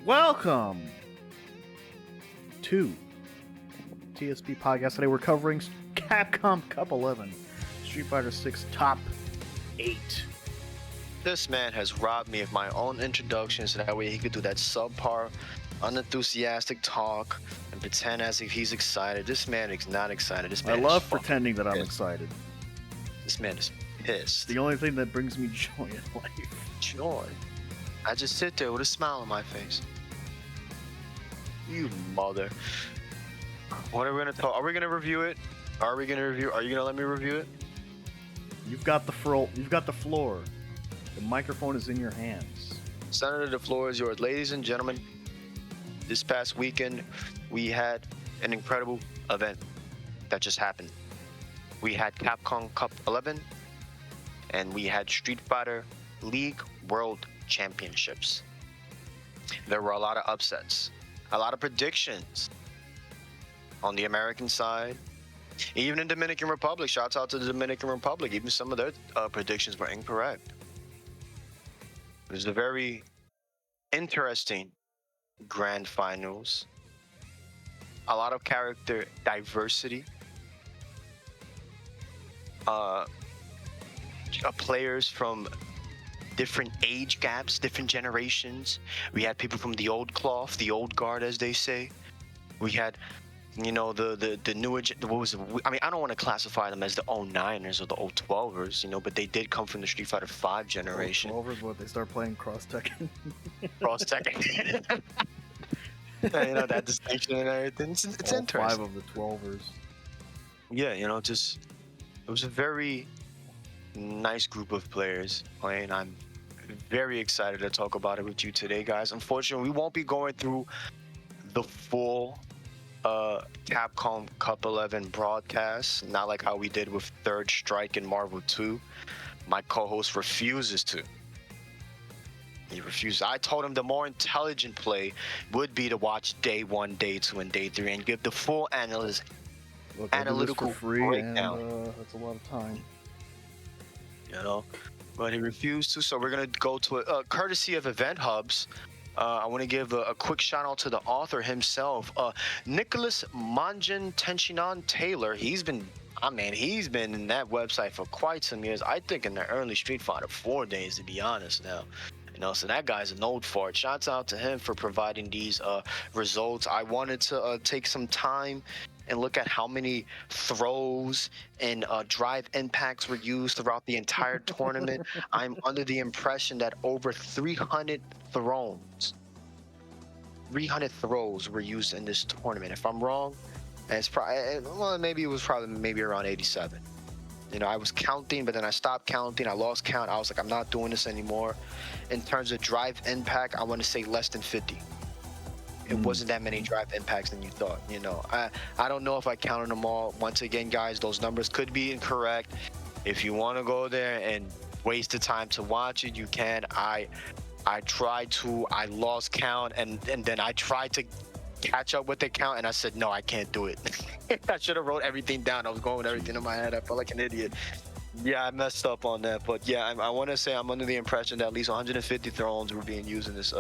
Welcome to TSP Podcast. Today we're covering CAPCOM Cup 11, Street Fighter 6 Top 8. This man has robbed me of my own introduction so that way he could do that subpar, unenthusiastic talk and pretend as if he's excited. This man is not excited. This man I love is pretending that I'm pissed. excited. This man is pissed. The only thing that brings me joy in life. Joy. I just sit there with a smile on my face. You mother. What are we gonna talk? Are we gonna review it? Are you gonna let me review it? You've got the floor. The microphone is in your hands. Senator, the floor is yours. Ladies and gentlemen, this past weekend, we had an incredible event that just happened. We had CAPCOM Cup 11, and we had Street Fighter League World Championships. There were a lot of upsets, a lot of predictions on the American side. Even in Dominican Republic, shouts out to the Dominican Republic, even some of their predictions were incorrect. It was a very interesting grand finals. A lot of character diversity. Players from different age gaps, different generations. We had people from the old cloth, the old guard, as they say. We had, you know, the newer, what was it? I mean, I don't want to classify them as the 09ers or the 012ers, you know, but they did come from the Street Fighter 5 generation. 012ers, what, they start playing cross-Tekken? Cross-Tekken. You know, that distinction and everything. It's interesting. 5 of the 12ers. Yeah, you know, it was a very nice group of players playing. I'm very excited to talk about it with you today, guys. Unfortunately, we won't be going through the full CAPCOM Cup 11 broadcast, not like how we did with Third Strike and Marvel 2. My co-host refuses to. He refused. I told him the more intelligent play would be to watch day 1, day 2, and day 3 and give the full Look, analytical for free, breakdown. And, that's a lot of time. You know, but he refused to. So we're gonna go to a courtesy of Event Hubs. I want to give a quick shout out to the author himself, Nicholas Manjan Tenchinan Taylor. He's been in that website for quite some years. I think in the early Street Fighter 4 days, to be honest now. You know, so that guy's an old fart. Shouts out to him for providing these results. I wanted to take some time and look at how many throws and drive impacts were used throughout the entire tournament. I'm under the impression that over 300 throws were used in this tournament. If I'm wrong, it's probably maybe around 87. You know, I was counting, but then I stopped counting. I lost count. I was like, I'm not doing this anymore. In terms of drive impact, I want to say less than 50. It wasn't that many drive impacts than you thought. You know, I don't know if I counted them all. Once again, guys, those numbers could be incorrect. If you want to go there and waste the time to watch it, you can. I tried to. I lost count, and then I tried to catch up with the count, and I said, no, I can't do it. I should have wrote everything down. I was going with everything in my head. I felt like an idiot. Yeah, I messed up on that. But yeah, I want to say I'm under the impression that at least 150 thrones were being used in this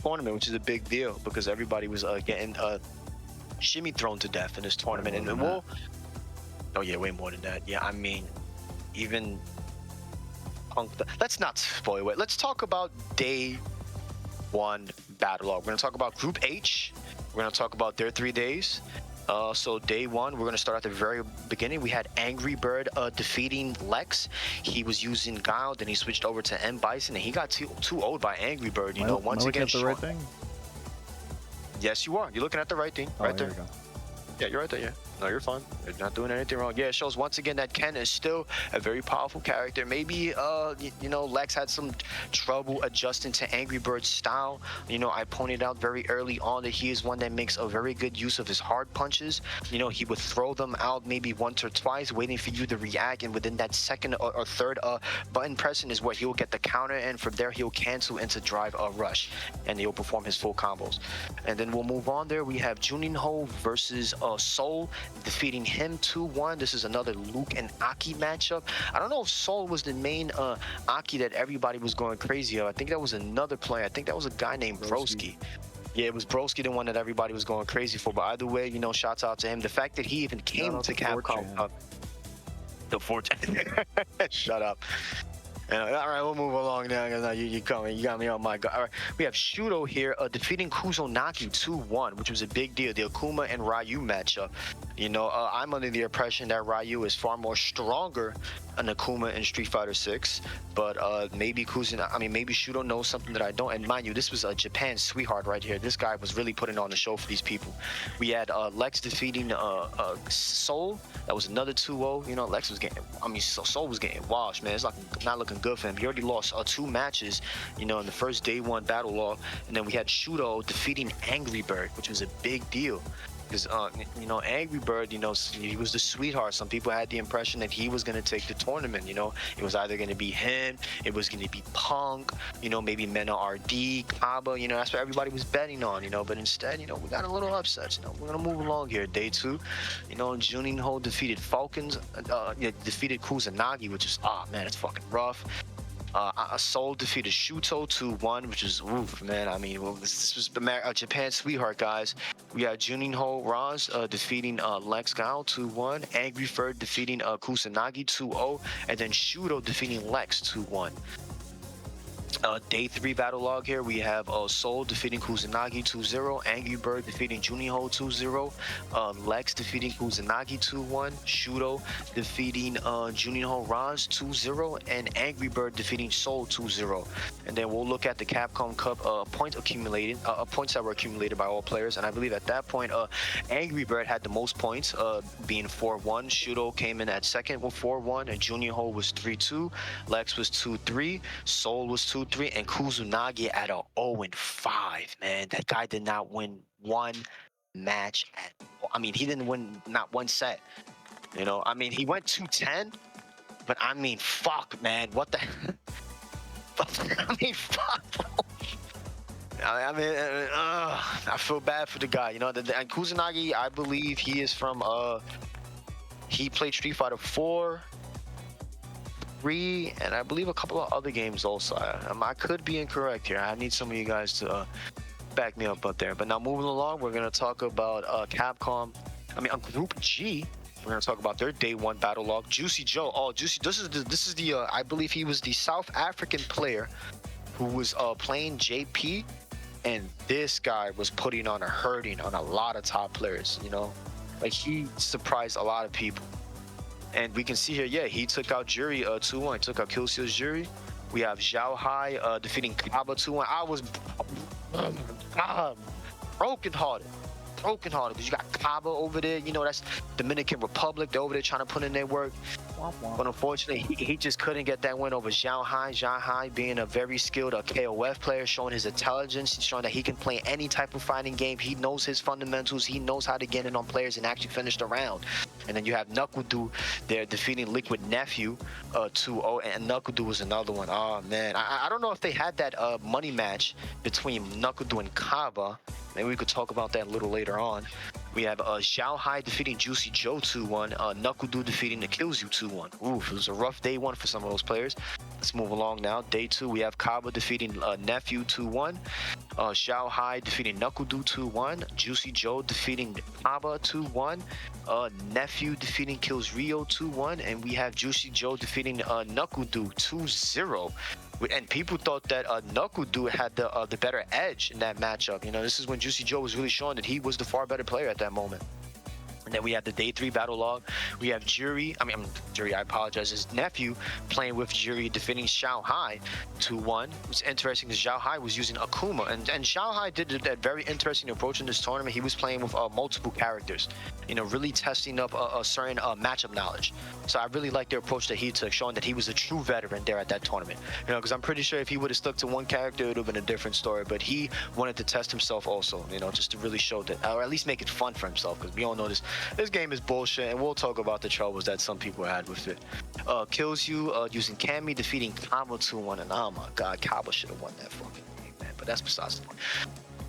tournament, which is a big deal because everybody was getting shimmy thrown to death in this tournament. And we'll, oh yeah, way more than that. Yeah, I mean, even let's not spoil it. Let's talk about day 1 battle log. We're gonna talk about Group H. We're gonna talk about their 3 days. So day 1, we're going to start at the very beginning. We had AngryBird defeating Lex. He was using Guile, then he switched over to M. Bison, and he got too old by AngryBird. You know, once again, am I looking at the right thing? Yes, you are. You're looking at the right thing, right there. You go. Yeah, you're right there. Yeah. No, you're fine. You're not doing anything wrong. Yeah, it shows once again that Ken is still a very powerful character. Maybe, you know, Lex had some trouble adjusting to AngryBird's style. You know, I pointed out very early on that he is one that makes a very good use of his hard punches. You know, he would throw them out maybe once or twice, waiting for you to react, and within that second or third button pressing is where he'll get the counter, and from there he'll cancel into drive rush, and he'll perform his full combos. And then we'll move on there. We have Juninho versus Soul, defeating him 2-1. This is another Luke and Aki matchup. I don't know if Soul was the main Aki that everybody was going crazy of. I think that was another player. I think that was a guy named Broski. Yeah, it was Broski, the one that everybody was going crazy for. But either way, you know, shouts out to him. The fact that he even came to Capcom Cup. The 4chan. Shut up. All right, we'll move along now. You coming? You got me on my guard. All right, we have Shuto here defeating Kusanagi 2-1, which was a big deal. The Akuma and Ryu matchup. You know, I'm under the impression that Ryu is far more stronger than Akuma in Street Fighter 6, but maybe maybe Shuto knows something that I don't. And mind you, this was a Japan sweetheart right here. This guy was really putting on the show for these people. We had Lex defeating Soul. That was another 2-0. You know, Lex was getting, Soul was getting washed, man. It's like not looking good for him. He already lost 2 matches, you know, in the first day 1 battle log. And then we had Shuto defeating AngryBird, which was a big deal. Because, you know, AngryBird, you know, he was the sweetheart. Some people had the impression that he was going to take the tournament, you know. It was either going to be him, it was going to be Punk, you know, maybe Mena RD, Kaba, you know, that's what everybody was betting on, you know. But instead, you know, we got a little upset, you know. We're going to move along here. Day 2, you know, Juninho defeated defeated Kusanagi, which is, man, it's fucking rough. Soul defeated Shuto 2-1, which is oof, man. I mean, well, this was Japan sweetheart, guys. We had Juninho Raz defeating Lex Gao 2-1, AngryBird defeating Kusanagi 2-0, and then Shuto defeating Lex 2-1. Day 3 battle log here, we have Soul defeating Kusanagi 2-0, AngryBird defeating Juninho 2-0, Lex defeating Kusanagi 2-1, Shuto defeating Juninho Raz 2-0, and AngryBird defeating Soul 2-0. And then we'll look at the Capcom Cup points that were accumulated by all players. And I believe at that point, AngryBird had the most points, being 4-1. Shuto came in at second with 4-1, and Juninho was 3-2, Lex was 2-3, Soul was 2-3, and Kusanagi at a 0-5. Man, that guy did not win one match at all. I mean, he didn't win not one set. You know, I mean, he went 2-10, but I mean, fuck, man, what the? I mean, fuck. I feel bad for the guy. You know, and Kusanagi, I believe he is from he played Street Fighter 4. And I believe a couple of other games also. I could be incorrect here. I need some of you guys to back me up there. But now moving along, we're gonna talk about Group G. We're gonna talk about their day 1 battle log. Juicyjoe. Oh, this is the I believe he was the South African player who was playing JP, and this guy was putting on a hurting on a lot of top players. You know, like he surprised a lot of people. And we can see here, yeah, he took out Jury 2-1. He took out Killseal's Jury. We have Zhao Hai defeating Kaba 2-1. I was brokenhearted because you got Kaba over there. You know, that's Dominican Republic. They're over there trying to put in their work. But unfortunately, he just couldn't get that win over Zhao Hai. Zhao Hai being a very skilled KOF player, showing his intelligence, showing that he can play any type of fighting game. He knows his fundamentals. He knows how to get in on players and actually finish the round. And then you have Nakudu there defeating Liquid Nephew 2-0, and Nakudu was another one. Oh, man. I don't know if they had that money match between Nakudu and Kaba. Maybe we could talk about that a little later on. We have Zhao Hai defeating Juicyjoe 2-1, Nakudu defeating the Killsu 2-1. Oof, it was a rough day 1 for some of those players. Let's move along now. Day 2, we have Kaba defeating Nephew 2-1, Zhao Hai defeating Nakudu 2-1, Juicyjoe defeating Kaba 2-1, Nephew defeating Kills Rio 2-1, and we have Juicyjoe defeating Nakudu 2-0. And people thought that Nakudu had the better edge in that matchup. You know, this is when Juicyjoe was really showing that he was the far better player at that moment. And then we have the day 3 battle log. We have Jury, I apologize, his nephew playing with Jury defeating Zhao Hai 2-1. What's interesting is Zhao Hai was using Akuma, and Zhao Hai did that very interesting approach in this tournament. He was playing with multiple characters, you know, really testing up a certain matchup knowledge. So I really like the approach that he took, showing that he was a true veteran there at that tournament. You know, because I'm pretty sure if he would have stuck to one character, it would have been a different story. But he wanted to test himself also, you know, just to really show that, or at least make it fun for himself, because we all know this game is bullshit, and we'll talk about the troubles that some people had with it. Kills you using Cammy defeating Kaba 2-1, and oh my god, Kaba should have won that fucking game, man. But that's besides the point.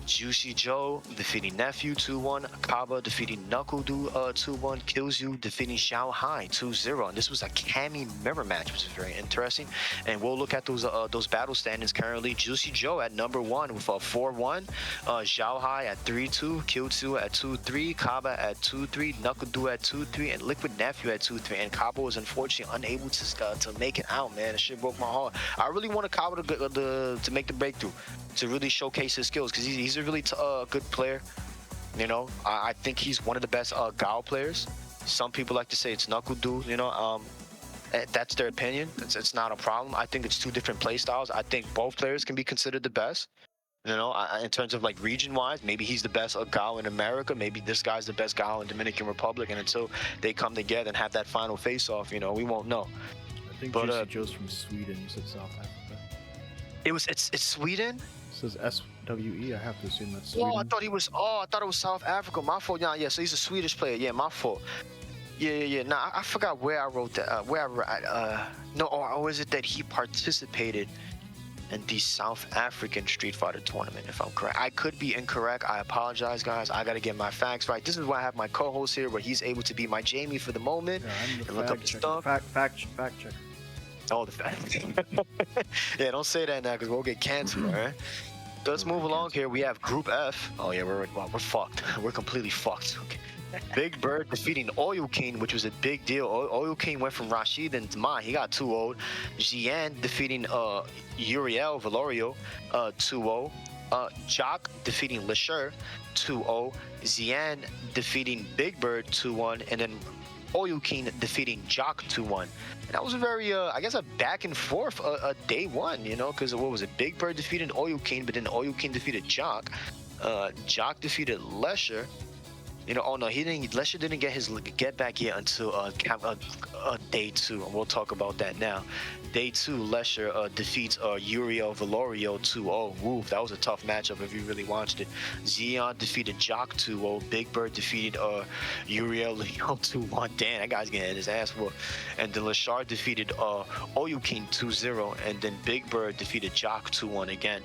Juicyjoe defeating Nephew 2-1. Kaba defeating Knuckledo 2-1. Killzoo defeating Xiao Hai 2-0. And this was a Kami mirror match, which is very interesting. And we'll look at those battle standings currently. Juicyjoe at number 1 with a 4-1. Xiao Hai at 3-2. Killzoo at 2-3. Kaba at 2-3. Knuckledo at 2-3. And Liquid Nephew at 2-3. And Kaba was unfortunately unable to make it out, man. That shit broke my heart. I really wanted Kaba to make the breakthrough, to really showcase his skills, because he's a really good player. You know, I think he's one of the best Gao players. Some people like to say it's Knuckledo, you know, that's their opinion. It's not a problem. I think it's two different play styles. I think both players can be considered the best. You know, in terms of like region-wise, maybe he's the best Gao in America. Maybe this guy's the best Gao in Dominican Republic. And until they come together and have that final face-off, you know, we won't know. I think Juicyjoe's from Sweden. You said South Africa. It's Sweden. It says SWE. I have to assume that's Sweden. Oh, I thought it was South Africa. My fault. Yeah, so he's a Swedish player. Yeah, my fault. Yeah. Nah, I forgot where I wrote that. Or is it that he participated in the South African Street Fighter tournament, if I'm correct? I could be incorrect. I apologize, guys. I gotta get my facts right. This is why I have my co-host here, where he's able to be my Jamie for the moment. Yeah, I'm the and look up the stuff. Fact checker. Oh, the fact. Yeah, don't say that now, because we'll get canceled, all right? Let's move along here. We have Group F. Oh yeah, we're fucked. We're completely fucked. Okay. Big Bird defeating Oil King, which was a big deal. Oil King went from Rashid and Mai. He got 2-0'd. Xian defeating Uriel Valorio 2-0. Jock defeating Leshar 2-0. Xian defeating Big Bird 2-1. And then Oil King defeating Jock 2-1. And that was a very, I guess, a back and forth day one, you know, because what was it? Big Bird defeated Oil King, but then Oil King defeated Jock. Jock defeated Leshar. You know, oh no, Leshar didn't get his get back yet until day 2, and we'll talk about that now. Day 2, Leshar defeats Uriel Valorio 2-0. Woof, that was a tough matchup if you really watched it. Xian defeated Jock 2-0. Big Bird defeated Uriel 2-1. Damn, that guy's getting his ass whooped. And then Leshar defeated Oyu King 2-0, and then Big Bird defeated Jock 2-1 again.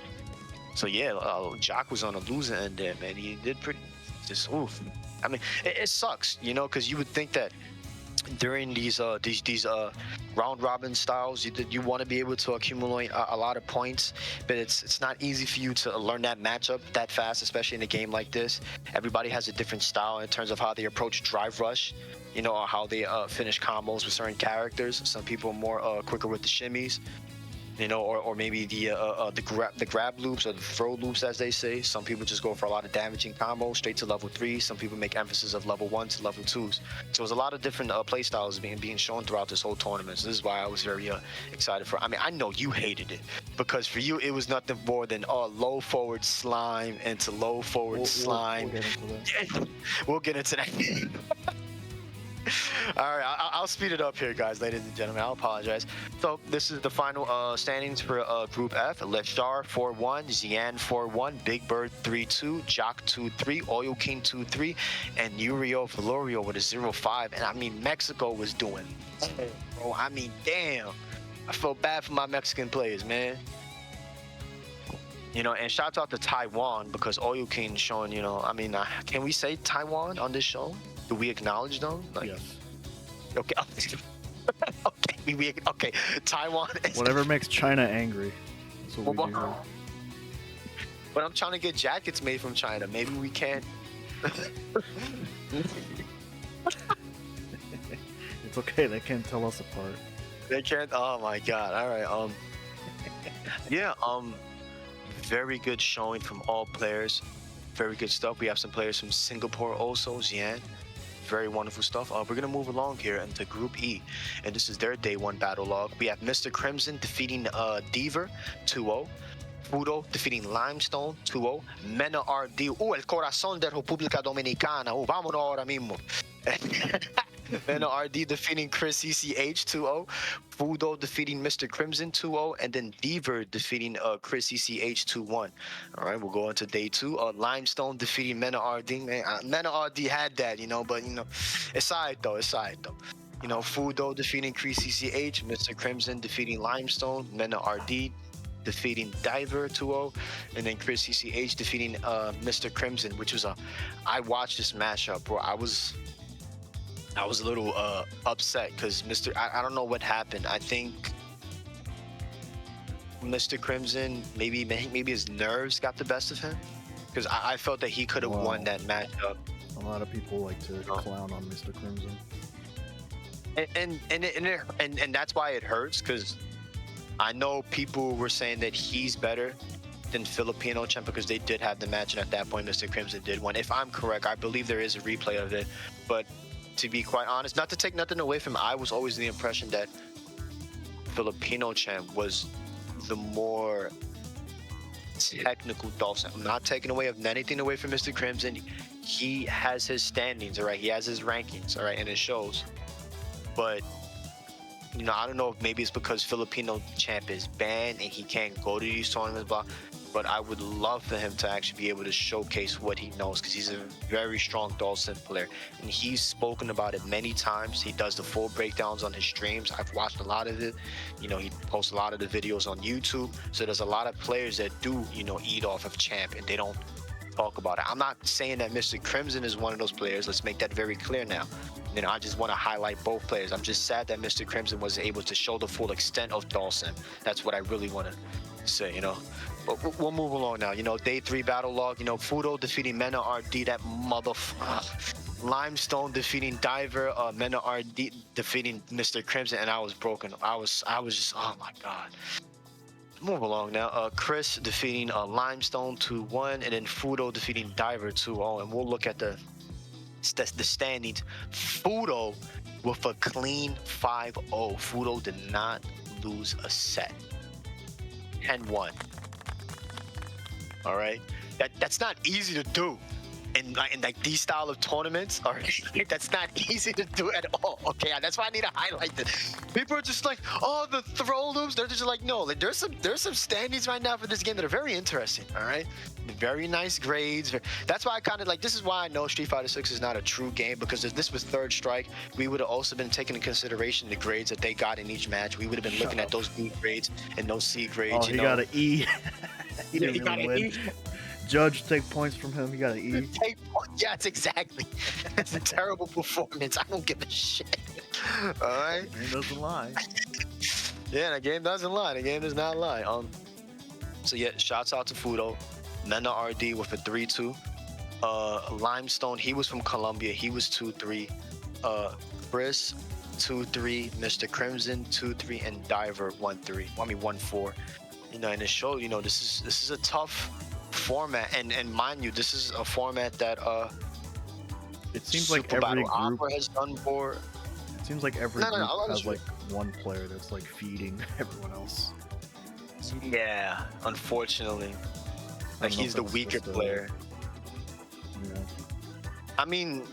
So yeah, Jock was on a losing end there, man. He did pretty. Just oof. I mean, it sucks, you know, because you would think that during these round robin styles, you want to be able to accumulate a lot of points, but it's not easy for you to learn that matchup that fast, especially in a game like this. Everybody has a different style in terms of how they approach drive rush, you know, or how they finish combos with certain characters. Some people are more quicker with the shimmies, you know, or maybe the grab loops or the throw loops, as they say. Some people just go for a lot of damaging combos straight to level 3. Some people make emphasis of level 1 to level 2s. So there's a lot of different play styles being shown throughout this whole tournament. So this is why I was very excited for. I mean, I know you hated it, because for you it was nothing more than low forward slime into low forward slime. We'll get into that. All right, I'll speed it up here, guys, ladies and gentlemen. I'll apologize. So this is the final standings for Group F. Leshar 4-1, Xian 4-1, Big Bird 3-2, Jock 2-3, Oil King 2-3, and Uriel Valorio with a 0-5. And I mean, Mexico was doing, bro. I mean, damn. I felt bad for my Mexican players, man. You know, and shout out to Taiwan, because Oil King showing, you know, I mean, can we say Taiwan on this show? Do we acknowledge them? Like, yes. Okay. Okay. Taiwan. Whatever makes China angry. That's what we do. But I'm trying to get jackets made from China. Maybe we can. It's okay. They can't tell us apart. They can't. Oh my God. All right. Yeah. Very good showing from all players. Very good stuff. We have some players from Singapore also. Xian. Very wonderful stuff. We're gonna move along here into Group E, and this is their day 1 battle log. We have Mr. Crimson defeating Deaver 2-0, Fudo defeating Limestone 2-0, Mena RD, el corazón de República Dominicana, vámonos ahora mismo. Mena RD defeating Chris CCH 2-0, Fudo defeating Mr. Crimson 2-0, and then Deaver defeating Chris CCH 2-1. All right, we'll go into day 2. Limestone defeating Mena RD. Man, Mena RD had that, you know, but you know, it's alright though. You know, Fudo defeating Chris CCH, Mr. Crimson defeating Limestone, Mena RD. defeating Diver 2-0, and then Chris CCH defeating Mr. Crimson, which was I watched this matchup, bro. I was a little upset because I don't know what happened. I think Mr. Crimson, maybe his nerves got the best of him, because I felt that he could have won that matchup. A lot of people like to clown on Mr. Crimson, and that's why it hurts, because I know people were saying that he's better than Filipino Champ because they did have the match, and at that point Mr. Crimson did win. If I'm correct, I believe there is a replay of it, but to be quite honest, not to take nothing away from him, I was always the impression that Filipino Champ was the more technical Dawson. I'm not taking anything away from Mr. Crimson. He has his standings, all right? He has his rankings, all right, and it shows. But, you know, I don't know if maybe it's because Filipino Champ is banned and he can't go to these tournaments, but I would love for him to actually be able to showcase what he knows, because he's a very strong Dawson player, and he's spoken about it many times. He does the full breakdowns on his streams. I've watched a lot of it. You know, he posts a lot of the videos on YouTube. So there's a lot of players that do, you know, eat off of Champ and they don't talk about it. I'm not saying that Mr. Crimson is one of those players. Let's make that very clear now. You know, I just want to highlight both players. I'm just sad that Mr. Crimson was able to show the full extent of Dawson. That's what I really want to say, you know. But we'll move along now. You know, day 3 battle log. You know, Fudo defeating Mena RD. That motherfucker. Limestone defeating Diver. Mena RD defeating Mr. Crimson, and I was broken. I was just, oh my god. Move along now. Chris defeating Limestone 2-1, and then Fudo defeating Diver 2-0. And we'll look at the standings. Fudo with a clean 5-0. Fudo did not lose a set. 10-1. All right, that's not easy to do in like these style of tournaments. All right, that's not easy to do at all. Okay, that's why I need to highlight this. People are just like, oh, the throw loops. They're just like, no, like there's some standings right now for this game that are very interesting. All right, very nice grades. That's why I kind of like. This is why I know Street Fighter 6 is not a true game, because if this was Third Strike, we would have also been taking into consideration the grades that they got in each match. We would have been looking at those B grades and those C grades. Oh, he got an E. He didn't he really got win. an E. Judge take points from him. He got an E. Yes, exactly. That's a terrible performance. I don't give a shit. All right. The game doesn't lie. Yeah, the game doesn't lie. The game does not lie. So yeah, shouts out to Fudo. Mena RD with a 3-2. Limestone, he was from Colombia. He was 2-3. Chris 2-3. Mr. Crimson 2-3, and Diver 1-3. I mean 1-4. You know, and it showed. You know, this is a tough format, and mind you, this is a format that it seems Super like every Battle group Opera has done for. It seems like every group has like one player that's like feeding everyone else. Yeah, unfortunately, like he's the weaker player. Yeah. I mean,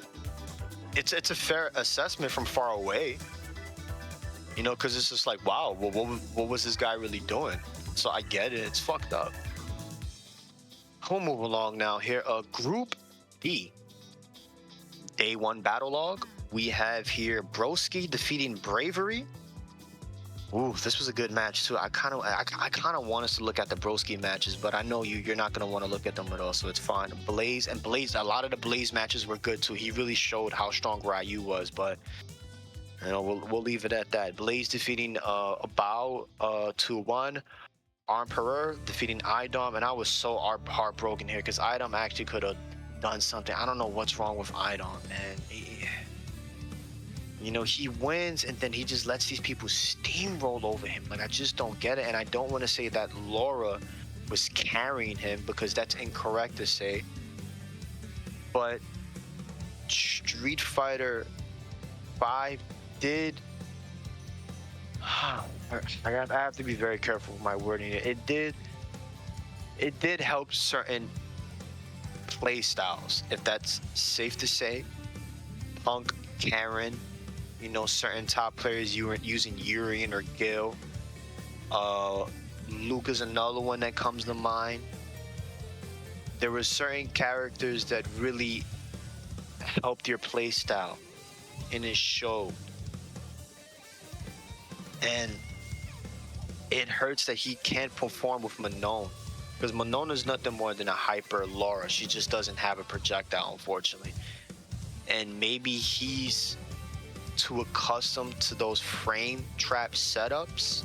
it's a fair assessment from far away. You know, because it's just like, wow, well, what was this guy really doing? So I get it. It's fucked up. We'll move along now here. Group D. Day 1 battle log. We have here Broski defeating Bravery. Ooh, this was a good match too. I kind of want us to look at the Broski matches, but I know you're not gonna want to look at them at all, so it's fine. Blaz, a lot of the Blaz matches were good too. He really showed how strong Ryu was, but you know, we'll leave it at that. Blaz defeating Bao 2-1. Emperor defeating Idom, and I was so heartbroken here because Idom actually could have done something. I don't know what's wrong with Idom, man. You know, he wins and then he just lets these people steamroll over him. Like, I just don't get it, and I don't want to say that Laura was carrying him because that's incorrect to say. But Street Fighter 5 did. I have to be very careful with my wording. It did help certain play styles, if that's safe to say. Punk, Karen, you know, certain top players you were using Urian or Gil. Luke is another one that comes to mind. There were certain characters that really helped your play style, and it showed. And it hurts that he can't perform with Manon. Because Manon is nothing more than a hyper Laura. She just doesn't have a projectile, unfortunately. And maybe he's too accustomed to those frame trap setups.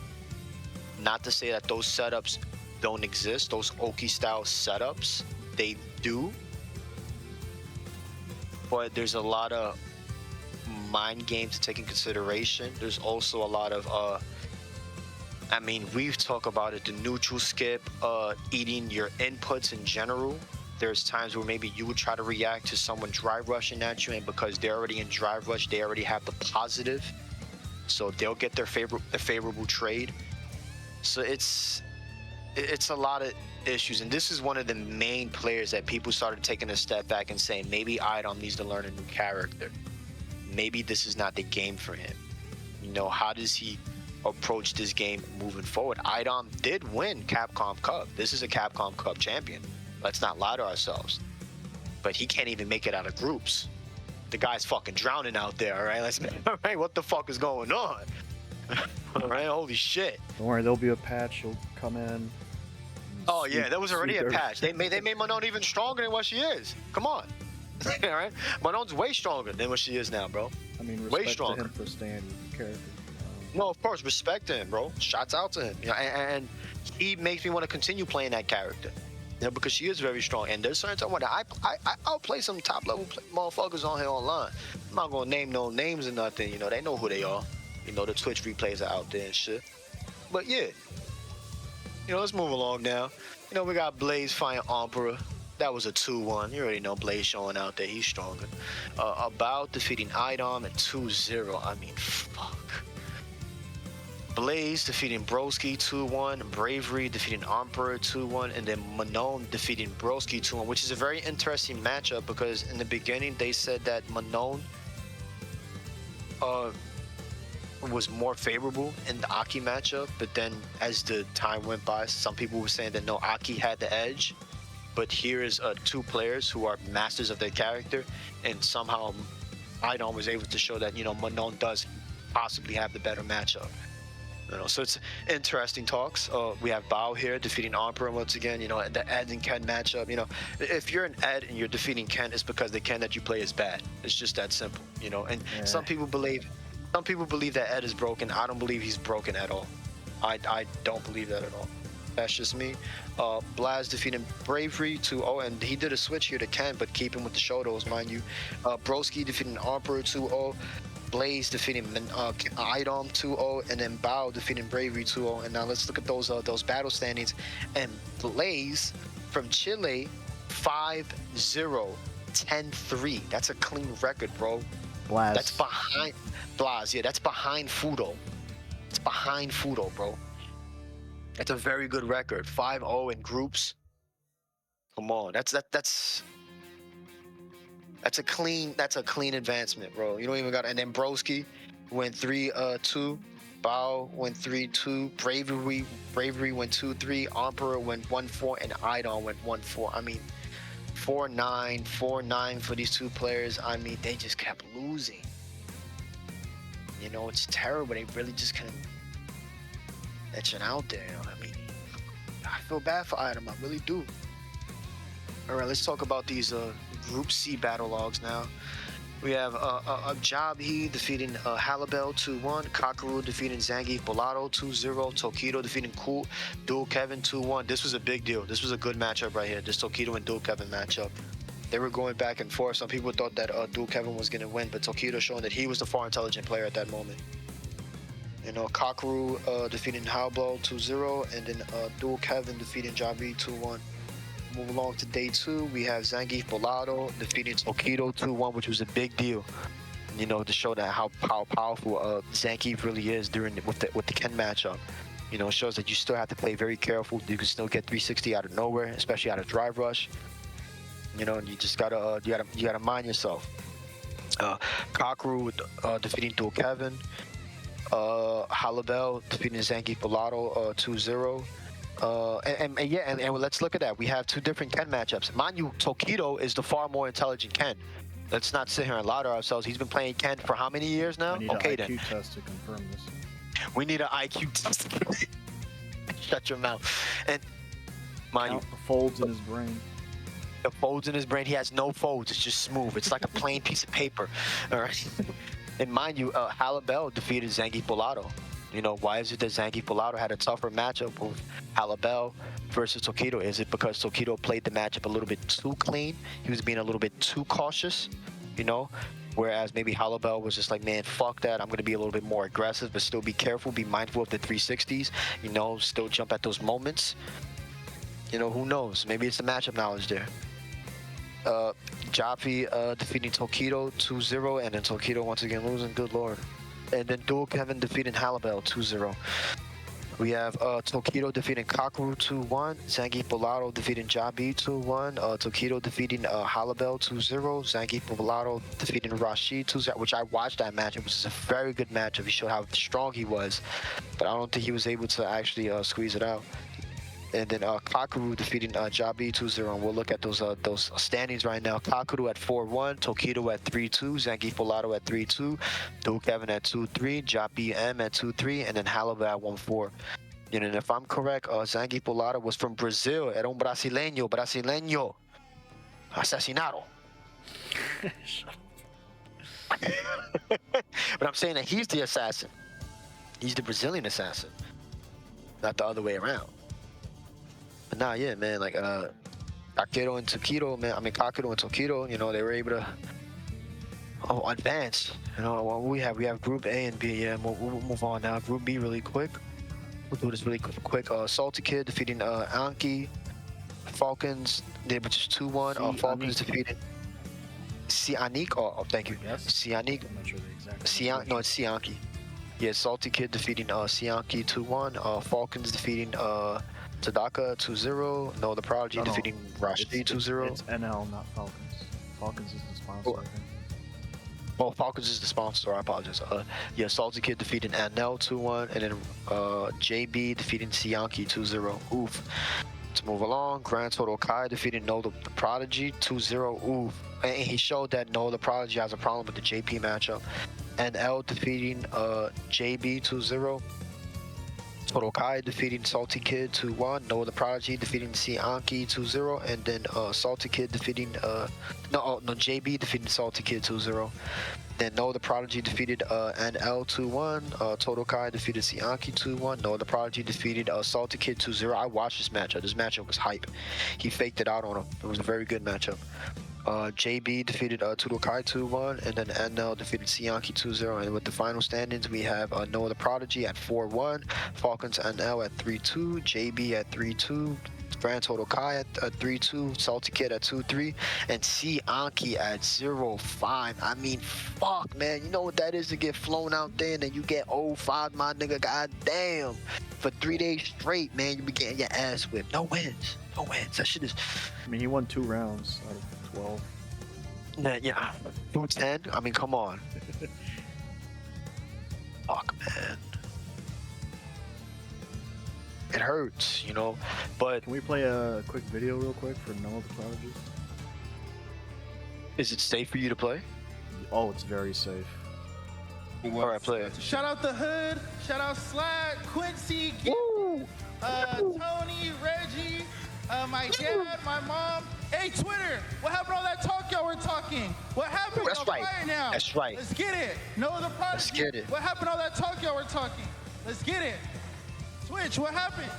Not to say that those setups don't exist, those Oki style setups, they do. But there's a lot of mind games to take in consideration. There's also a lot of I mean, we've talked about it, the neutral skip, eating your inputs in general. There's times where maybe you would try to react to someone drive rushing at you, and because they're already in drive rush, they already have the positive, so they'll get their favorable trade. So it's a lot of issues, and this is one of the main players that people started taking a step back and saying maybe Idom needs to learn a new character. Maybe this is not the game for him. You know, how does he approach this game moving forward? Idom did win Capcom Cup. This is a Capcom Cup champion. Let's not lie to ourselves. But he can't even make it out of groups. The guy's fucking drowning out there, all right? All right, what the fuck is going on? All right, holy shit. Don't worry, there'll be a patch. He'll come in. Oh yeah, there was already a patch. They made Manon even stronger than what she is. Come on. All right? Manon's way stronger than what she is now, bro. I mean, way respect stronger. to him for staying with the character. No, of course, respect to him, bro. Shouts out to him. You know, and he makes me want to continue playing that character. You know, because she is very strong. And there's certain times when I'll play some top level motherfuckers on here online. I'm not gonna name no names or nothing. You know, they know who they are. You know, the Twitch replays are out there and shit. But yeah, you know, let's move along now. You know, we got Blaz fighting Emperor. That was a 2-1. You already know Blaz showing out there. He's stronger. About defeating Idom at 2-0. I mean, fuck. Blaz defeating Broski 2-1, Bravery defeating Emperor 2-1, and then Manon defeating Broski 2-1, which is a very interesting matchup because in the beginning they said that Manon was more favorable in the Aki matchup, but then as the time went by, some people were saying that no, Aki had the edge. But here is two players who are masters of their character, and somehow Idom was able to show that, you know, Manon does possibly have the better matchup. You know, so it's interesting talks. We have Bao here defeating Emperor once again. You know, the Ed and Ken matchup. You know, if you're an Ed and you're defeating Ken, it's because the Ken that you play is bad. It's just that simple. You know, and some people believe that Ed is broken. I don't believe he's broken at all. I don't believe that at all. That's just me. Blaz defeating Bravery 2-0, and he did a switch here to Ken, but keeping with the Shutos, mind you. Broski defeating Emperor 2-0. Blaz defeating Idom 2-0, and then Bao defeating Bravery 2-0. And now let's look at those battle standings. And Blaz from Chile 5-0, 10-3. That's a clean record, bro. Blaz. That's behind Blaz. Yeah, that's behind Fudo. It's behind Fudo, bro. That's a very good record. 5-0 in groups. Come on, that's a clean advancement, bro. You don't even got. And then Broski went 3-2. Bao went 3-2. Bravery went 2-3. Emperor went 1-4, and Idom went 1-4. I mean, 4-9, 4-9 for these two players. I mean, they just kept losing. You know, it's terrible. They really just kind of etching out there. You know what I mean? I feel bad for Idom. I really do. All right, let's talk about these Group C battle logs now. We have Jabi defeating Halibel 2-1, Kakeru defeating Zangief Bolato 2-0, Tokido defeating Cool, Dual Kevin 2-1. This was a big deal. This was a good matchup right here. This Tokido and Dual Kevin matchup. They were going back and forth. Some people thought that Dual Kevin was going to win, but Tokido showing that he was the far intelligent player at that moment. You know, Kakeru defeating Halibel 2-0, and then Dual Kevin defeating Jabi 2-1. Move along to day 2, we have Zangief Bolato defeating Tokido 2-1, which was a big deal. You know, to show that how powerful Zangief really is with the Ken matchup. You know, it shows that you still have to play very careful. You can still get 360 out of nowhere, especially out of drive rush. You know, and you just gotta you gotta mind yourself. Kakeru defeating Dual Kevin. Halibel defeating Zangief Bolato 2-0. And let's look at that. We have two different Ken matchups. Mind you, Tokido is the far more intelligent Ken. Let's not sit here and lie to ourselves. He's been playing Ken for how many years now? We need an IQ test to confirm this. We need an IQ test. Shut your mouth. And mind you, Count the folds in his brain. the folds in his brain, he has no folds. It's just smooth. It's like a plain piece of paper. All right. And mind you, Halabel defeated Zangi Polato. You know, why is it that Zangi Polato had a tougher matchup with Halabel versus Tokido? Is it because Tokido played the matchup a little bit too clean? He was being a little bit too cautious, you know? Whereas maybe Halabel was just like, man, fuck that. I'm going to be a little bit more aggressive, but still be careful, be mindful of the 360s, you know, still jump at those moments. You know, who knows? Maybe it's the matchup knowledge there. Joppy defeating Tokido 2-0, and then Tokido once again losing. Good lord. And then Dual Kevin defeating Halabel 2-0. We have Tokido defeating Kakeru 2-1, Zangi Polato defeating Jabi 2-1, Tokido defeating Halabel 2-0, Zangi Polato defeating Rashid 2-0, which I watched that match. It was a very good matchup. He showed how strong he was, but I don't think he was able to actually squeeze it out. And then Kakeru defeating Jabi 2-0. And we'll look at those standings right now. Kakeru at 4-1, Tokido at 3-2, Zangi Polato at 3-2, Dual Kevin at 2-3, Jabi M at 2-3, and then Halabel at 1-4. And if I'm correct, Zangi Polato was from Brazil. Era un brasileño, asesinado. But I'm saying that he's the assassin. He's the Brazilian assassin, not the other way around. But nah, yeah, man, like Kakeru and Tokido, man. I mean, Kakeru and Tokido, you know, they were able to advance. You know, what we have Group A and B. Yeah, we'll move on now. Group B, really quick. We'll do this really quick. Salty Kid defeating Anki. Falcons, which is 2-1. Falcons defeated Sianik. Oh, thank you. Yes. Sianik. I'm not sure the exact. No, it's Sianki. Yeah, Salty Kid defeating Sianki 2-1. Falcons defeating Tadaka 2-0. NoahTheProdigy defeating Rashid 2-0. It's NL, not Falcons. Falcons is the sponsor, I think. Oh, Falcons is the sponsor. I apologize. Yeah, Salty Kid defeating NL 2-1, and then JB defeating Sianki 2-0. Oof. To move along, Grand Total Kai defeating NoahTheProdigy 2-0. Oof. And he showed that NoahTheProdigy has a problem with the JP matchup. NL defeating JB 2-0. Total Kai defeating Salty Kid 2-1. NoahTheProdigy defeating Sianki 2-0, and then Salty Kid defeating JB defeating Salty Kid 2-0. Then NoahTheProdigy defeated NL 2-1. Total Kai defeated Sianki 2-1. NoahTheProdigy defeated Salty Kid 2-0. I watched this matchup. This matchup was hype. He faked it out on him. It was a very good matchup. JB defeated Total Kai 2-1, and then NL defeated Sianki 2-0. And with the final standings, we have NoahTheProdigy at 4-1, Falcons NL at 3-2, JB at 3-2, Grand Total Kai at 3-2, Salty Kid at 2-3, and Sianki at 0-5. I mean, fuck, man. You know what that is to get flown out there and then you get 0-5, my nigga. God damn. For 3 days straight, man, you be getting your ass whipped. No wins. No wins. That shit is... I mean, he won 2 rounds out of 12. Yeah, 2-10. I mean, come on. Fuck, man. It hurts, you know. But Can we play a quick video real quick for NoahTheProdigy? is it safe for you to play? Oh, it's very safe. All right, play it. Shout out the Hood, shout out Slack, Quincy, Woo! Tony, Reggie, my dad, my mom. Hey, Twitter, what happened to all that talk y'all were talking? What happened? That's Y'all right. quiet now. That's right. Let's get it. NoahTheProdigy. Let's get it. What happened to all that talk y'all were talking? Let's get it. Twitch, what happened?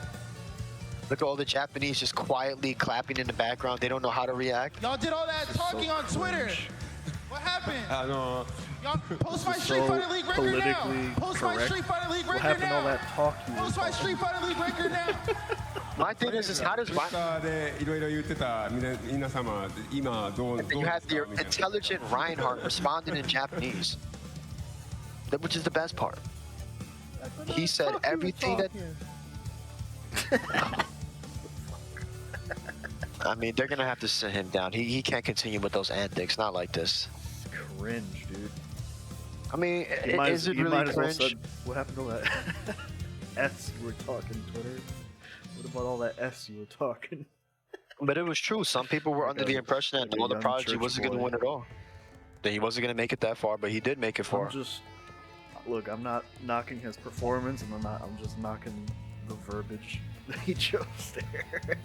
Look at all the Japanese just quietly clapping in the background. They don't know how to react. Y'all did all that talking on Twitter. cringe. What happened? No. Y'all post my This is Street so Fighter League record now. politically Post my correct. Street Fighter League What record happened to all now. that talk you were Post my talking? Street Fighter League record now. My thing is how does ツイッターでいろいろ言ってた皆様今どう And then you で have す the かみたいな intelligent Reinhardt responding in Japanese, which is the best part. He said everything that. I mean, they're gonna have to sit him down. He can't continue with those antics. Not like this. Cringe, dude. I mean, You might is as- it you really might as well cringe? said, what happened to all that S you were talking, Twitter? What about all that S you were talking? But it was true. Some people were Like under the a- impression that like a young NoahTheProdigy church wasn't going to boy. win at all. That he wasn't going to make it that far, but he did make it far. I'm just look. I'm not knocking his performance, and I'm just knocking the verbiage that he chose there.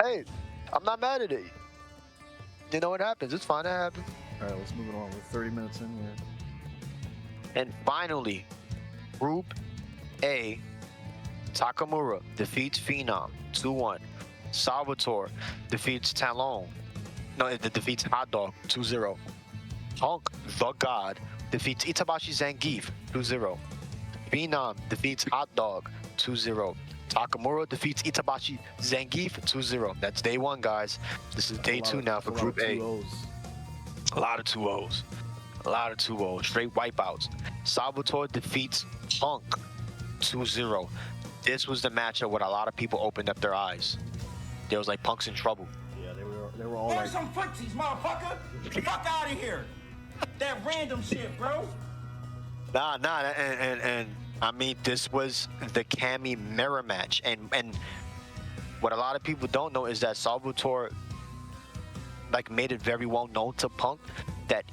Hey, I'm not mad at it. You know what happens? It's fine. It happens. All right, let's move it on. We're 30 minutes in here. And finally, Group A, Takamura defeats Phenom 2-1. Salvatore defeats Talon. No, it defeats Hot Dog 2-0. Punk the God defeats Itabashi Zangief 2-0. Phenom defeats Hot Dog 2-0. Takamura defeats Itabashi Zangief 2-0. That's day one, guys. This is day two now for Group A. A lot of 2-0s. A lot of 2-0s. Straight wipeouts. Salvatore defeats Punk 2-0. This was the matchup where a lot of people opened up their eyes. They was like, Punk's in trouble. Yeah, they were all There's like, some footsies, motherfucker. Fuck out of here. That random shit, bro. Nah, and I mean, this was the Cammy mirror match, and what a lot of people don't know is that Salvatore like made it very well known to Punk that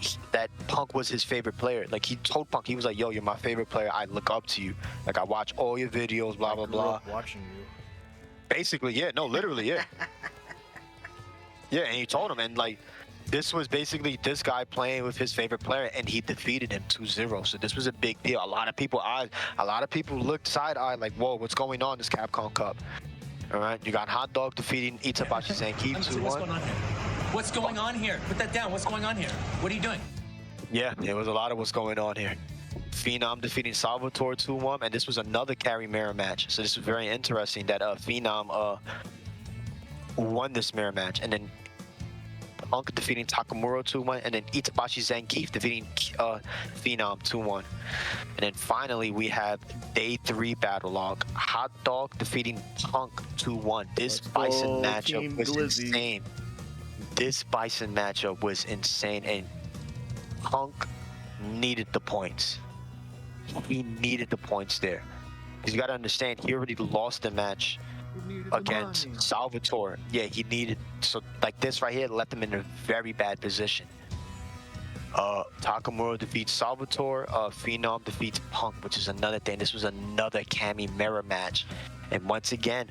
Punk was his favorite player. Like, he told Punk, he was like, yo, you're my favorite player. I look up to you. Like, I watch all your videos, blah blah blah. watching you. Basically, yeah, no, literally, yeah. Yeah, and he told him, and like, this was basically this guy playing with his favorite player, and he defeated him 2-0. So this was a big deal. A lot of people looked side-eyed like, whoa, what's going on in this Capcom Cup? All right, you got Hot Dog defeating Itabashi Zangief 2-1. What's going on here? Put that down. What's going on here? What are you doing? Yeah, there was a lot of what's going on here. Phenom defeating Salvatore 2-1, and this was another carry mirror match. So this was very interesting that Phenom won this mirror match, and then Punk defeating Takamura 2-1, and then Itabashi Zangief defeating Phenom 2-1. And then finally we have day 3 battle log. Hot Dog defeating Punk 2-1. This Bison matchup was insane. This Bison matchup was insane, and Punk needed the points. He needed the points there. Because you got to understand, he already lost the match against Salvatore. Yeah, he needed, so like this right here left him in a very bad position. Takamura defeats Salvatore, Phenom defeats Punk, which is another thing. This was another Cammy mirror match, and once again,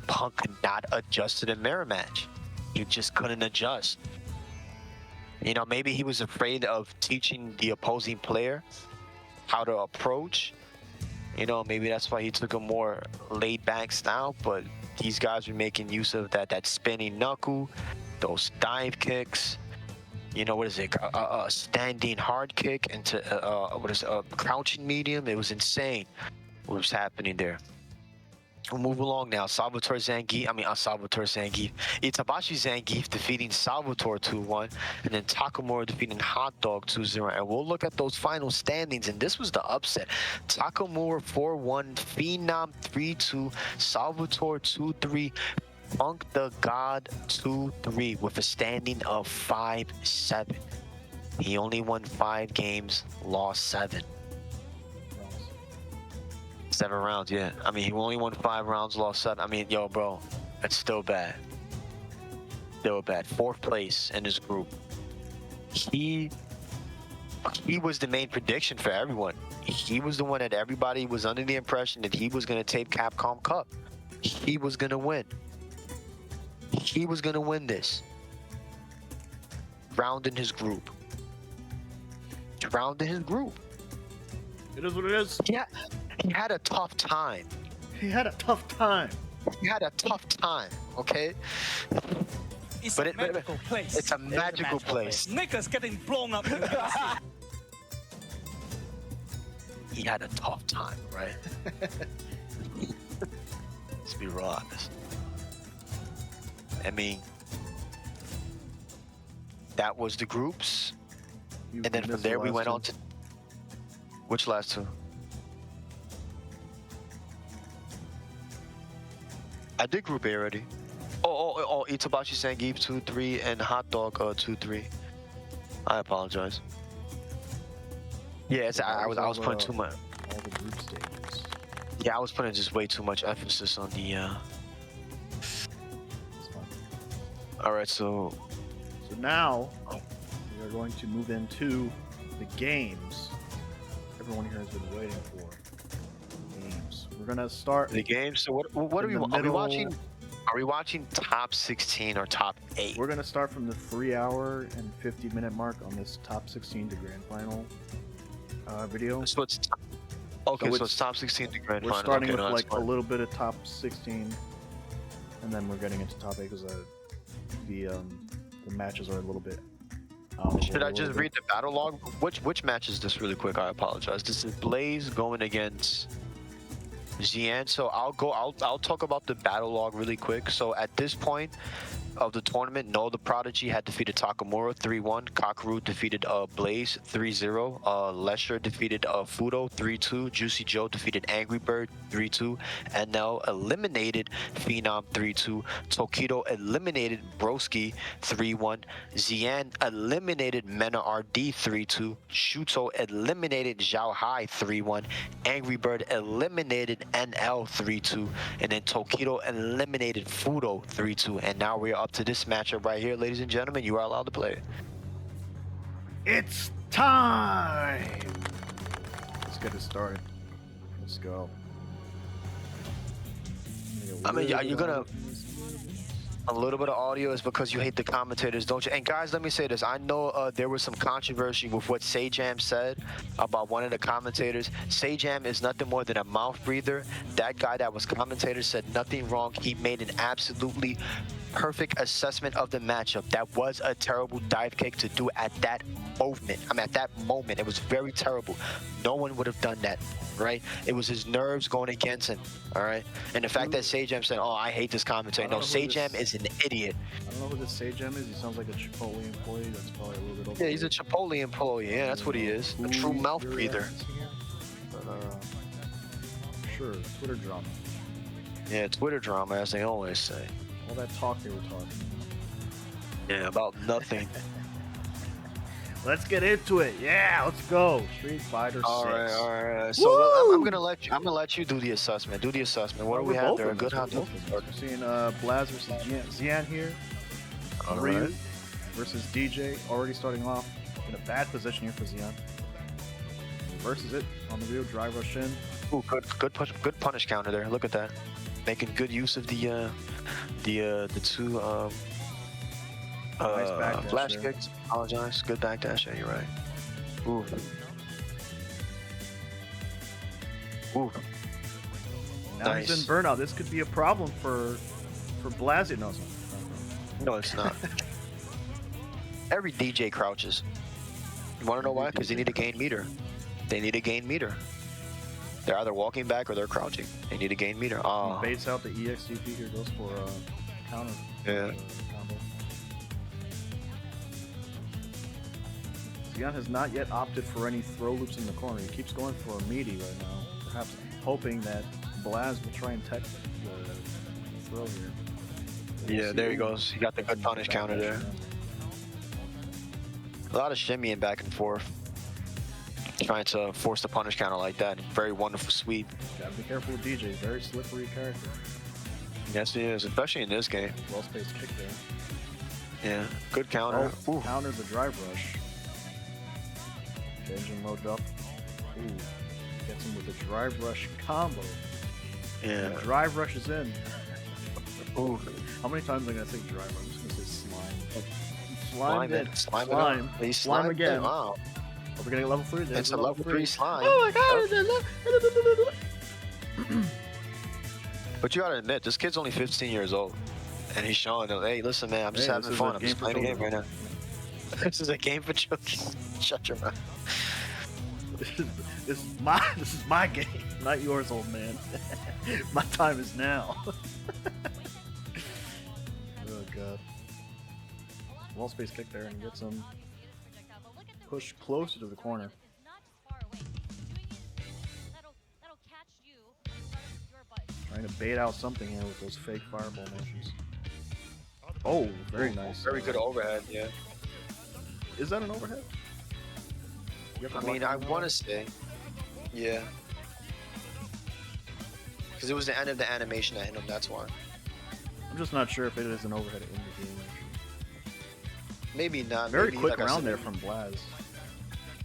Punk could not adjust to the mirror match. He just couldn't adjust. You know, maybe he was afraid of teaching the opposing player how to approach. You know, maybe that's why he took a more laid-back style, but these guys were making use of that spinning knuckle, those dive kicks. You know, what is it? A standing hard kick into a crouching medium. It was insane what was happening there. We'll move along now. Itabashi Zangief defeating Salvatore 2-1, and then Takamura defeating Hot Dog 2-0. And we'll look at those final standings, and this was the upset. Takamura 4-1, Phenom 3-2, Salvatore 2-3, Punk the God 2-3 with a standing of 5-7. He only won 5 games, lost 7. 7 rounds, yeah. I mean, he only won 5 rounds, lost 7. I mean, yo, bro, that's still bad. Still bad. 4th place in his group. He was the main prediction for everyone. He was the one that everybody was under the impression that he was going to take Capcom Cup. He was going to win. He was going to win this. Drowned in his group. Drowned in his group. It is what it is. Yeah. He had a tough time. He had a tough time. He had a tough time, okay? It's a magical place. It's a magical place. Niggas getting blown up. He had a tough time, right? Let's be real honest. I mean, that was the groups. And then from there we went on to... Which last two? I did Group A already. Oh, Itabashi Zangief 2-3 and Hot Dog 2-3. I apologize. Yeah, I was putting too much. All the group stages. Yeah, I was putting just way too much emphasis on the. It's fine. All right, so now we are going to move into the games everyone here has been waiting for. Games. We're We're gonna start the game. So what are in we? the Are we middle. watching? Are we watching top 16 or top 8? We're gonna start from the 3-hour and 50-minute mark on this top 16 to grand final video. So it's okay. So So it's top 16 to grand We're final. starting Okay, with no, that's like a fine. little bit of top 16, and then we're getting into top 8 because the matches are a little bit. Should I just read the battle log? Which match is this really quick? I apologize. This is Blaz going against Xian. So I'll talk about the battle log really quick. So at this point of the tournament, NoahTheProdigy had defeated Takamura 3-1. Kakeru defeated Blaz 3-0. Leshar defeated Fudo 3-2. Juicyjoe defeated AngryBird 3-2. NL eliminated Phenom 3-2. Tokido eliminated Broski 3-1. Xian eliminated Mena RD 3-2. Shuto eliminated Zhao Hai 3-1. AngryBird eliminated NL 3-2. And then Tokido eliminated Fudo 3-2. And now we're up to this matchup right here, ladies and gentlemen. You are allowed to play. It's time. Let's get it started. Let's go. I mean, are you gonna? A little bit of audio is because you hate the commentators, don't you? And guys, let me say this. I know there was some controversy with what Sajam said about one of the commentators. Sajam is nothing more than a mouth breather. That guy that was commentator said nothing wrong. He made an absolutely perfect assessment of the matchup. That was a terrible dive kick to do at that moment. I mean, at that moment, it was very terrible. No one would have done that, right? It was his nerves going against him, all right? And the fact that Sajam said, oh, I hate this commentator. No, Sajam is an idiot. I don't know who this Sajam is. He sounds like a Chipotle employee. That's probably a little bit over. Yeah, he's a Chipotle employee. Yeah, that's what he is. A true mouth breather. But, sure, Twitter drama. Yeah, Twitter drama, as they always say. All that talk they were talking. Yeah, about nothing. Let's get into it. Yeah, let's go. Street Fighter 6. All right. So I'm gonna let you do the assessment. Do the assessment. What do we have there? A good hunter. We're seeing Blaz versus Xian here. Ryu versus DJ. Already starting off in a bad position here for Xian. Reverses it on the Ryu. Drive rush in. Ooh, good punish counter there. Look at that. Making good use of the two Nice backdash flash there. kicks. Apologize. Good backdash. Yeah, you're right. Ooh. Ooh. Now Nice. he's in burnout. This could be a problem for Blaz. No, it's not. No, it's not. Every DJ crouches. You want to know why? Because they need to gain meter. They need to gain meter. They're either walking back or they're crouching. They need to gain meter. Oh, Baits out the EXCP here. Goes for counter. Yeah. Combo. Xian has not yet opted for any throw loops in the corner. He keeps going for a meaty right now. Perhaps hoping that Blaz will try and tech the throw here. yeah, there he goes. He got the good punish counter there. A lot of shimmying back and forth. Trying to force the punish counter like that. Very wonderful sweep. Gotta be careful with DJ. Very slippery character. Yes, he is, especially in this game. Well spaced kick there. Yeah, good counter. Ooh. Counters the drive rush. Changing mode up. Ooh. Gets him with the drive rush combo. Yeah. The drive rush is in. Ooh. How many times am I gonna say drive rush? I'm just gonna say slime. Slime in. it. Slime Slime. it up. He Slime slimed again. it. Wow. Are we getting level 3? There's It's a level 3 slime. Oh my god! But you gotta admit, this kid's only 15 years old. And he's showing them, hey, listen, man, I'm just Hey, having this is fun. a I'm game just for playing a game right children. now. This is a game for children. Shut your mouth. This is my game, not yours, old man. My time is now. Oh god. Wall space kick there and gets him pushed closer to the corner. Trying to bait out something here with those fake fireball motions. Oh, very nice. Very good overhead, yeah. Is that an overhead? You have I to mean, block I it want to out? say, yeah. Because it was the end of the animation that hit him, that's why. I'm just not sure if it is an overhead in the game. Actually. Maybe not. Very maybe, quick like I round said, there from Blaz.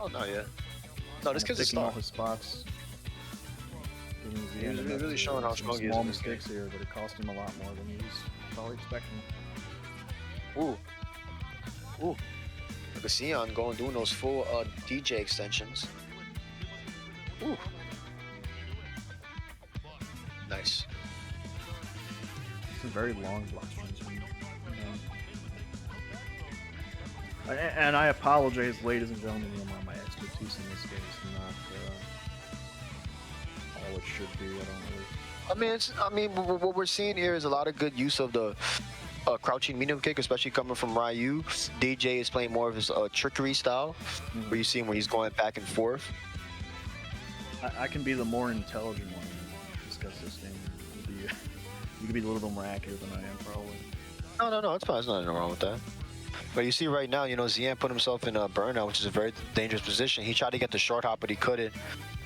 Oh, no, yeah. No, this Kinda kid's a picking all star. his spots. Giving He's Zian really enough showing how some strong he is small in this game. mistakes here, but it cost him a lot more than he was probably expecting. Ooh. Ooh. Look at Sion doing those full DJ extensions. Ooh. Nice. It's a very long block strings. And I apologize, ladies and gentlemen, my expertise in this game is not all it should be. I don't really. I mean, what we're seeing here is a lot of good use of the crouching medium kick, especially coming from Ryu. DJ is playing more of his trickery style, where you see him where he's going back and forth. I can be the more intelligent one and discuss this game. You can be a little bit more accurate than I am, probably. No, it's fine. There's nothing wrong with that. But you see right now, Zian put himself in a burnout, which is a very dangerous position. He tried to get the short hop, but he couldn't.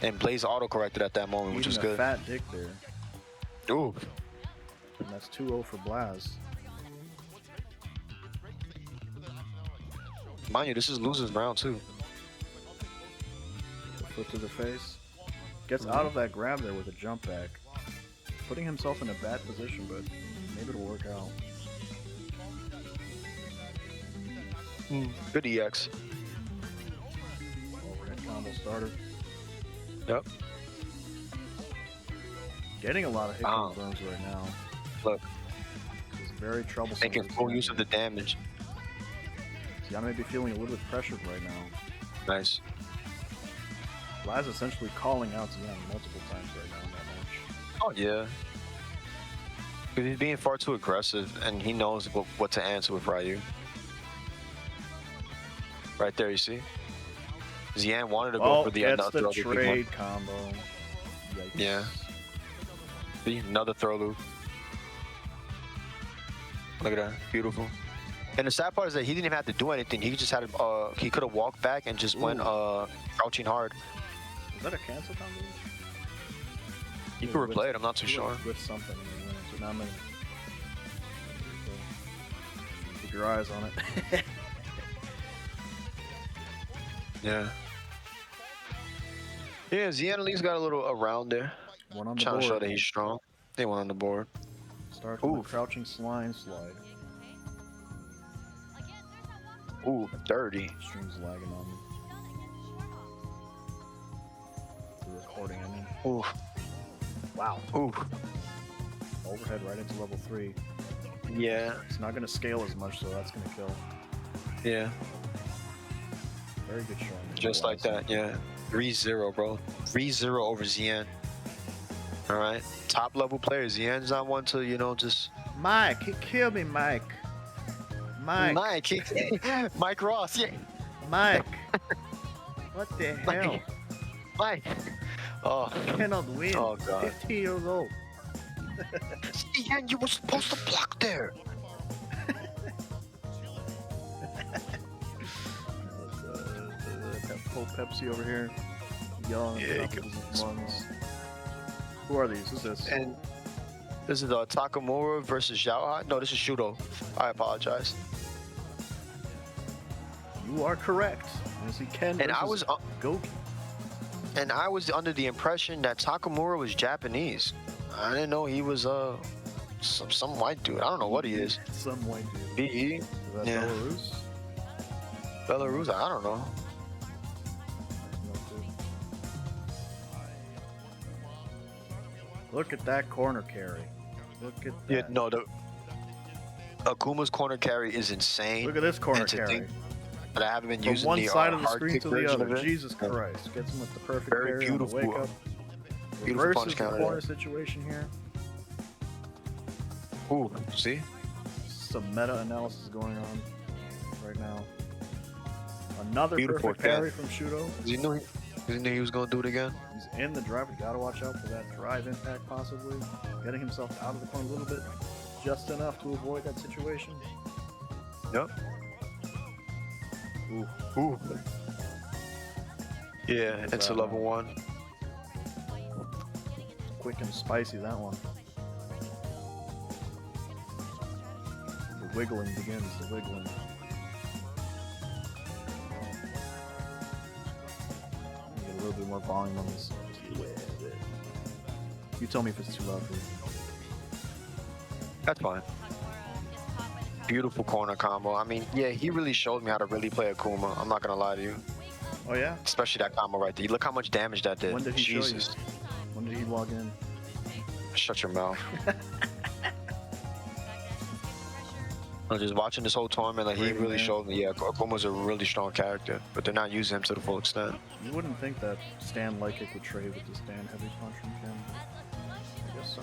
And Blaz auto-corrected at that moment, which was good. Fat dick there. Ooh. And that's 2-0 for Blaz. Mind you, this is losers round too. The foot to the face. Gets out of that grab there with a jump back. Putting himself in a bad position, but maybe it'll work out. Good EX. Overhead combo started. Yep. Getting a lot of hit confirms right now. Look. It's very troublesome. Making full use of the damage. See, I may be feeling a little bit pressured right now. Nice. Blaz essentially calling out Zian multiple times right now in that match. Oh, yeah. Because he's being far too aggressive, and he knows what to answer with Ryu. Right there, you see? Zian wanted to go for the gets another the trade combo. Yikes. Yeah. See, another throw loop. Look at that, beautiful. And the sad part is that he didn't even have to do anything. He just had he could have walked back and just went crouching hard. Is that a cancel combo? You could replay it. I'm not too sure. With something, so now I'm gonna keep your eyes on it. Yeah. Yeah, Zian at least got a little around there. One on the Trying board. to show that he's strong. They went on the board. Starts with a crouching slide. Ooh, dirty. Stream's lagging on me. The recording, I mean. Ooh. Wow. Ooh. Overhead right into level 3. Yeah. It's not going to scale as much, so that's going to kill. Yeah. Very good showing. Just like that, yeah. 3-0, bro. 3-0 over Zian. Alright. Top level player. Zian's not one to, just... Mike, he killed me, Mike. Mike. Mike Ross, yeah. Mike. What the hell? Mike. Oh. I cannot win. Oh, God. 50 years old. Zian, you were supposed to block there. Pepsi over here. Young. Yeah, ones. Who are these? Who's this? And this is Takamura versus Zhao. No, this is Shuto. I apologize. You are correct. Yes, he can. And I was Goki. And I was under the impression that Takamura was Japanese. I didn't know he was some white dude. I don't know what he is. Some white dude. BE. Is that Yeah. Belarus? Belarus. I don't know. Look at that corner carry. Look at that. Yeah, no, the Akuma's corner carry is insane. Look at this corner And to carry. think that I haven't been From using one the side of the hard screen kick to the version other. of it. Jesus Christ. Gets him with the perfect Very parry beautiful. on the wake up. Beautiful Reverses punch the counter. corner situation here. Ooh, see? Some meta analysis going on right now. Another Beautiful perfect parry from Shuto. He knew he was going to do it again. He's in the drive. You gotta watch out for that drive impact possibly. Getting himself out of the corner a little bit. Just enough to avoid that situation. Yep. Ooh. Ooh. Yeah, it's a level 1. Quick and spicy, that one. The wiggling begins, the wiggling. Get a little bit more volume on this. You tell me if it's too loud for you. That's fine. Beautiful corner combo. I mean, yeah, he really showed me how to really play Akuma. I'm not gonna lie to you. Oh yeah? Especially that combo right there. Look how much damage that did. When did he Jesus. show you? When did he log in? Shut your mouth. I'm just watching this whole tournament, like he Great, really man. showed me, yeah, Akuma's a really strong character, but they're not using him to the full extent. You wouldn't think that Stan light kick would trade with the Stan heavy punch from Kim. I guess so.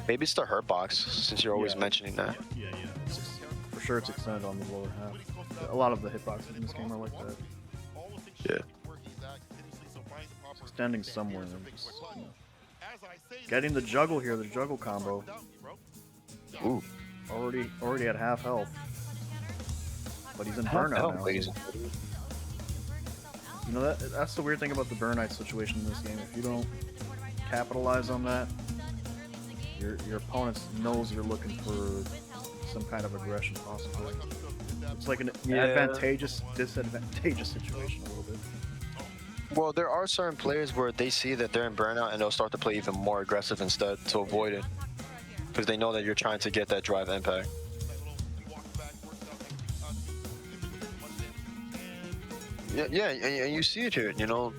Maybe it's the hurt box, since you're always Yeah. mentioning that. Yeah. For sure it's extended on the lower half. A lot of the hitboxes in this game are like that. Yeah. It's extending somewhere. And just, you know. Getting the juggle here, the juggle combo. Ooh. Already at half health. But he's in Half burnout health, now. ladies so- and gentlemen. You know, that's the weird thing about the burnout situation in this game. If you don't capitalize on that, your opponent knows you're looking for some kind of aggression, possibly. It's like an Yeah. advantageous, disadvantageous situation a little bit. Well, there are certain players where they see that they're in burnout and they'll start to play even more aggressive instead to avoid it. Because they know that you're trying to get that drive impact. Yeah, and you see it here, you know.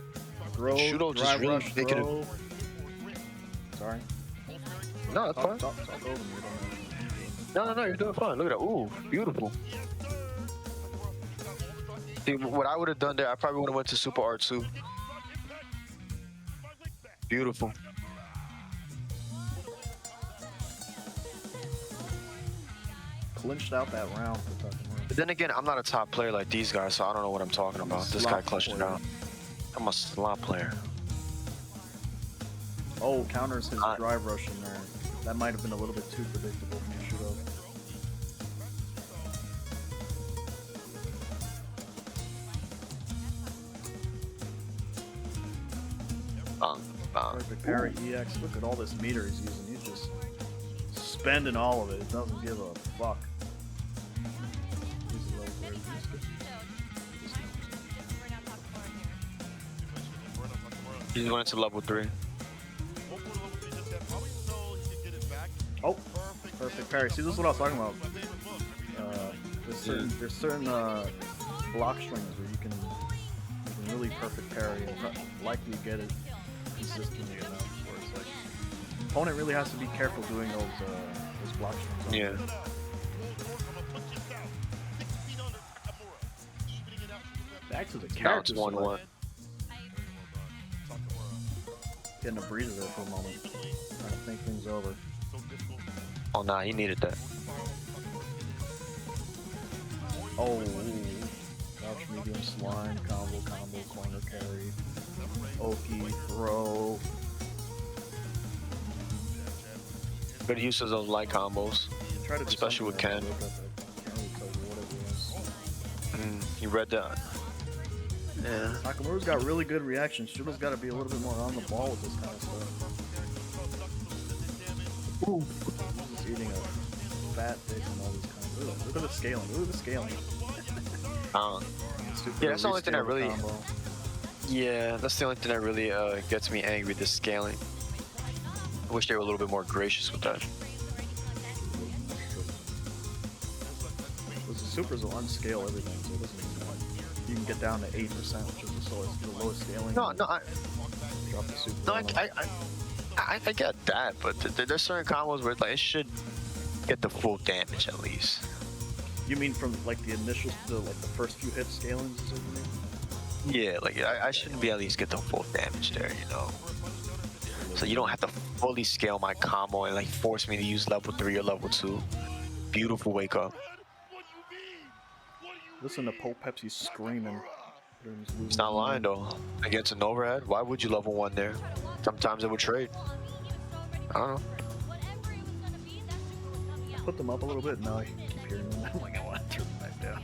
Throw, Shuto just drive really rush, making it- throw. Sorry. No, that's fine. Talk over me. No, you're doing fine. Look at that. Ooh, beautiful. See, what I would have done there, I probably would have went to Super R2. Beautiful. Clinched out that round for fucking real. But then again, I'm not a top player like these guys, so I don't know what I'm talking about. This guy Slot clutched it player. out. I'm a slot player. Oh, counters his Uh, drive rush in there. That might have been a little bit too predictable from Shuto. Perfect parry EX. Look at all this meter he's using. He's just spending all of it. He doesn't give a fuck. He's a low player. He's went to level 3. Oh, perfect parry. See, this is what I was talking about. There's certain block strings where you can really perfect parry and likely get it consistently enough. Where it's like, opponent really has to be careful doing those block strings. Yeah. Back to the Now it's character. 1-1. Getting a breather there for a moment. Trying to think things over. Oh, nah, he needed that. Oh, crouch medium slime, combo, corner carry, Oki, throw. Good use of those light combos. Try to do Especially with something Ken. that I can't really tell you what it was. You read that. Yeah. Nakamura's got really good reactions. Shuto's got to be a little bit more on the ball with this kind of stuff. Ooh. He's eating a fat dick and all these kind of. Look at the scaling. Look at the scaling. Super Yeah, that's the only thing that rescale really. combo. Yeah, that's the only thing that really gets me angry. The scaling. I wish they were a little bit more gracious with that. Because the supers will unscale everything, so it doesn't even like you can get down to 8%, which is the lowest scaling. No, and no, I, drop the super. no, on them. I get that, but there's certain combos where like it should get the full damage at least. You mean from like the initial, the first few hit scalings? Is what you mean? Yeah, like I shouldn't be at least get the full damage there, you know. So you don't have to fully scale my combo and like force me to use level 3 or level 2. Beautiful wake up. Listen to Pope Pepsi screaming. It's not lying though. Against an overhead, why would you level 1 there? Sometimes it would trade. I don't know. Put them up a little bit. Now I keep hearing them. I'm like, I want to turn them back down.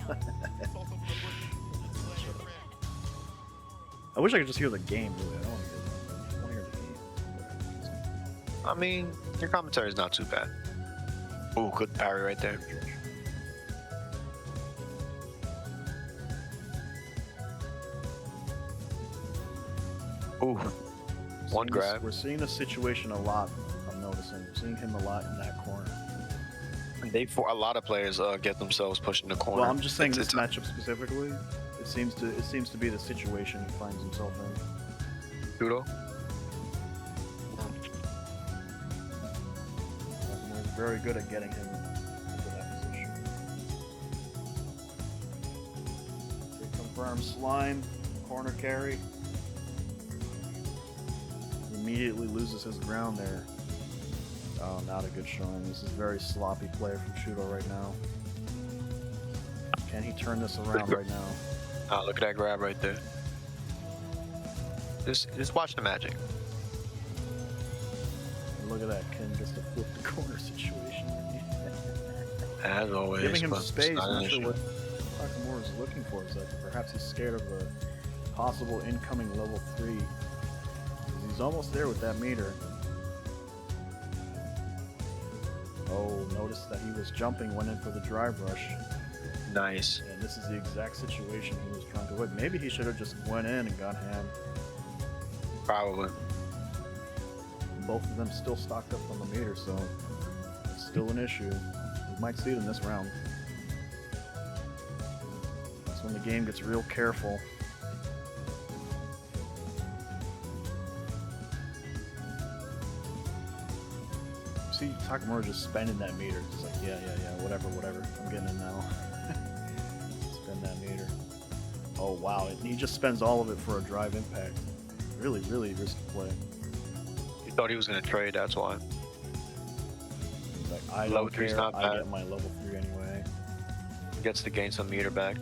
I wish I could just hear the game. Really, I don't want to hear the game. I mean, your commentary is not too bad. Ooh, good parry right there. Ooh. One grab. We're seeing the situation a lot. I'm noticing. We're seeing him a lot in that corner. A lot of players get themselves pushed in the corner. Well, I'm just saying this matchup specifically. It seems to be the situation he finds himself in. Shuto. We're very good at getting him into that position. They confirm slime corner carry. He immediately loses his ground there. Oh, not a good showing. This is very sloppy play from Shuto right now. Can he turn this around right now? Oh, look at that grab right there. Just watch the magic. And look at that. Ken gets to flip the corner situation. As always. Giving him but space. it's not Not an sure issue. what Takamura is looking for. Is that perhaps he's scared of the possible incoming level 3. He's almost there with that meter. Oh, notice that he was jumping, went in for the drive rush. Nice. And this is the exact situation he was trying to avoid. Maybe he should have just went in and got ham. Probably. Both of them still stocked up on the meter, so it's still an issue. We might see it in this round. That's when the game gets real careful. See Takamura just spending that meter. Just like, yeah, whatever. I'm getting in now. Spend that meter. Oh, wow. He just spends all of it for a drive impact. Really, really risky play. He thought he was going to trade, that's why. He's like, I Level don't 3's care. not I bad. get my level 3 anyway. He gets to gain some meter back.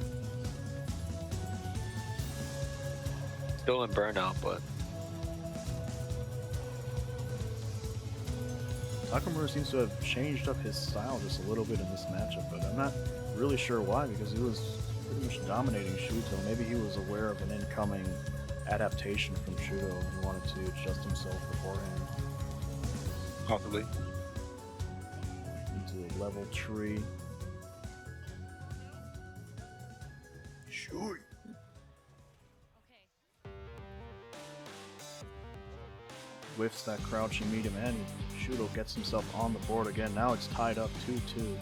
Still in burnout, but Takamura seems to have changed up his style just a little bit in this matchup, but I'm not really sure why, because he was pretty much dominating Shuto. Maybe he was aware of an incoming adaptation from Shuto and wanted to adjust himself beforehand. possibly. Into a level tree. Sure. Whiffs that crouching medium and Shuto gets himself on the board again. Now it's tied up 2-2.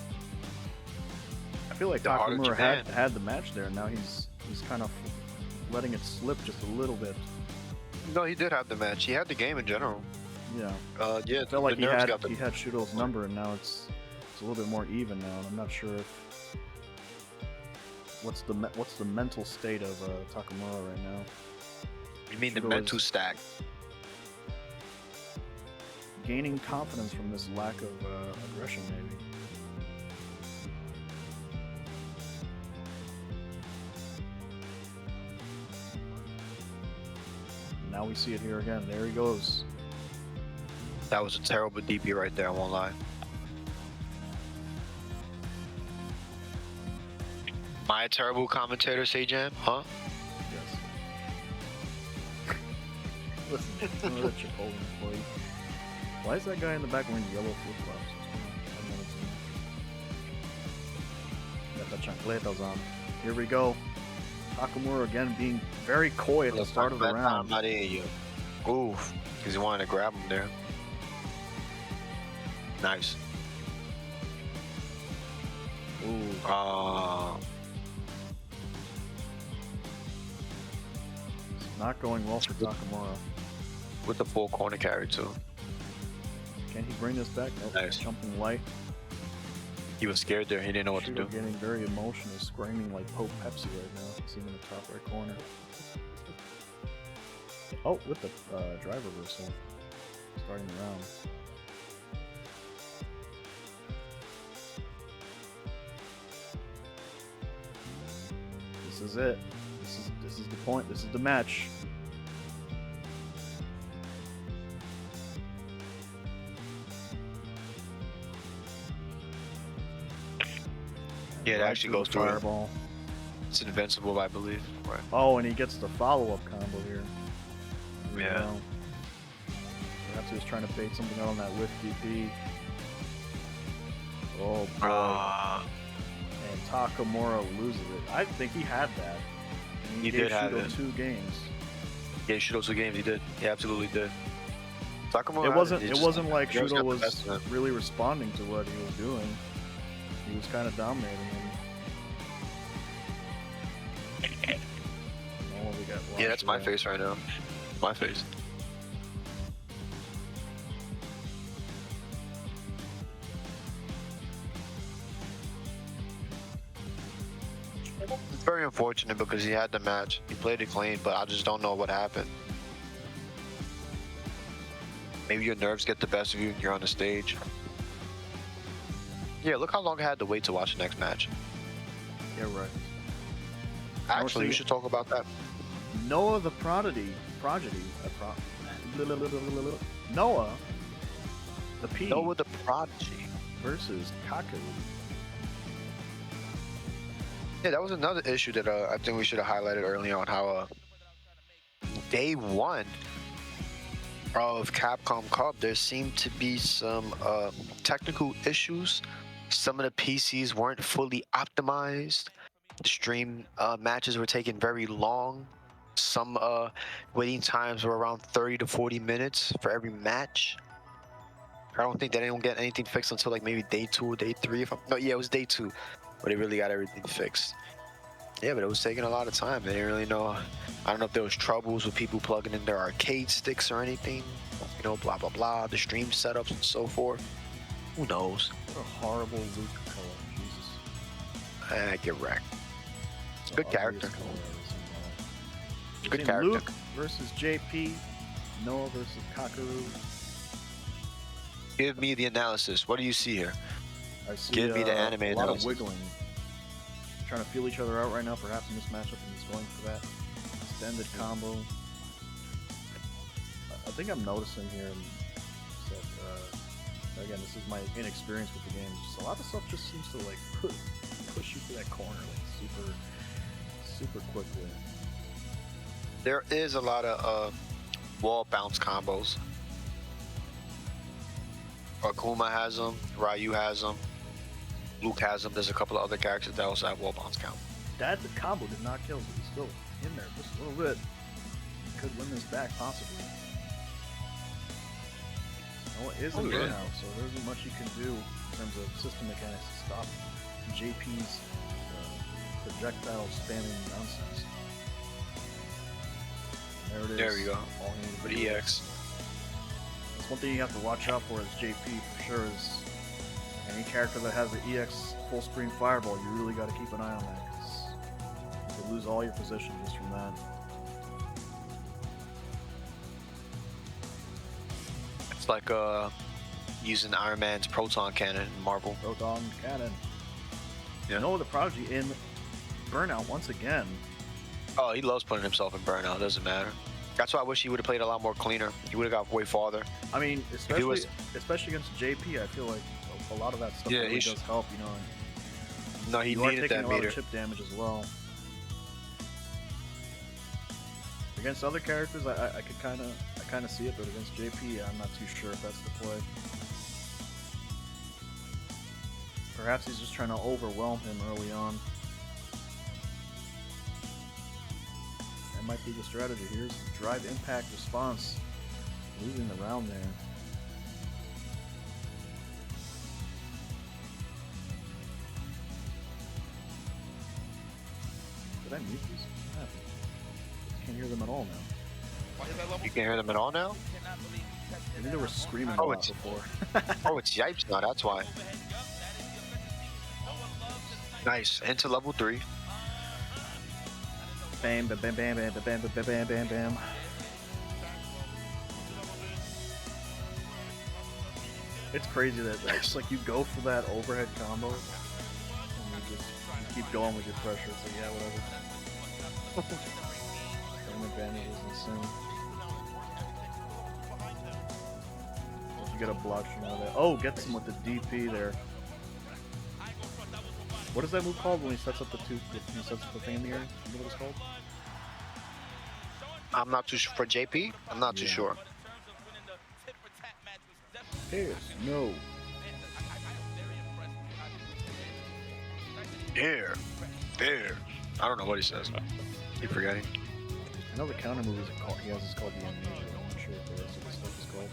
I feel like The heart of Takamura Japan. had the match there. Now he's kind of letting it slip just a little bit. No, he did have the match. He had the game in general. Yeah. Yeah, I felt like the nerves got he had Shuto's number, and now it's a little bit more even now. And I'm not sure if what's the mental state of Takamura right now. You mean the Shuto mental is stack? gaining confidence from this lack of aggression, maybe. Now we see it here again. There he goes. That was a terrible DP right there, I won't lie. Am I a terrible commentator, Say-Jam? Huh? Yes. Listen, some of that Chipotle employee. Why is that guy in the back wearing yellow flip-flops? Got the chancletas on. Here we go. Takamura again being very coy at the start of the round. Oof, because he wanted to grab him there. Nice. Ooh. It's not going well for Takamura. With the full corner carry too. Can he bring this back? Oh, Nice. Jumping light. He was scared there. He didn't know what to Shuto do. getting very emotional, screaming like Pope Pepsi right now. See him in the top right corner. Oh, with the drive reversal. Starting the round. This is it. This is the point. This is the match. Yeah, it Right actually through goes the through it. fireball. It's invincible, I believe. Right. Oh, and he gets the follow-up combo here. Yeah. Wow. Perhaps he was trying to bait something out on that whiff DP. Oh boy. And Takamura loses it. I think he had that. And He gave did have Shuto it. 2 games. Yeah, Shuto 2 games. He did. He absolutely did. Takuma It had wasn't. He It just- wasn't like he always got Shuto the was best of him. really responding to what he was doing. He was kind of dominating him. Oh, we got Yeah, that's my Leshar. face right now. My face. It's very unfortunate because he had the match. He played it clean, but I just don't know what happened. Maybe your nerves get the best of you and you're on the stage. Yeah, look how long I had to wait to watch the next match. Yeah, right. Actually, we see- should talk about that. Noah the Prodigy. Noah the P Noah the Prodigy. versus Kakeru. Yeah, that was another issue that I think we should have highlighted early on. How day one of Capcom Cup, there seemed to be some technical issues. Some of the PCs weren't fully optimized. The stream matches were taking very long. Some waiting times were around 30 to 40 minutes for every match. I don't think that anyone get anything fixed until like maybe day 2 or day 3. No, yeah, it was day 2 where they really got everything fixed. Yeah, but it was taking a lot of time. They didn't really know. I don't know if there was troubles with people plugging in their arcade sticks or anything. You know, blah blah blah. The stream setups and so forth. Who knows? What a horrible Luke color. Jesus. Get wrecked. The Good ugliest character. color I've ever seen in my life. Good Seen character. Luke versus JP. Noah versus Kakeru. Give me the analysis. What do you see here? I see Give me the anime a lot analysis. of wiggling. Trying to feel each other out right now, perhaps in this matchup, and he's going for that extended combo. I think I'm noticing here that, again, this is my inexperience with the game. Just a lot of stuff just seems to like push you to that corner like super quickly. There is a lot of wall bounce combos. Akuma has them. Ryu has them. Luke has them. There's a couple of other characters that also have wall bounce count. The combo did not kill, but he's still in there just a little bit. He could win this back possibly. Noah is in Oh, yeah. burnout, so there isn't much you can do in terms of system mechanics to stop JP's projectile spamming nonsense. There it is. There we go. All he needed to But do was- EX. That's one thing you have to watch out for as JP for sure is any character that has the EX full screen fireball, you really got to keep an eye on that because you could lose all your position just from that. It's like using Iron Man's proton cannon in Marvel. Proton Cannon. Yeah. Noah the Prodigy in Burnout once again. Oh, he loves putting himself in burnout. Doesn't matter. That's why I wish he would have played a lot more cleaner. He would have got way farther. I mean, especially was- especially against JP, I feel like a lot of that stuff Yeah, really he does help. You know, No, he you are needed taking that a lot meter. of chip damage as well. Against other characters, I could kind of see it, but against JP, I'm not too sure if that's the play. Perhaps he's just trying to overwhelm him early on. That might be the strategy. Here's drive impact response. Losing the round there. Did I mute these? What happened? Can't hear them at all now. You can hear them at all now? Maybe they were screaming Oh, a lot it's- before. Oh, it's Yipes now, that's why. Nice. Into level 3. Bam, bam, bam, bam, bam, bam, bam, bam, bam, bam. It's crazy that it's like you go for that overhead combo and you just keep going with your pressure. It's like, yeah, whatever. Frame advantage is insane. Once you get a block string out of that. Oh, gets him with the DP there. What is that move called when he sets up the two? When he sets up the thing in the air? You know what it's called? I'm not too sure. For JP, I'm not too Yeah. sure. Yes, no. There. I don't know what he says. Keep forgetting. I know the counter move is called. He has is called the amnesia. I'm not sure what the rest of the stuff is called.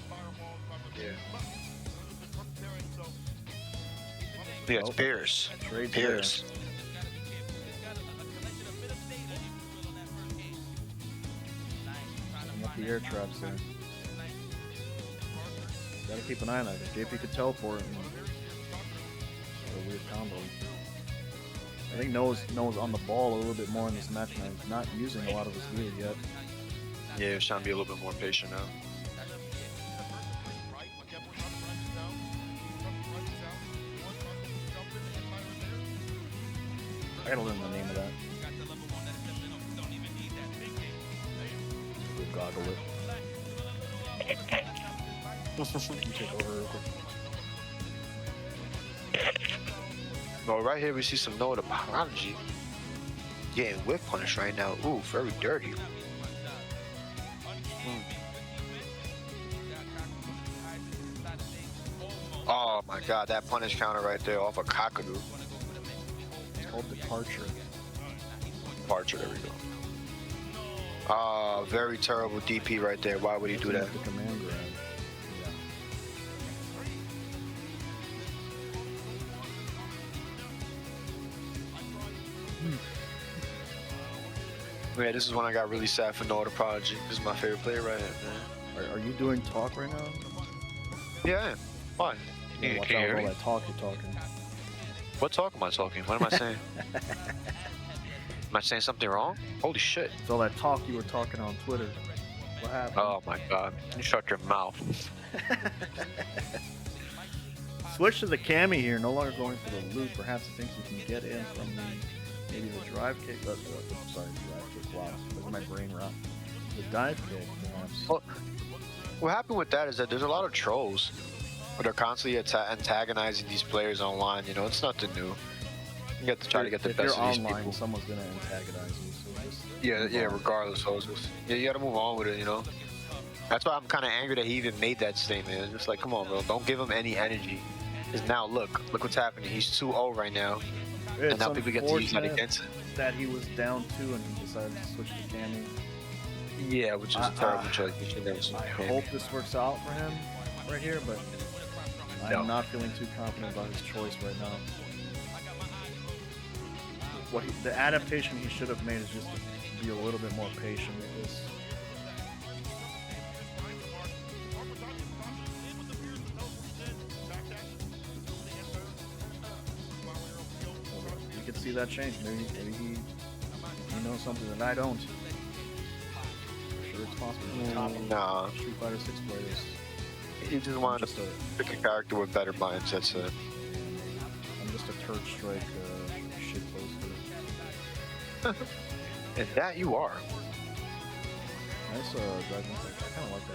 Yeah, it's Oh, Pierce. Trade Pierce. Up the air traps there. Gotta keep an eye on that. JP could teleport. And a weird combo. I think Noah's on the ball a little bit more in this match now. He's not using a lot of his gear yet. Yeah, he's trying to be a little bit more patient now. I gotta learn the name of that. We'll goggle it. Take over real quick. Well, right here we see some NoahTheProdigy getting whip punish right now. Ooh, very dirty. Oh my god, that punish counter right there off of Kakeru. It's called Departure. Departure, there we go. Ah, very terrible DP right there. Why would he do that? The command grab. Yeah, this is when I got really sad for NoahTheProdigy. This is my favorite player right here, man. Are you doing talk right now? Yeah, I am. Why? Yeah, watch out with all that talk you're talking. What talk am I talking? What am I saying? Am I saying something wrong? Holy shit. It's all that talk you were talking on Twitter. What happened? Oh my god. You shut your mouth. Switch to the Cammy here, no longer going for the loop. Perhaps he thinks he can get in from maybe the drive kick. Sorry, the drive kick. Wow, look at my brain rot. The dive kick, perhaps. Well, what happened with that is that there's a lot of trolls. But they're constantly antagonizing these players online. You know, it's nothing new. You have to try to get the best of these online, people. Someone's gonna antagonize you. So just Yeah, regardless. So yeah, you gotta move on with it. You know. That's why I'm kind of angry that he even made that statement. It's just like, come on, bro, don't give him any energy. Because now look what's happening. He's 2-0 right now, and now people get to use that against him. That he was down 2 and he decided to switch to Cammy. Yeah, which is a terrible choice. You should never I hope this works out for him right here, but I'm not feeling too confident about his choice right now. The adaptation he should have made is just to be a little bit more patient with this. You can see that change. Maybe he knows something that I don't. For sure, it's possible. Nah. Street Fighter 6 players. He just wanted to pick a character with better mindsets. I'm just a Turk Strike shit poster. And that you are. Nice dragon kick. I kind of like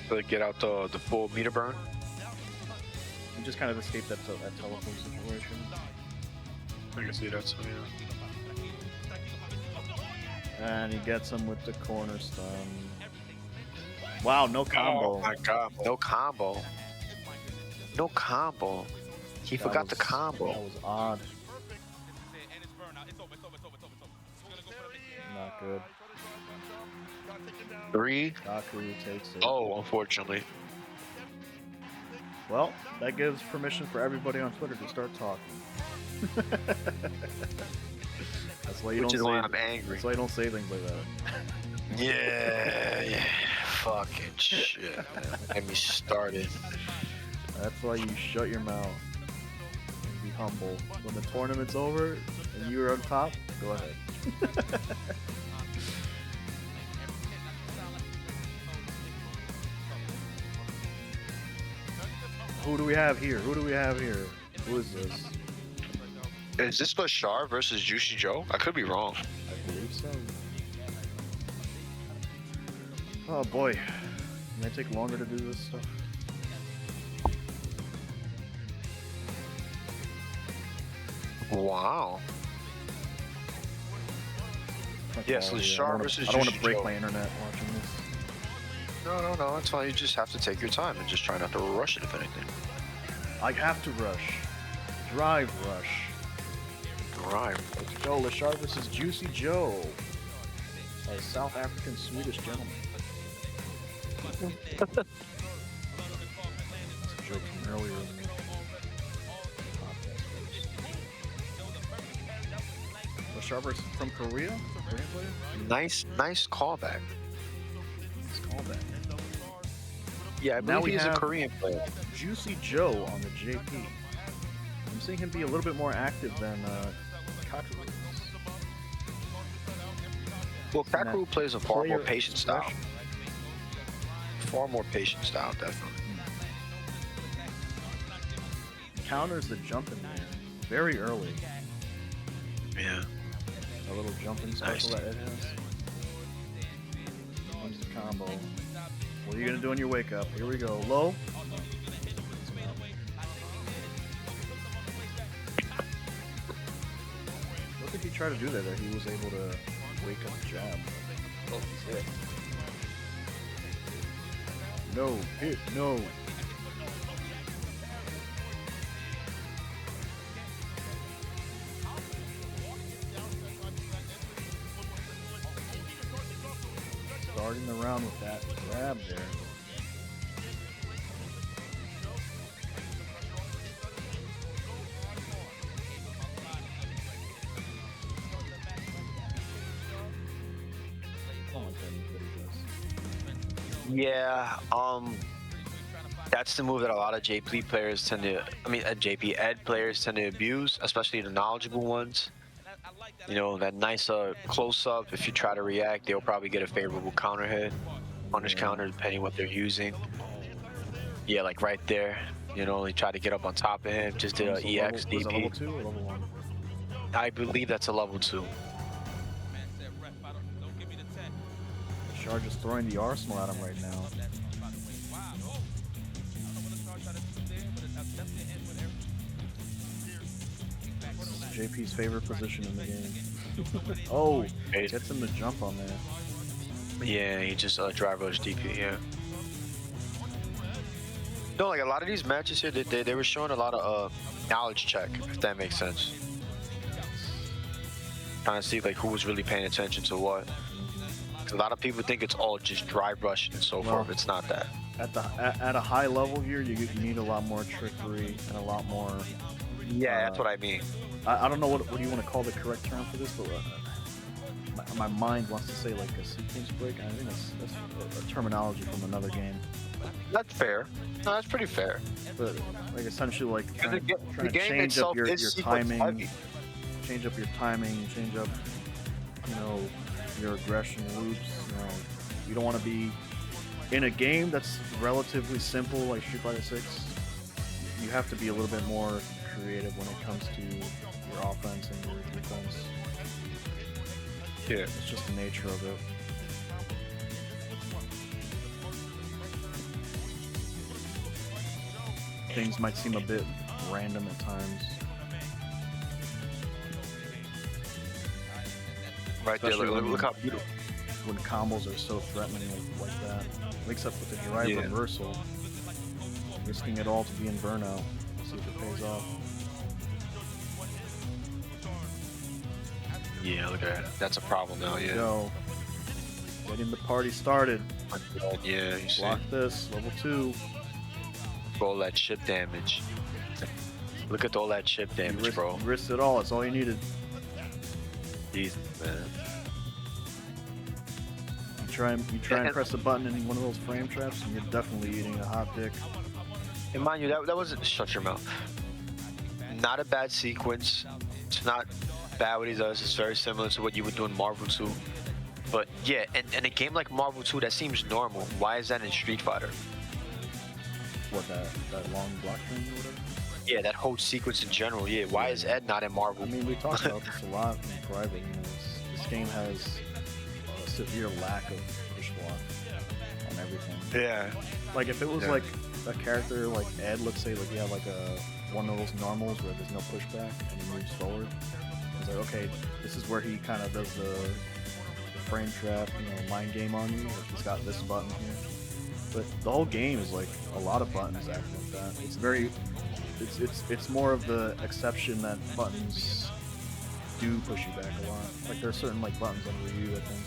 that. To get out the full meter burn. And just kind of escape that teleport situation. I can see that. So yeah. And he gets him with the corner stun. Wow, no combo. Oh my god, no combo. No combo. He forgot the combo. That was odd. Not good. 3. Kakeru takes it. Oh, unfortunately. Well, that gives permission for everybody on Twitter to start talking. That's why you Which don't is say. why I'm angry. That's why you don't say things like that. Yeah. Fucking shit, man. Get me started. That's why you shut your mouth and be humble. When the tournament's over and you're on top, go ahead. Who do we have here? Who is this? Is this Leshar versus Juicyjoe? I could be wrong. I believe so. Oh boy. May it take longer to do this stuff? Wow. Yes, Leshar versus I don't want to break Juicyjoe. my internet watching this. No, that's fine. You just have to take your time and just try not to rush it, if anything. I have to rush. Drive rush. Right. Let's go. Leshar versus Juicyjoe. A South African Swedish gentleman. It's a joke from earlier in the podcast. Leshar from Korea? Korean player? Nice callback. Let's call that. Yeah, I Now believe we he's a have Korean player. Juicyjoe on the JP. I'm seeing him be a little bit more active than Kakeru. Well, Kakeru plays a far more player patient style. expression. Far more patient style, definitely. Counters the jump in there very early. Yeah. A little jumping special that it has. Comes the combo. What are you gonna do on your wake up? Here we go. Low. What did he try to do there? That he was able to wake up the jab. Oh, shit. No, hit, no. Starting the round with that grab there. Yeah, that's the move that a lot of JP players tend to, JP Ed players tend to abuse, especially the knowledgeable ones. You know, that nice close up, if you try to react, they'll probably get a favorable counter hit, punish counter, depending what they're using. Yeah, like right there, you know, he tried to get up on top of him, just did a EX Was it level DP. 2 or level 1? I believe that's a level 2. Leshar just throwing the arsenal at him right now. This is JP's favorite position in the game. Oh, gets him to jump on there. Yeah, he just drive rush DP, yeah. No, like a lot of these matches here, they were showing a lot of knowledge check, if that makes sense. Trying to see like who was really paying attention to what. A lot of people think it's all just drive rush and so forth. It's not that. At a high level here, you need a lot more trickery and a lot more. Yeah, that's what I mean. I don't know what do you want to call the correct term for this, but my mind wants to say like a sequence break. I think that's a terminology from another game. That's fair. No, that's pretty fair. But like essentially like trying The to game change up itself your is timing, heavy. change up your timing, change up your aggression loops. You don't want to be in a game that's relatively simple like Street Fighter 6. You have to be a little bit more creative when it comes to your offense and your defense. Yeah. It's just the nature of it. Things might seem a bit random at times. Right there, look how beautiful. When combos are so threatening like that. Wakes up with a drive reversal. Risking it all to be in burnout. See if it pays off. Yeah, look at that. That's a problem now, yeah. Go. Getting the party started. Yeah, you see. Block this. Level 2. All that chip damage. Look at all that chip damage, bro. You risked it all. That's all you needed. Jesus, man. You try and press a button in one of those frame traps, and you're definitely eating a hot dick. And mind you, that wasn't. Shut your mouth. Not a bad sequence. It's not bad what he does. It's very similar to what you would do in Marvel 2. But yeah, and a game like Marvel 2, that seems normal. Why is that in Street Fighter? What, that long block string or whatever? Yeah, that whole sequence in general. Yeah, why is Ed not in Marvel? I mean, we talked about this a lot in private. This game has a severe lack of push block on everything. Yeah. Like if it was like a character like Ed, let's say like you have like one of those normals where there's no pushback and he moves forward. It's like, okay, this is where he kind of does the frame trap, mind game on you. Like he's got this button here. But the whole game is like a lot of buttons acting like that. It's very, it's more of the exception that buttons do push you back a lot. Like there are certain like buttons on Ryu, I think.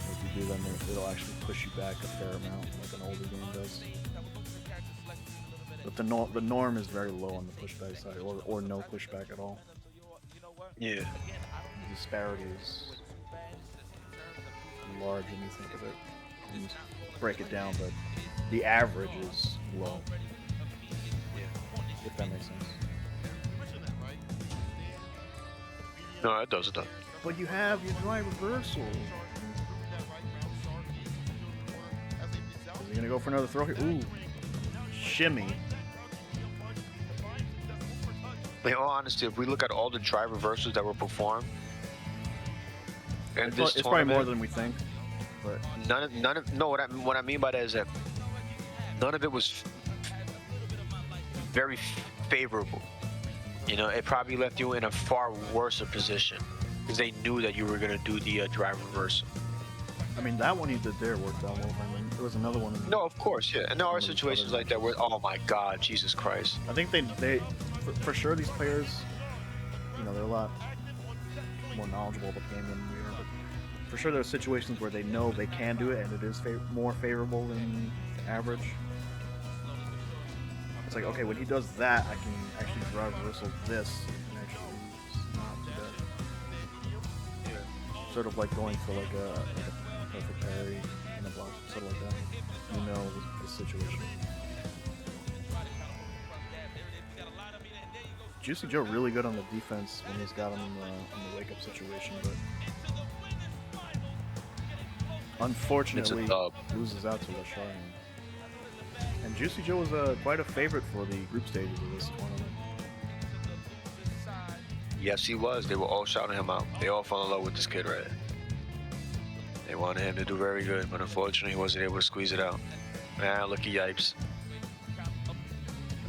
Like you do, then it'll actually push you back a fair amount, like an older game does. But the norm is very low on the pushback side, or no pushback at all. Yeah. The disparity is large when you think of it. You break it down, but the average is low. If that makes sense. No, it does. It does. But you have your drive reversal. Is he gonna go for another throw here? Ooh, shimmy. In all honesty, if we look at all the drive reversals that were performed, and It's probably more than we think. But none of no. What I mean by that is that none of it was very favorable. You know, it probably left you in a far worse position because they knew that you were gonna do the drive reversal. I mean, that one he did there worked out well. I mean, there was another one. No, of course, yeah. And there are situations like that where, oh my God, Jesus Christ. I think they for sure these players, you know, they're a lot more knowledgeable about the game than we are. But for sure, there are situations where they know they can do it, and it is more favorable than average. It's like, okay, when he does that, I can actually drive reversal this, and actually not do that. Sort of like going for like a perfect parry in a block, sort of like that. You know the situation. Juicyjoe really good on the defense when he's got him in the wake up situation, but unfortunately loses out to Leshar. And Juicyjoe was quite a favorite for the group stages of this tournament. Yes, he was. They were all shouting him out. They all fell in love with this kid right here. They wanted him to do very good, but unfortunately he wasn't able to squeeze it out. Ah, look at Yipes.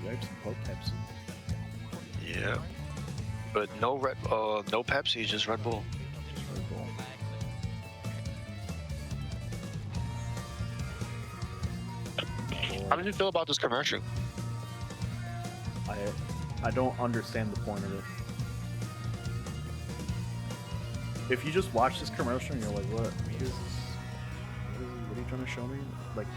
Yipes and Pope Pepsi. Yeah. But no Pepsi, just Red Bull. Just Red Bull. How did you feel about this commercial? I don't understand the point of it. If you just watch this commercial and you're like, what are you trying to show me? Like,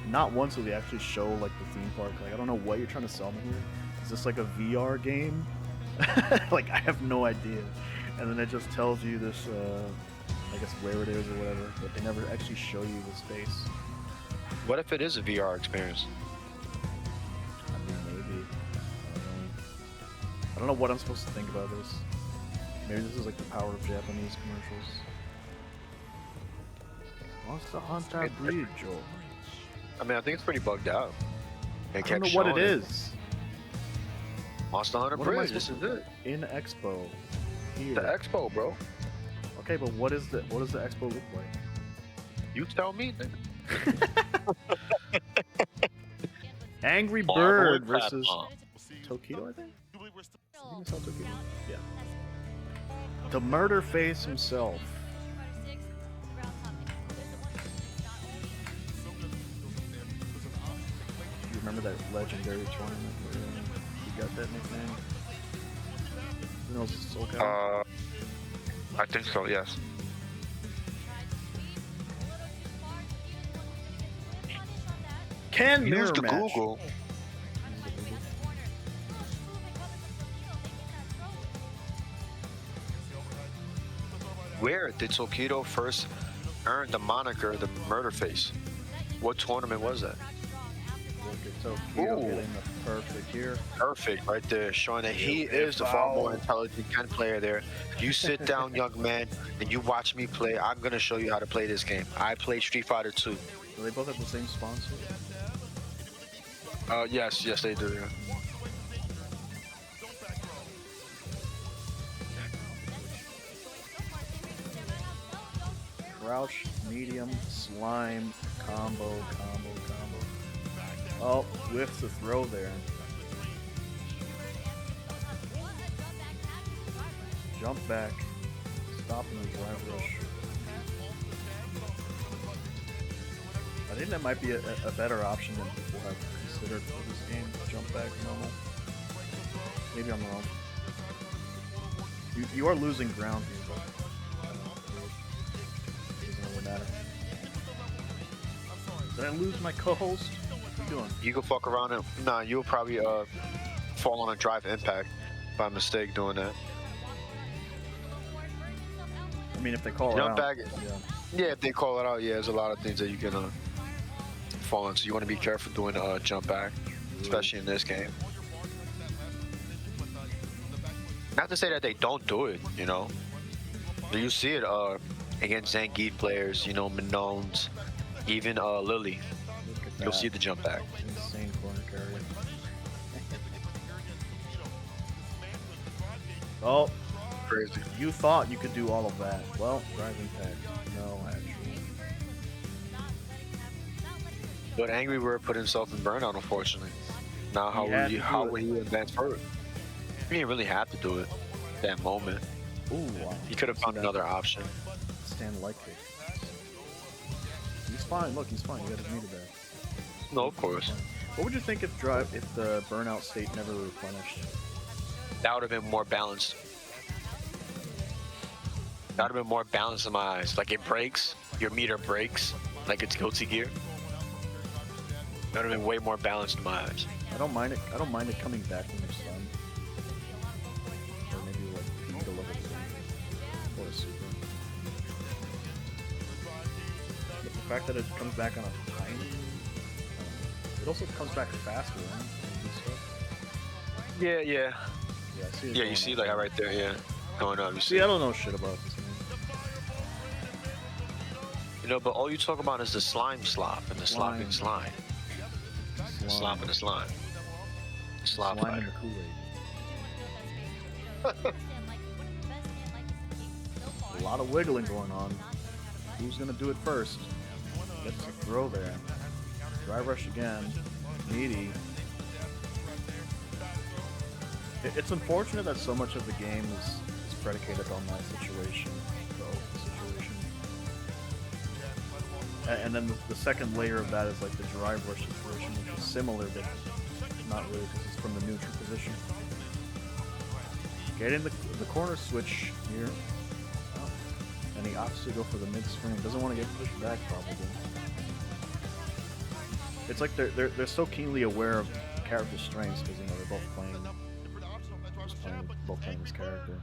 not once will they actually show like the theme park. Like, I don't know what you're trying to sell me here. Is this like a VR game? Like, I have no idea. And then it just tells you this, I guess where it is or whatever, but they never actually show you the space. What if it is a VR experience? I mean, maybe. I don't know what I'm supposed to think about this. Maybe this is like the power of Japanese commercials. Wants to hunt that breed, Joel. I mean, I think it's pretty bugged out. I don't know what it is. Monster Hunter What am I Bridge, this is supposed it. In Expo. Here. The Expo, bro. Okay, but what does the Expo look like? You tell me, nigga. AngryBird versus Tokido, I think? I think it's called Tokido. Yeah. The murder face himself. You remember that legendary tournament where he got that nickname? Who knows it's Soul Calibur? I think so, yes. Can mirror Use the match. Google. Where did Tokido first earn the moniker the Murder Face? What tournament was that? Look at Tokido getting the perfect here. Perfect, right there, showing that he is the far more intelligent kind of player there. You sit down, young man, and you watch me play. I'm gonna show you how to play this game. I played Street Fighter 2. Do they both have the same sponsor? Yes, they do. Yeah. Crouch, medium, slime, combo. Oh, whiffs the throw there. Jump back, stopping the drive rush. I think that might be a better option than people have considered for this game. Jump back normal. Maybe I'm wrong. You are losing ground here, but I don't know. It doesn't really matter. Did I lose my co-host? What are you doing? You can fuck around and nah, you'll probably fall on a drive impact by mistake doing that. I mean, if they call Jump it out. back. Yeah. Yeah, if they call it out, yeah, there's a lot of things that you can fall into. You want to be careful doing jump back, especially in this game. Not to say that they don't do it, you know. You see it against Zangief players, you know, Minones, even Lily. Look at You'll that. see the jump back. Insane corner carry. Oh, Crazy. you thought you could do all of that. Well, drive impact. No, actually. But AngryBird put himself in burnout, unfortunately. Now, He had to do how it. would he advance further? He didn't really have to do it that moment. Ooh, wow. He could have found another option. Stand like kick. He's fine. Look, he's fine. He got his meter back. No, of course. What would you think if the burnout state never replenished? That would have been more balanced. That would have been more balanced in my eyes. Like it breaks, your meter breaks, like it's Guilty Gear. That would have been way more balanced in my eyes. I don't mind it. I don't mind it coming back when you're stunned. Or maybe like you need a level 3 or a super. But the fact that it comes back on a tiny, it also comes back faster, right? Yeah. Yeah, I see it Yeah, going you see up. like right there, yeah. Going up, you see. See, I don't know shit about this game. You know, but all you talk about is the slime slop and the slopping slime. Slop and the slime. Slop Slime in fighter. the Kool-Aid. A lot of wiggling going on. Who's gonna do it first? Gets a throw there. Drive rush again. Meaty. It's unfortunate that so much of the game is predicated on that situation. The situation. And then the second layer of that is like the drive rush situation, which is similar, but not really because it's from the neutral position. Getting the corner switch here. Oh. And he opts to go for the mid swing. Doesn't want to get pushed back probably. It's like they're so keenly aware of character strengths because you know they're both playing this character.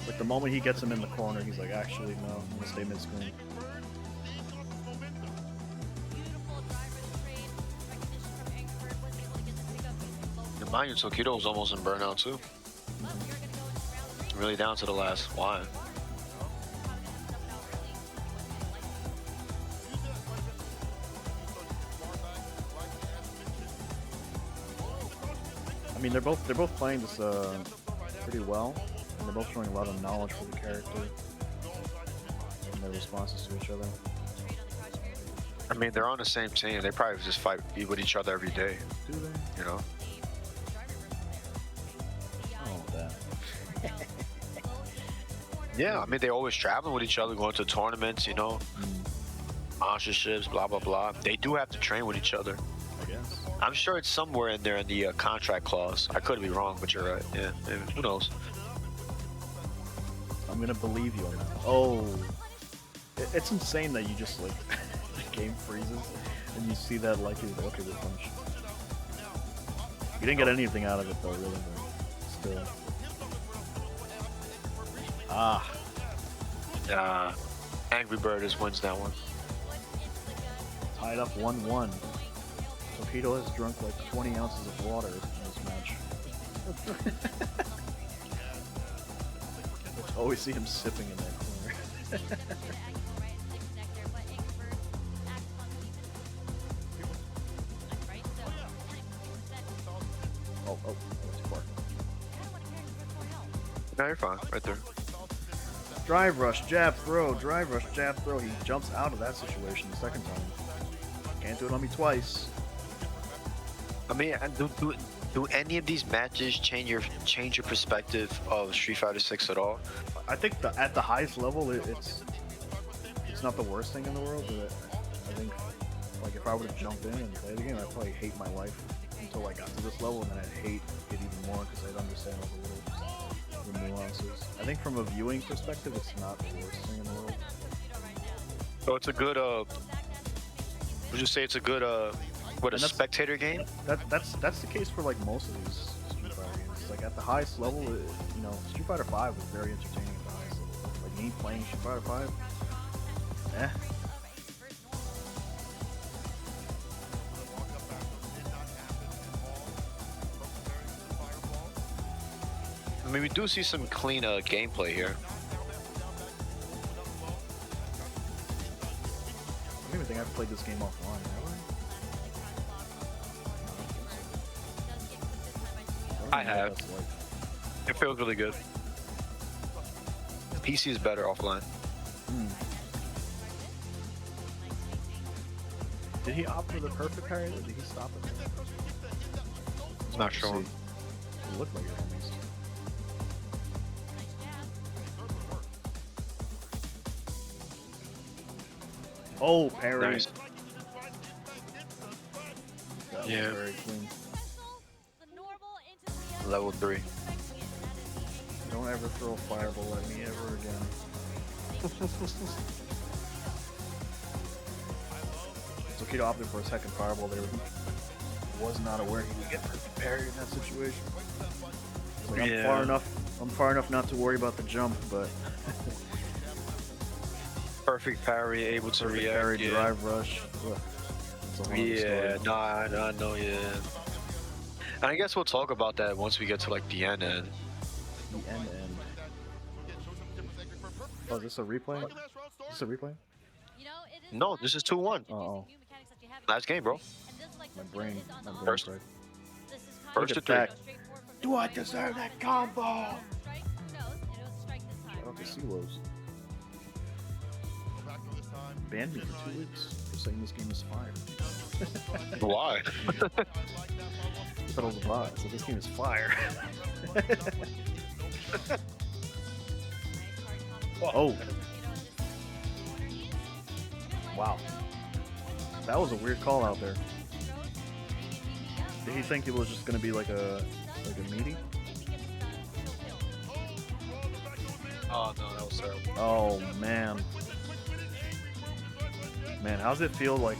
Like the moment he gets him in the corner, he's like, actually no, I'm gonna stay mid screen. And mind you, Tokido was almost in burnout too. Really down to the last line. I mean, they're both playing this pretty well, and they're both showing a lot of knowledge for the character and their responses to each other. I mean, they're on the same team. They probably just fight with each other every day. Do they? You know. Oh, that. Yeah, I mean, they always traveling with each other, going to tournaments. You know, sponsorships, blah blah blah. They do have to train with each other. I guess. I'm sure it's somewhere in there in the contract clause. I could be wrong, but you're right. Yeah, maybe. Who knows? I'm gonna believe you on that. Oh, it's insane that you just like the game freezes and you see that like you're like, okay, we're punished. You didn't get anything out of it though, really, but still. Ah. AngryBird just wins that one. Tied up 1-1. Tokido has drunk like 20 ounces of water in this match. Always see him sipping in that corner. oh, too far. No, you're fine. Right there. Drive rush, jab throw, drive rush, jab throw. He jumps out of that situation the second time. Can't do it on me twice. I mean, do any of these matches change your perspective of Street Fighter 6 at all? I think at the highest level, it's not the worst thing in the world. But I think like if I were to jump in and play the game, I'd probably hate my life until I got to this level, and then I'd hate it even more because I'd understand all the nuances. I think from a viewing perspective, it's not the worst thing in the world. So it's a good would you say it's a good what, a And that's- spectator game? That's the case for like most of these Street Fighter games. Like at the highest level, you know, Street Fighter 5 was very entertaining at the highest level. Like me playing Street Fighter 5, eh. I mean, we do see some clean gameplay here. I don't even think I've played this game offline, have I? I have. That's like- It feels really good. PC is better offline. Did he opt for the perfect parry or did he stop it? Not sure. See. It looked like it at least. Oh, parry. Nice. That was Yeah. very clean. Level 3. Don't ever throw a fireball at me ever again. Tokido opted for a second fireball there. He was not aware he would get parried in that situation. He's like, Yeah. I'm far enough not to worry about the jump, but Perfect parry, able to perfect react. parry, Yeah, drive rush. Ugh. That's a whole other yeah, story. nah, I know, yeah. And I guess we'll talk about that once we get to like the end. The end. Oh, is this a replay? Is this a replay? No, this is 2-1. Oh, Last game, bro. my brain. First- Fried. First to Look three. at that. Do I deserve that combo? Shout out to Silos. Banned me for 2 weeks for saying this game is fire. Why? I thought it was a bot, so this game is fire. Oh. Wow. That was a weird call out there. Did he think it was just gonna be like a meaty? Oh no, that was terrible. Oh man. Man, how's it feel like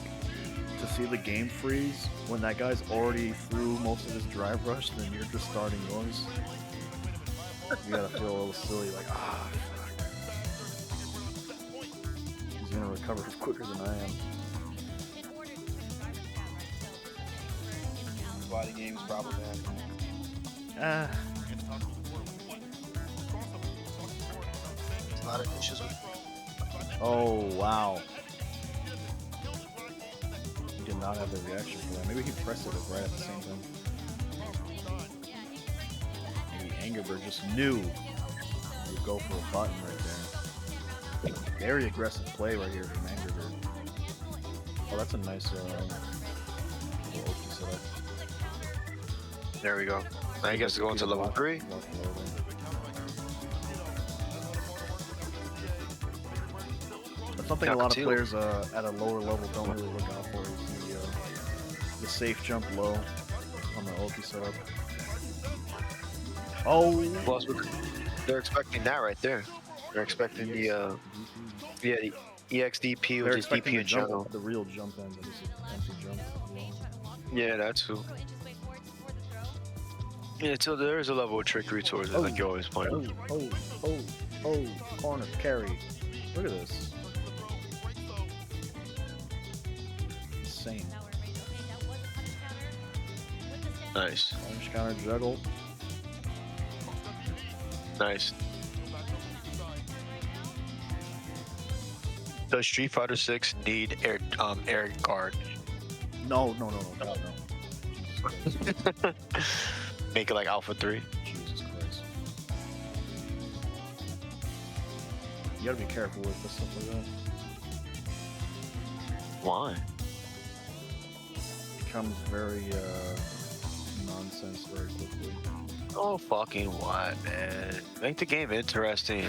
to see the game freeze when that guy's already through most of his drive rush, then you're just starting yours? You gotta feel a little silly, like, ah, fuck. He's gonna recover quicker than I am. Why the game is problematic. Ah, It's not an issue. oh wow. He did not have the reaction for that. Maybe he pressed it right at the same time. Maybe AngryBird just knew he would go for a button right there. Very aggressive play right here from AngryBird. Oh, that's a nice little OP setup. There we go. Now you guys go into level 3. That's something a lot of players at a lower level don't really look out for is the safe jump low on the ulti setup. Oh! Plus, they're expecting that right there. They're expecting the the EXDP, They're which is expecting DP the in jump, general. the real jump end, but this is empty jump. Yeah, that's who. Yeah, so there is a level of trickery towards it, like you always point out. Oh, corner carry. Look at this. Insane. Nice, Orange counter juggle. nice. Does Street Fighter 6 need air guard? No. Make it like Alpha 3. Jesus Christ. You gotta be careful with this stuff like that. Why? It becomes very nonsense very quickly. Oh fucking what, man? Make the game interesting.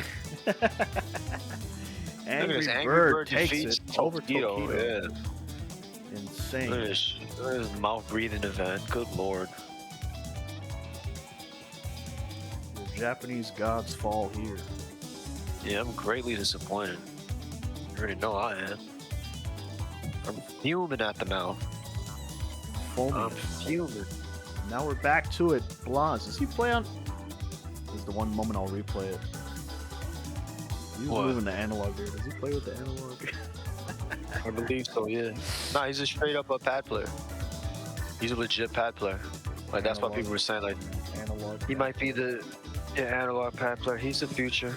AngryBird takes defeats it over Tokido. Tokido. Yeah. Insane. Look at this mouth breathing event. Good lord. The Japanese gods fall here. Yeah, I'm greatly disappointed. You already know I am. I'm fuming at the mouth. Foaming. I'm fuming. Now we're back to it. Blaz, does he play on? This is the one moment I'll replay it. He's What? moving the analog here. Does he play with the analog? I believe so, yeah. Nah, he's a straight up a pad player. He's a legit pad player. Like, that's what people were saying. Like, Analog. he might be the analog pad player. He's the future.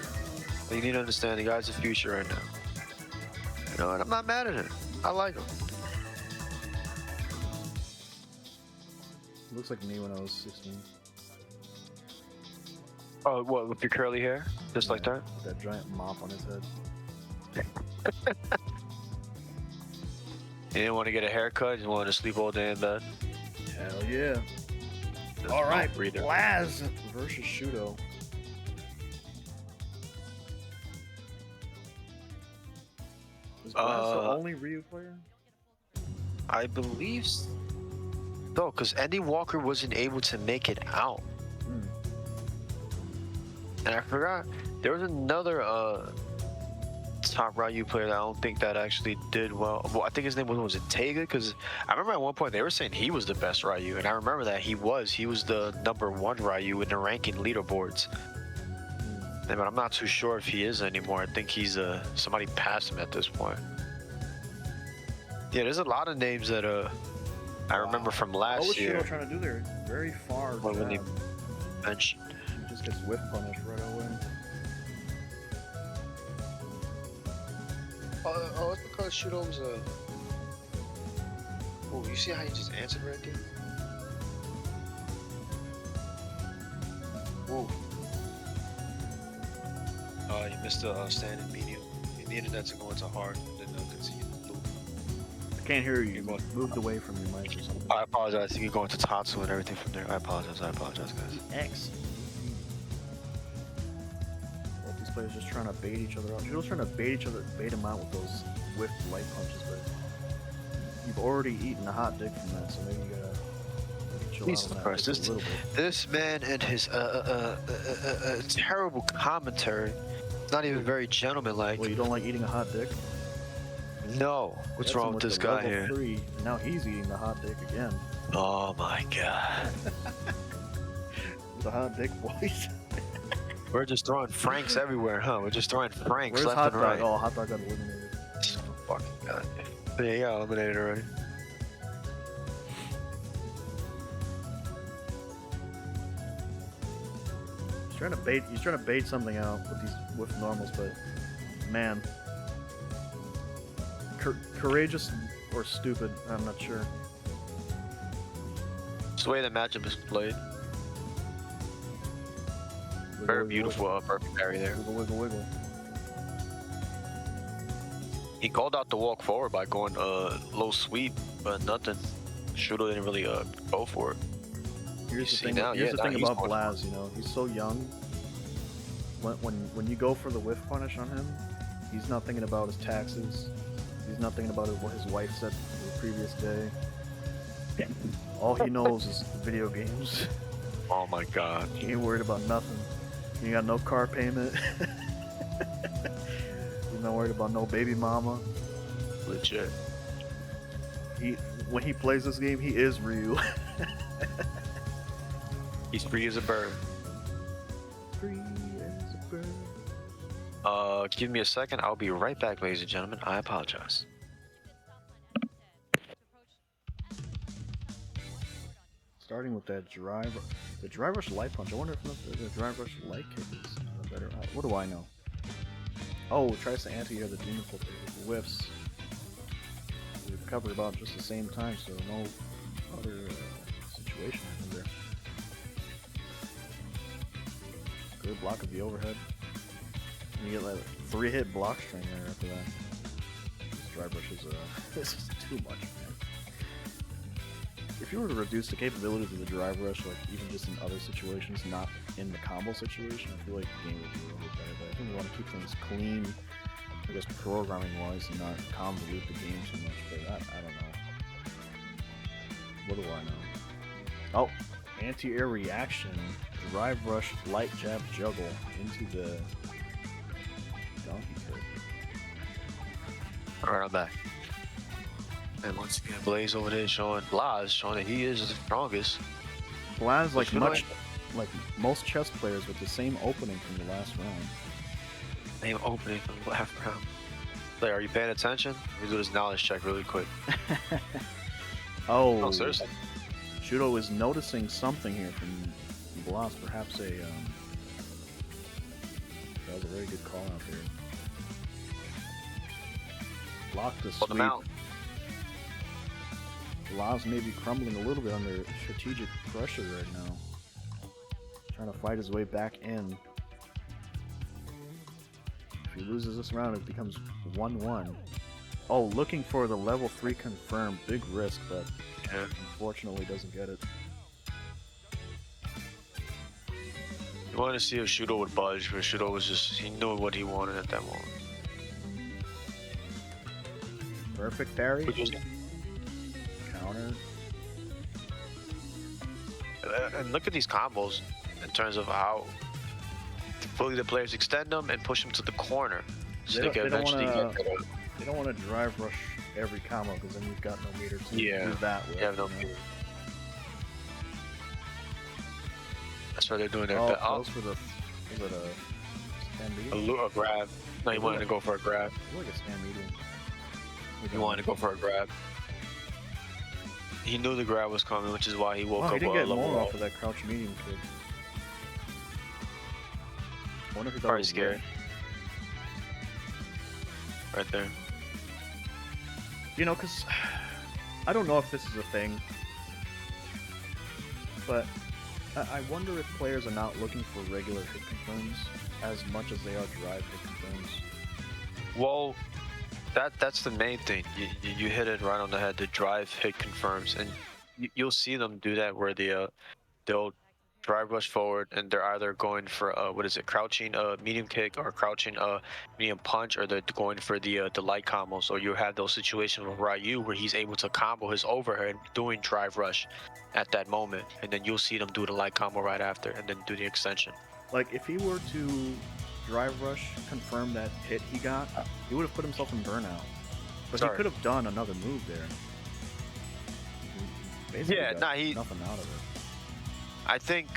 But you need to understand, the guy's the future right now. You know, and I'm not mad at him. I like him. Looks like me when I was 16. Oh, what, with your curly hair? Just like that? With that giant mop on his head. He didn't want to get a haircut, he wanted to sleep all day in bed. Hell yeah. That's All right, mouth breather. Blaz versus Shuto. Is Blaz the only Ryu player? I believe so, because Andy Walker wasn't able to make it out. And I forgot, there was another top Ryu player that I don't think that actually did well. Well, I think his name was it Tega? Because I remember at one point they were saying he was the best Ryu, and I remember that he was the #1 Ryu in the ranking leaderboards. But I'm not too sure if he is anymore. I think he's somebody passed him at this point. Yeah, there's a lot of names that I remember from last year. What was Shuto trying to do there? Very far. When he mentioned. He just gets whiff punished right away. Oh, it's because Shuto was a. Oh, you see how he just answered right there? Whoa. You missed the standing medium. You needed that to go into hard, and then continue to loop. I can't hear you. You moved away from your mic or something. I apologize. You can go into Tatsu and everything from there. I apologize, guys. X. Well, these players just trying to bait each other out. Shuto's trying to bait him out with those whiffed light punches, but you've already eaten a hot dick from that, so maybe you gotta chill Jesus out on Christ, that just a little bit. this man and his terrible commentary. It's not even very gentlemanlike. Well, you don't like eating a hot dick? No. What's That's wrong him with this the guy level here? 3. Now he's eating the hot dick again. Oh my god. The hot dick boys. We're just throwing Franks everywhere, huh? We're just throwing Franks Where's left hot and dog? right. Oh, hot dog got eliminated. Fucking god. Yeah, he got eliminated already. He's trying to bait something out with these whiff normals, but man, courageous or stupid, I'm not sure. It's the way the matchup is played. Wiggle, Very wiggle, beautiful perfect parry there. Wiggle, wiggle, wiggle. He called out the walk forward by going low sweep, but nothing. Shuto didn't really go for it. Here's the see thing. now, Here's yeah, the now thing he's about going for Blaz. You know, he's so young. When you go for the whiff punish on him, he's not thinking about his taxes. He's not thinking about what his wife said the previous day. All he knows is video games. Oh my god. He ain't worried about nothing. He ain't got no car payment. He's not worried about no baby mama. Legit. When he plays this game, he is Ryu. He's free as a bird. Free as a bird. Give me a second. I'll be right back, ladies and gentlemen. I apologize. Starting with that the drive rush light punch. I wonder if the drive rush light kick is better. What do I know? Oh, it tries to anti-air the demon flip whiffs. We covered about just the same time, so no other situation happened there. Good block of the overhead. And you get like a 3-hit block string there after that. This drive rush is this is too much, man. If you were to reduce the capabilities of the drive rush, like even just in other situations, not in the combo situation, I feel like the game would be a little bit better. But I think we want to keep things clean, I guess programming wise, and not convolute the game too much. But I don't know. What do I know? Oh, anti-air reaction, drive rush, light jab juggle into the donkey kick. All right, I'm back. And once again, Blaz over there Blaz showing that he is the strongest. Blaz, like most chess players, with the same opening from the last round. Same opening from the last round. Player, are you paying attention? Let me do this knowledge check really quick. Oh, seriously? Shuto is noticing something here from Blaz. Perhaps that was a very good call out there. Block the sweep. Blaz may be crumbling a little bit under strategic pressure right now. Trying to fight his way back in. If he loses this round, it becomes 1-1. Oh, looking for the level 3 confirm. Big risk, but unfortunately doesn't get it. You wanted to see if Shuto would budge, but Shuto was he knew what he wanted at that moment. Perfect parry. Counter. And look at these combos in terms of how fully the players extend them and push them to the corner. So they can eventually they don't want to drive rush every combo because then you've got no meter to do that with. You have no meter. That's why they're doing their best. Oh, for the, was it a stand medium? A grab. No, he wanted to go for a grab. Like a stand medium. He wanted to go for a grab. He knew the grab was coming, which is why he woke up. He didn't get more off of that crouch medium kick. I wonder if he thought probably scared. Right there. You know, because I don't know if this is a thing, but I wonder if players are not looking for regular hit confirms as much as they are drive hit confirms. Well, that's the main thing. You hit it right on the head. The drive hit confirms, and you'll see them do that where they'll drive rush forward, and they're either going for crouching medium kick, or crouching medium punch, or they're going for the light combo. So you have those situations with Ryu where he's able to combo his overhead doing drive rush at that moment, and then you'll see them do the light combo right after, and then do the extension. Like if he were to drive rush confirm that hit he got, he would have put himself in burnout. But he could have done another move there. Basically nothing out of it. I think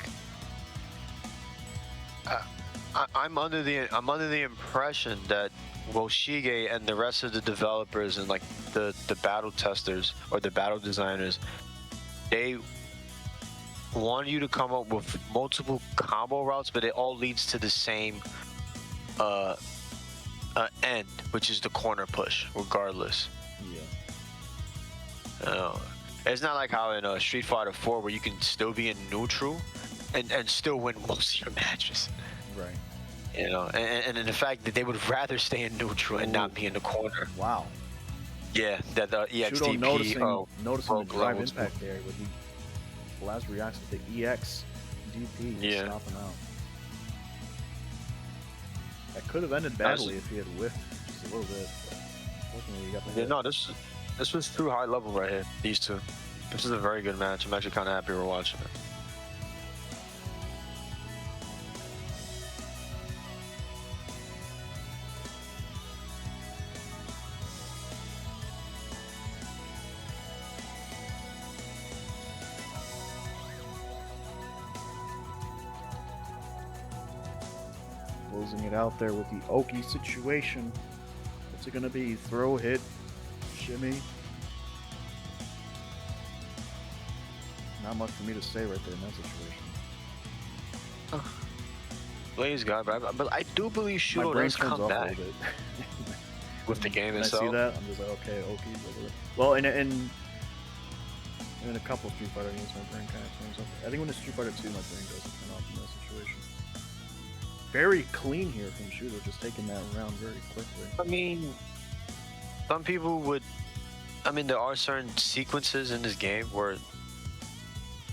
I'm under the impression that Woshige and the rest of the developers and like the battle testers or the battle designers, they want you to come up with multiple combo routes, but it all leads to the same end, which is the corner push, regardless. Yeah. It's not like how in Street Fighter 4 where you can still be in neutral and still win most of your matches. Right. You know, and in the fact that they would rather stay in neutral and not be in the corner. Wow. Yeah, that the EXDP. Noticing the drive impact there, but Blaz reacts with the EX DP to stop him out. That could have ended badly if he had whiffed just a little bit. But fortunately, he got the hit. No, this was too high level right here. These two. This is a very good match. I'm actually kind of happy we're watching it. Closing it out there with the Oki situation. What's it gonna be? Throw, hit, shimmy? Not much for me to say right there in that situation. Blaze got but I do believe Shuto does come back with the game itself. I see that, I'm just like, okay, Oki. Well, in a couple of Street Fighter games, my brain kind of turns off. I think when it's Street Fighter 2, my brain doesn't turn off in that situation. Very clean here from Shuto, just taking that round very quickly. I mean, some people would. I mean, there are certain sequences in this game where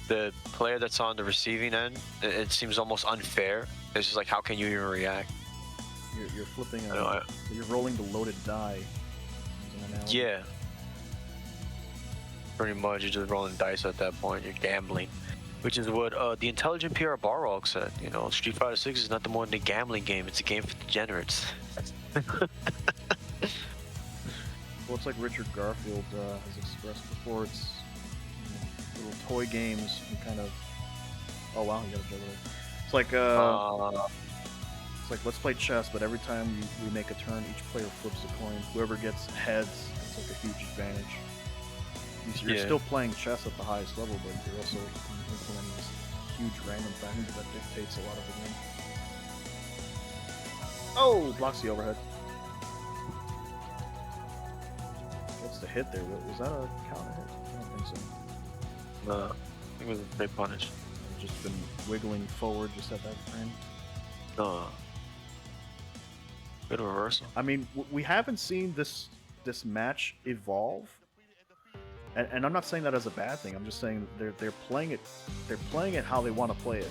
the player that's on the receiving end, it seems almost unfair. It's just like, how can you even react? You're flipping. You're rolling the loaded die. Yeah. Pretty much, you're just rolling dice at that point. You're gambling. Which is what the intelligent PR Barrog said. You know, Street Fighter 6 is nothing more than a gambling game. It's a game for degenerates. Well, it's like Richard Garfield has expressed before. It's little toy games and kind of. Oh wow, you got a juggler. It's like let's play chess, but every time we make a turn, each player flips a coin. Whoever gets heads gets like a huge advantage. You're still playing chess at the highest level, but you're also implementing this huge random factor that dictates a lot of the game. Oh, blocks the overhead. What's the hit there? Was that a counter hit? I don't think so. No, I think it was a straight punish. I've just been wiggling forward just at that frame. No. Good reversal. I mean, we haven't seen this match evolve, and I'm not saying that as a bad thing. I'm just saying they're playing it how they want to play it.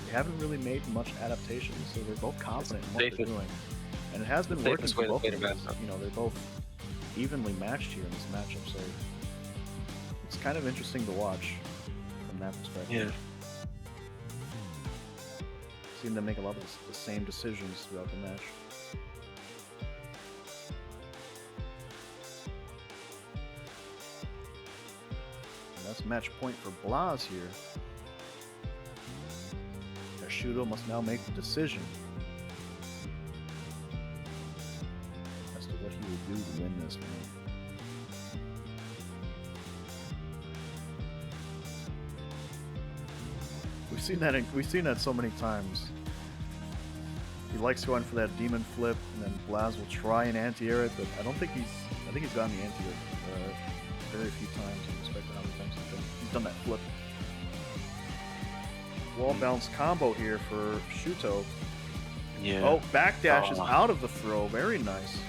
They haven't really made much adaptation, so they're both confident in what they're doing, and it has been working for both of them. You know, they're both evenly matched here in this matchup, so it's kind of interesting to watch from that perspective. Yeah. Seem to make a lot of the same decisions throughout the match. And that's match point for Blaz here. Shuto must now make the decision as to what he will do to win this round. We've seen that so many times. He likes going for that demon flip, and then Blaz will try and anti-air it, but I think he's gotten the anti-air very few times in respect to how many times he's done that flip. Wall bounce combo here for Shuto. Yeah. Oh, backdash is out of the throw. Very nice.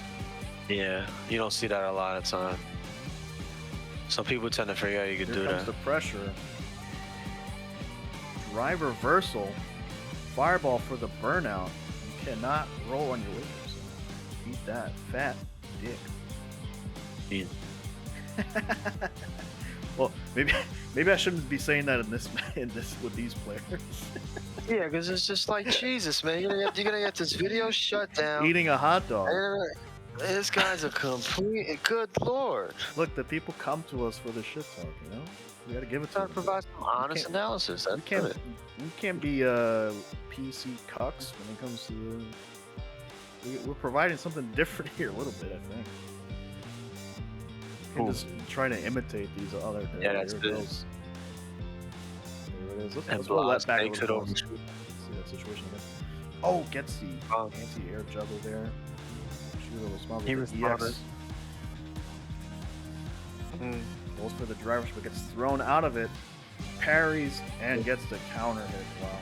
Yeah, you don't see that a lot of time. Some people tend to figure out you could do Here comes that. the pressure. Drive reversal. Fireball for the burnout. You cannot roll on your wickets. Eat that. Fat dick. Yeah. Well, maybe I shouldn't be saying that in this with these players. Yeah, because it's just like Jesus, man. You're gonna get this video shut down. Eating a hot dog. This guy's a complete. Good lord. Look, the people come to us for the shit talk. You know, we gotta give it to Trying them. to provide some honest analysis. That's good. We can't be PC cucks when it comes to. We're providing something different here a little bit, I think. And just trying to imitate these other. Yeah, that's good. There it is. Let's roll that back takes it over. over. See that situation again. Oh, gets the anti-air juggle there. Shuto responds with the EX. Goes for the driver, but gets thrown out of it. Parries and gets the counter hit. Wow.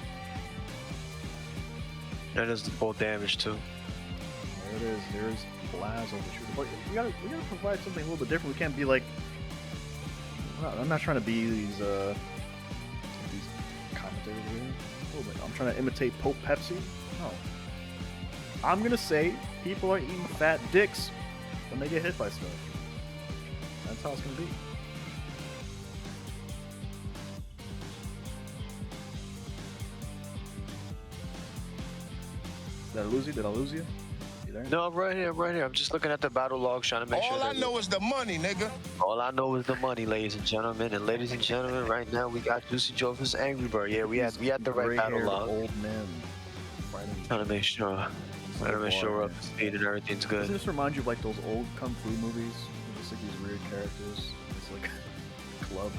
That does the full damage too. There it is. There's Blaz over Shuto. But we gotta provide something a little bit different. We can't be like. I'm not trying to be these commentators here. I'm trying to imitate Pope Pepsi. No. I'm gonna say people are eating fat dicks when they get hit by stuff. That's how it's gonna be. Did I lose you? You there? No, I'm right here. I'm just looking at the battle logs, trying to make sure. All I know is the money, nigga. All I know is the money, ladies and gentlemen. And ladies and gentlemen, right now we got Juicyjoe versus AngryBird. Yeah, we had the right battle log. Old men. Trying to make sure we're up to speed and everything's good. Doesn't this remind you of like those old kung fu movies? Just like these weird characters. It's like a club.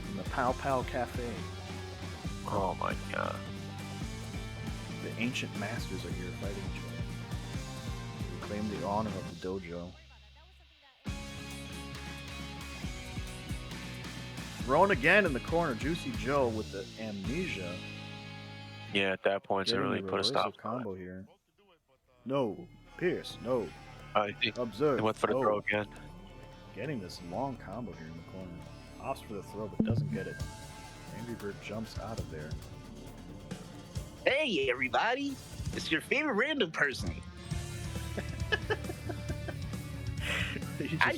In the Pow Pow Cafe. Oh my god. The ancient masters are here fighting each other. They claim the honor of the dojo. Thrown again in the corner, Juicyjoe with the amnesia. Yeah, at that point, it really put a stop combo here. No, Pierce, no. Observe. He went for the throw again. Getting this long combo here in the corner. Opts for the throw, but doesn't get it. AngryBird jumps out of there. Hey, everybody! It's your favorite random person. I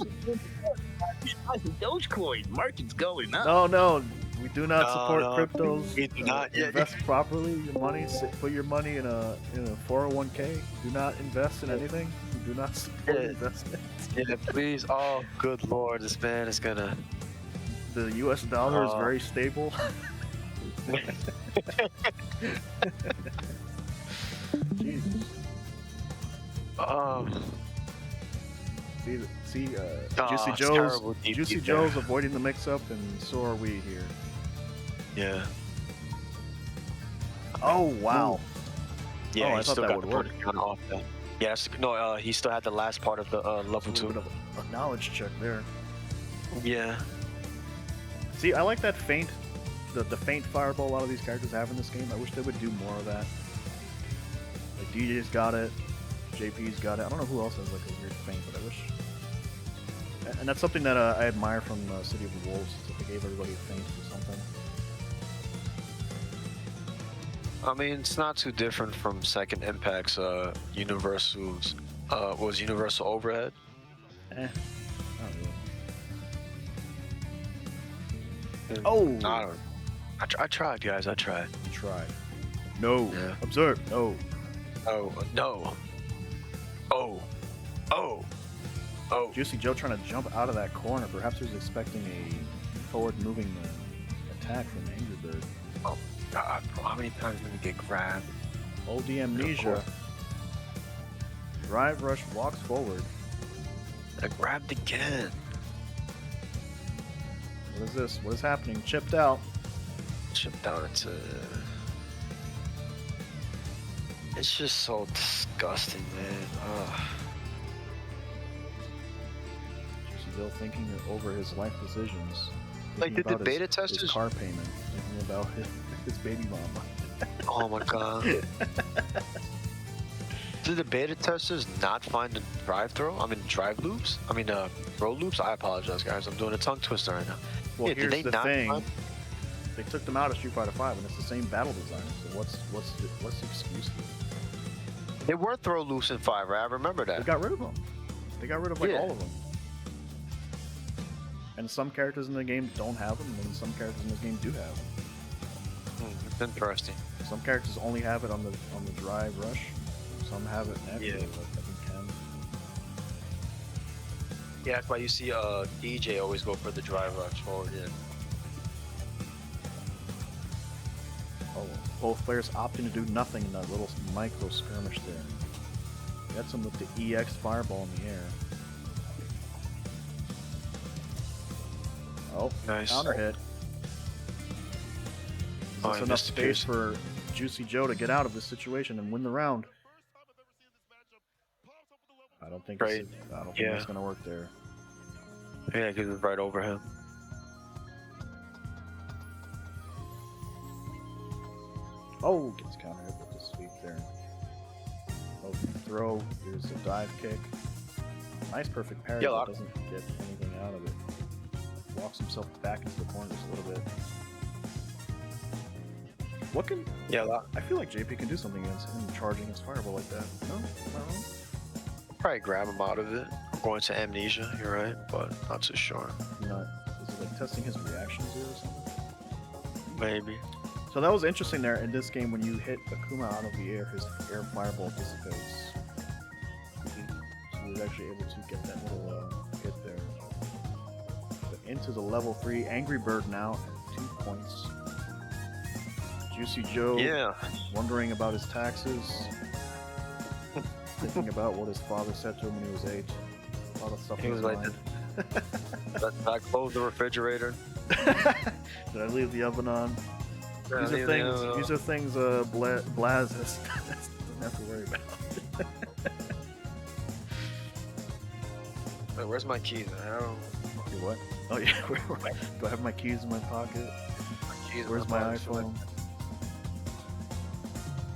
Dogecoin market's going up. No, we do not support cryptos. We do not invest properly. Your money, put your money in a 401k. Do not invest in anything. Do not support investment. Yeah, please. Oh, good lord, this man is gonna. The U.S. dollar is very stable. Jesus. See, Juicy Joe's avoiding the mix-up, and so are we here. Yeah. Oh wow. Yeah, I he thought still that got would the work. protection off that. Yes, no, he still had the last part of the level A 2. bit of a knowledge check there. Yeah. See, I like that feint, the feint fireball a lot of these characters have in this game. I wish they would do more of that. Like DJ's got it, JP's got it. I don't know who else has like a weird feint, but I wish. And that's something that I admire from City of the Wolves. Is that they gave everybody a feint or something. I mean, it's not too different from Second Impact's Universal's was Universal Overhead. Not really. Oh! I tried, guys. I tried. Tried. No. Yeah. Observe. No. Oh no. Oh. Oh. Oh. Juicyjoe trying to jump out of that corner. Perhaps he was expecting a forward-moving attack from AngryBird. Oh God, bro. How many times did he get grabbed? OD Amnesia. Drive Rush walks forward. I grabbed again. What is this? What is happening? Chipped out. Chipped down into. It's just so disgusting, man. Ugh. Juicyjoe thinking over his life decisions. Like, did the beta his testers? car payment. Thinking about his baby mama. Oh my God. Did the beta testers not find the drive loops? Throw loops? I apologize, guys. I'm doing a tongue twister right now. Well, Yeah, here's did they the not thing. find- They took them out of Street Fighter V, and it's the same battle design. So what's the excuse here? There were throw loops in 5, right? I remember They that. got rid of them. They got rid of like Yeah. all of them. And some characters in the game don't have them, and some characters in this game do have them. It's interesting. Some characters only have it on the drive rush. Some have it naturally, Yeah. like I think Ken. Yeah, that's why you see DJ always go for the drive rush forward. Yeah. Oh, both players opting to do nothing in that little micro skirmish there. Gets him with the EX fireball in the air. Oh, Nice. counter hit. Oh, That's he enough missed the space pierce. for Juicyjoe to get out of this situation and win the round. I don't think Right. it's gonna work there. Yeah, because it's right over him. Oh, gets counter hit with the sweep there. Oh, throw. Here's a dive kick. Nice perfect parry, Yeah, but doesn't get anything out of it. Walks himself back into the corner just a little bit. What can... Yeah, I feel like JP can do something against him charging his fireball like that. No? Am I wrong? probably grab him out of it. I'm going to Amnesia, you're right, but not too sure. Not, is it like testing his reactions here or something? Maybe. So that was interesting there in this game when you hit Akuma out of the air, his air fireball dissipates. So he was actually able to get that little hit there. But into the level 3, AngryBird now at 2 points. Juicyjoe Yeah. wondering about his taxes. Thinking about what his father said to him when he was 8. A lot of stuff He in was his like, mind. Did I close the refrigerator? Did I leave the oven on? These are things Blaz doesn't have to worry about. Wait, where's my keys? I don't know. You what? Oh yeah, do I have my keys in my pocket? Where's my iPhone?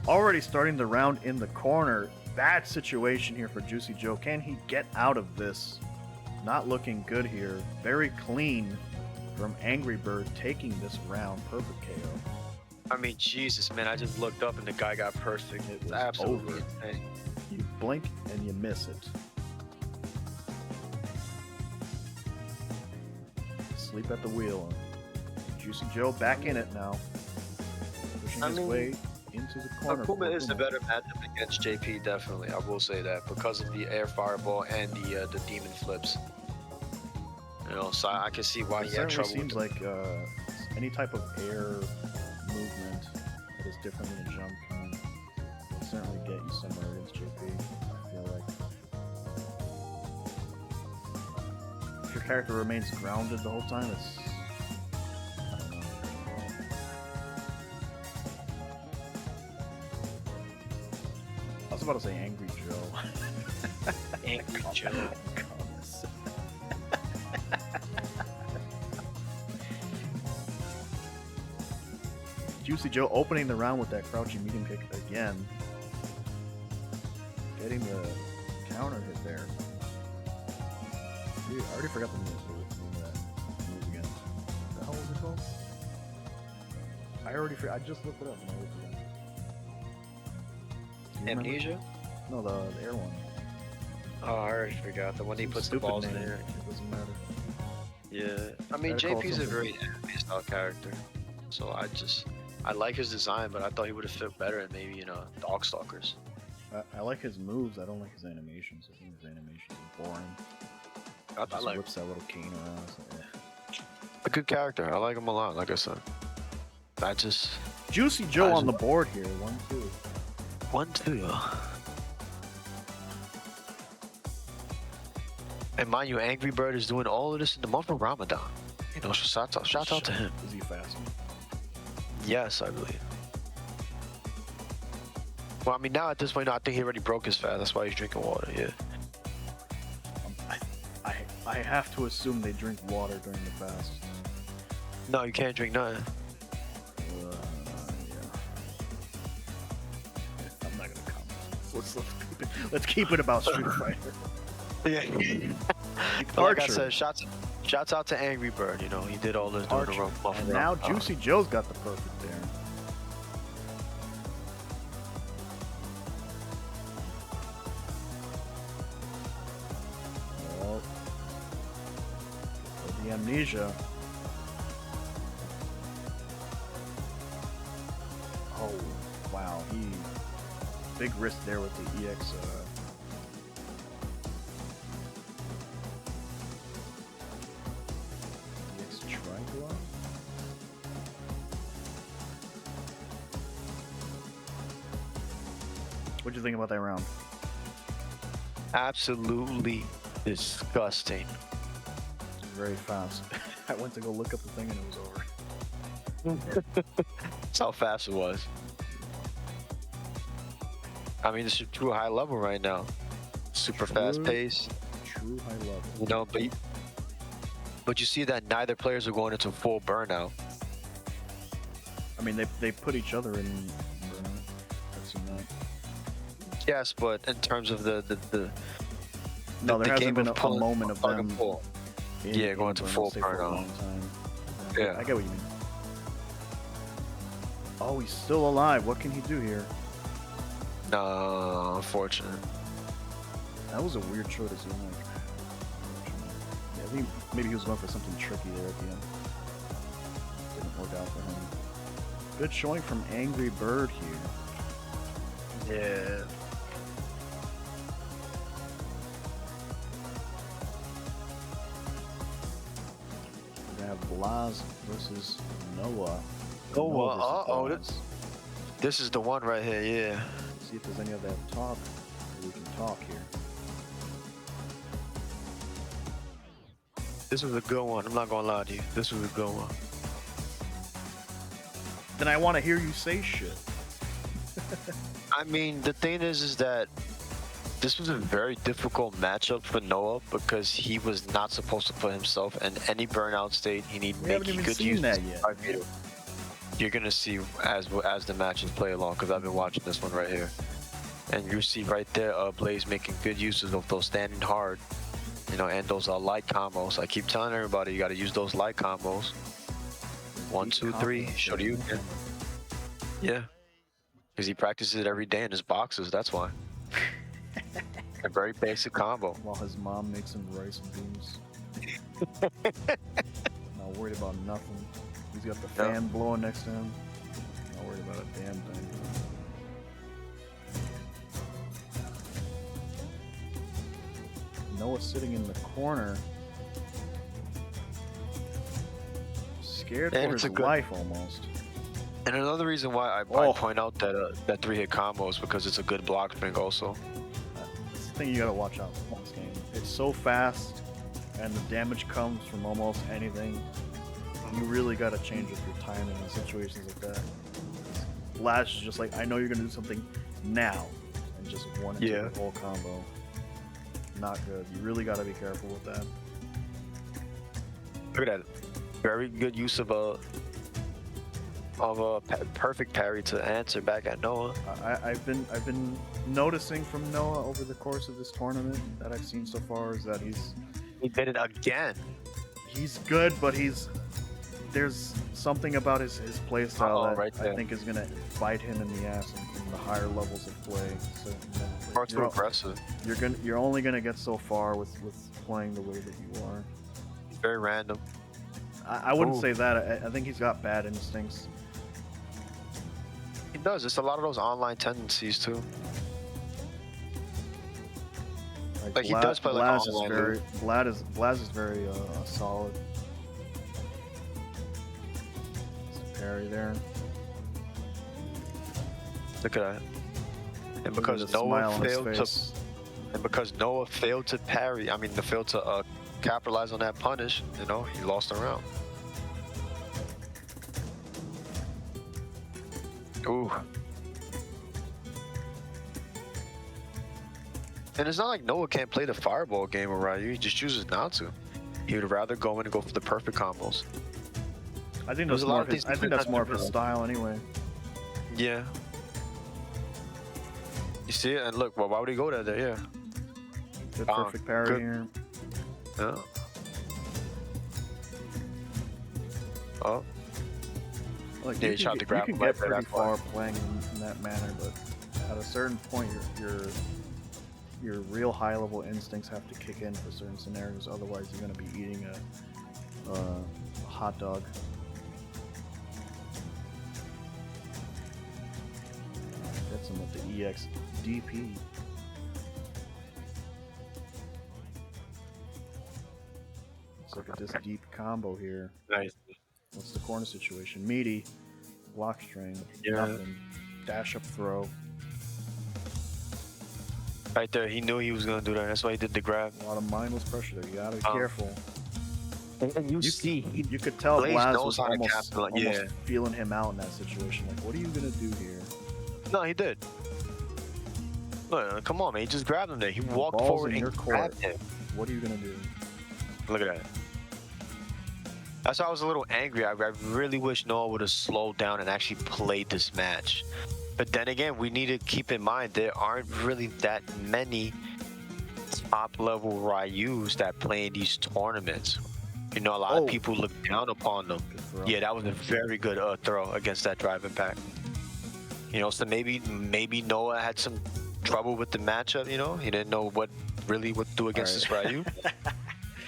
Already starting the round in the corner. Bad situation here for Juicyjoe. Can he get out of this? Not looking good here. Very clean from AngryBird taking this round. Perfect KO. I mean, Jesus, man, I just looked up and the guy got perfect. It It's was absolutely over. insane. You blink and you miss it. Sleep at the wheel. Juicyjoe back in it now. Pushing his way into the corner. Akuma is the better matchup against JP, definitely. I will say that because of the air fireball and the demon flips. You know, so I can see why It he had certainly trouble. seems like any type of air movement that is different than a jump can certainly get you somewhere against JP. I feel like if your character remains grounded the whole time, it's I don't know. I was about to say Angry Joe. Angry Joe. Juicyjoe opening the round with that crouching medium kick again. Getting the counter hit there. I already forgot the move again. What the hell was it called? I just looked it up and I looked it up. Amnesia? No, the air one. Oh, I already forgot. The one he puts the balls in the air. It doesn't matter. Yeah. I mean, JP's a very anime-style character. So I like his design, but I thought he would have fit better in maybe, you know, Darkstalkers. I like his moves. I don't like his animations. I think his animations are boring. I Just like whips that little cane around. So, a good character. I like him a lot, like I said. Juicyjoe on the board here. 1-2. 1-2. And mind you, AngryBird is doing all of this in the month of Ramadan. You know, shout out to him. Is he fasting? Yes, I believe. Well, I mean, now at this point, no, I think he already broke his fast. That's why he's drinking water. Yeah. I have to assume they drink water during the fast. No, you can't drink nothing. Yeah. I'm not gonna comment. Let's keep it about Street Fighter. Yeah. Like I said, shouts out to AngryBird. You know, he did all this during the month. And now Juicyjoe's got the perfect there. Well, the amnesia. Oh, wow. Big risk there with the EX. EX Triglav? What'd you think about that round? Absolutely disgusting. Very fast. I went to go look up the thing and it was over. That's how fast it was. I mean, this is true high level right now. Super fast pace. True high level. You know, but you see that neither players are going into full burnout. I mean, they put each other in burnout. I've seen that. Yes, but in terms of the No, there hasn't game been of a pulling moment of them. going to full stay for a burnout. long time. Yeah. I get what you mean. Oh, he's still alive. What can he do here? No, unfortunate. That was a weird choice. Yeah, I think maybe he was going for something tricky there at the end. Didn't work out for him. Good showing from AngryBird here. Yeah. We're gonna have Blaz versus Noah. Noah, this is the one right here, yeah. See if there's any of that talk. We can talk here. This was a good one. I'm not gonna lie to you. This was a good one. Then I want to hear you say shit. I mean, the thing is that this was a very difficult matchup for Noah because he was not supposed to put himself in any burnout state. He needed making good use that yet. You're gonna see as the matches play along because I've been watching this one right here, and you see right there, Blaze making good uses of those standing hard, you know, and those light combos. I keep telling everybody you got to use those light combos. 1, 2, 3. Show you again. Yeah, because he practices it every day in his boxes. That's why. A very basic combo. While his mom makes him rice and beans. Not worried about nothing. He's got the fan blowing next to him. Not worried about a damn thing. Noah sitting in the corner, scared And for it's his a good- life almost. And another reason why I point out that that 3-hit combo is because it's a good block string also. That's the thing you gotta watch out for in this game. It's so fast, and the damage comes from almost anything. You really gotta change up your timing in situations like that. Blaz is just like, I know you're gonna do something now, and just one into the whole combo. Not good. You really gotta be careful with that. Look at that. Very good use of a perfect parry to answer back at Noah. I've been noticing from Noah over the course of this tournament that I've seen so far is that He did it again. he's good, but there's something about his play style that right I think is gonna bite him in the ass in the higher levels of play. So Far too aggressive. you're only gonna get so far with playing the way that you are. Very random. I wouldn't say that. I think he's got bad instincts. He does. It's a lot of those online tendencies too. Like he does play like online. Blaz is very solid. It's a parry there. Look at that. And Look at because the smile on his Noah face. failed to parry, failed to capitalize on that punish, you know, he lost the round. Ooh. And it's not like Noah can't play the fireball game with Ryu, he just chooses not to. He would rather go in and go for the perfect combos. I think There's that's a lot more of of his, things I think that's more of his different. style anyway. Yeah. You see it? And look, well, why would he go there? Yeah. Good perfect parry good. here. Yeah. Oh. Like, Yeah, you he tried to can grab him get right there, pretty that's why. far playing in that manner, but at a certain point, your real high level instincts have to kick in for certain scenarios. Otherwise, you're going to be eating a hot dog. Gets him with the EX DP. Let's look at this deep combo here. Nice. What's the corner situation? Meaty, block string, Yeah. nothing. Dash up throw. Right there, he knew he was gonna do that. That's why he did the grab. A lot of mindless pressure there. You gotta be careful. And you see, You could tell Blaz Blaz knows was how to almost capitalize. Yeah. feeling him out in that situation. Like, what are you gonna do here? no, he did. Look, come on, man. He just grabbed him there. He walked Ball's forward in and your grabbed court. him. What are you gonna do? Look at that. That's why I was a little angry. I really wish Noah would have slowed down and actually played this match. But then again, we need to keep in mind there aren't really that many top-level Ryus that play in these tournaments. You know, a lot of people look down upon them. throw. Yeah, that was a very good throw against that drive impact. You know, so maybe Noah had some trouble with the matchup. You know, he didn't know what to do against this Ryu.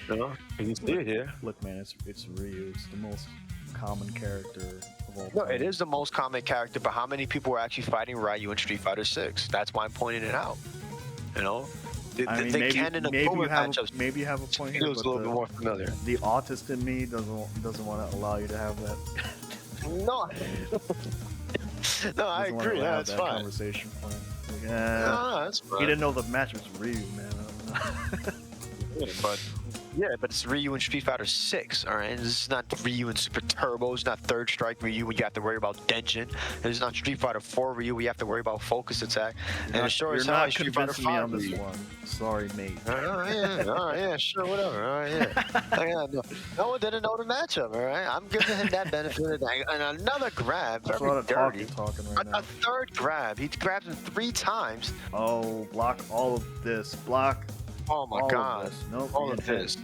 You know, you can see it here. Look, man, it's Ryu. It's the most common character of all time. No, it is the most common character, but how many people were actually fighting Ryu in Street Fighter 6? That's why I'm pointing it out. You know, I mean, they can in the maybe Cobra you have matchups. maybe you have a point It here, was a but little bit more familiar. the autist in me doesn't want to allow you to have that. No, no, I doesn't wanna agree. have Yeah, that's that fine. Conversation point. Like, No, that's fine. he didn't know the match was Ryu, man. But it's Ryu in Street Fighter 6, all right? This is not Ryu in Super Turbo. It's not Third Strike Ryu when you have to worry about Denshin. It's not Street Fighter 4 Ryu where you have to worry about focus attack. And it's sure as hell You're like not Street Fighter convincing me 5 on this Ryu. one. Sorry, mate. All right, yeah, sure, whatever. All right, yeah. No one didn't know the matchup, all right? I'm giving him that benefit of the doubt. And another grab, That's a very lot of talk dirty. you're talking right A now. third grab. He grabbed him 3 times. Oh, block all of this. Block Oh my all God. of this. Nope, All you of didn't. this.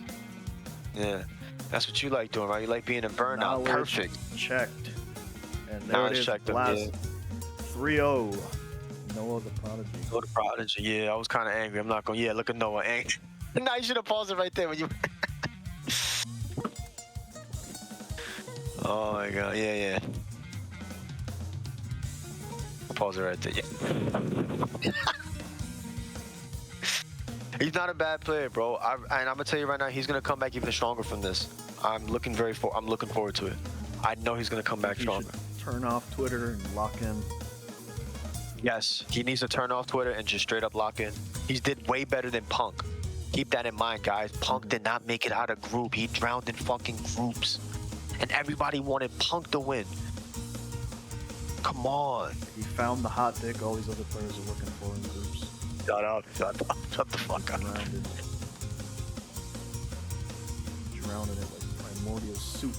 Yeah. That's what you like doing, right? You like being a burnout. Knowledge Perfect. checked. And there Knowledge it is. checked him, Blaz. yeah. 3-0. Noah the Prodigy. Noah the Prodigy. Yeah, I was kind of angry. I'm not going. Yeah, look at Noah angry. Nah, you should have paused it right there when you. Oh my God. Yeah. I'll pause it right there. Yeah. He's not a bad player, bro. And I'm gonna tell you right now, he's gonna come back even stronger from this. I'm looking forward to it. I know he's gonna come back He stronger. should turn off Twitter and lock in. Yes, he needs to turn off Twitter and just straight up lock in. He did way better than Punk. Keep that in mind, guys. Punk did not make it out of group. He drowned in fucking groups. And everybody wanted Punk to win. Come on. He found the hot dick all these other players are looking for in groups. Shut up. Shut the fuck up. Drowned in it like primordial soup.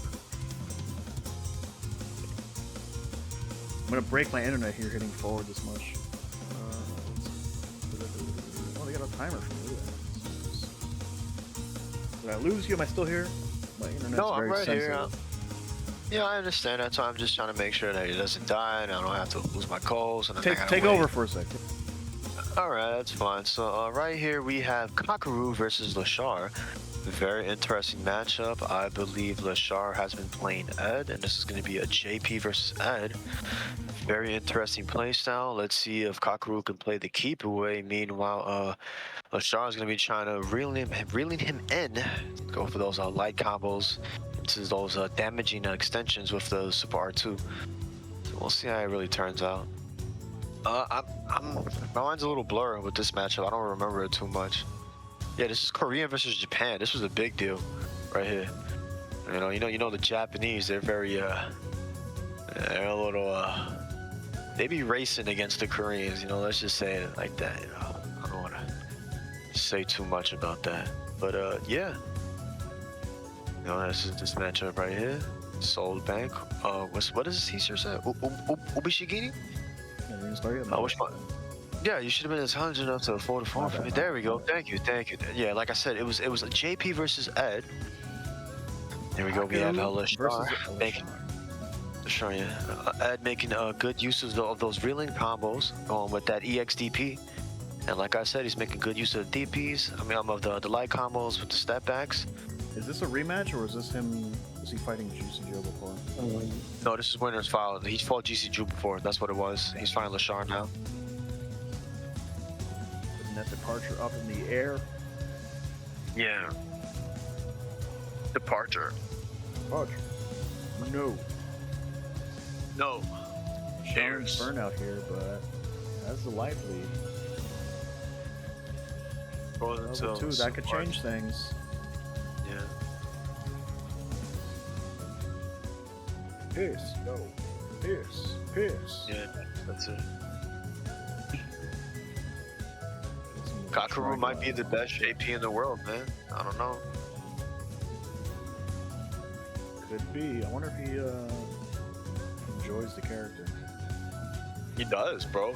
I'm gonna break my internet here hitting forward this much. Oh, they got a timer for me. Did I lose you? Am I still here? My internet's No, I'm very right sensitive. here. Yeah, I understand. That's why I'm just trying to make sure that he doesn't die and I don't have to lose my calls. And Take over for a second. Alright, that's fine. So right here we have Kakeru versus Leshar. Very interesting matchup. I believe Leshar has been playing Ed, and this is going to be a JP versus Ed. Very interesting playstyle. Let's see if Kakeru can play the keep away. Meanwhile, Leshar is going to be trying to reeling him in. Go for those light combos into those damaging extensions with the Super R2. So we'll see how it really turns out. My mind's a little blurred with this matchup. I don't remember it too much. Yeah, this is Korea versus Japan. This was a big deal, right here. You know the Japanese. They're very they're a little they be racing against the Koreans. Let's just say it like that. I don't want to say too much about that, but yeah. This is this matchup right here. Soul Bank. What does this teacher say? Ubishigiri? Which one? Yeah, you should have been intelligent enough to afford a phone for me. There we go. Thank you. Yeah, like I said, it was a JP versus Ed. There we go. We have Leshar making Ed making good uses of those reeling combos, going with that EXDP. And like I said, he's making good use of the DPs. Of the light combos with the step backs. Is this a rematch or is this him? Was he fighting Juicyjoe before? No, this is winner's file. He's fought Juicyjoe before. That's what it was. He's fighting Leshar now. That departure up in the air. Yeah. Departure. No. Cheers. Burnout here, but that's the life lead. Level 2, that could change things. Yeah. Piss. Yeah, that's it. Kakeru might be the best JP in the world, man. I don't know. Could be. I wonder if he enjoys the character. He does, bro.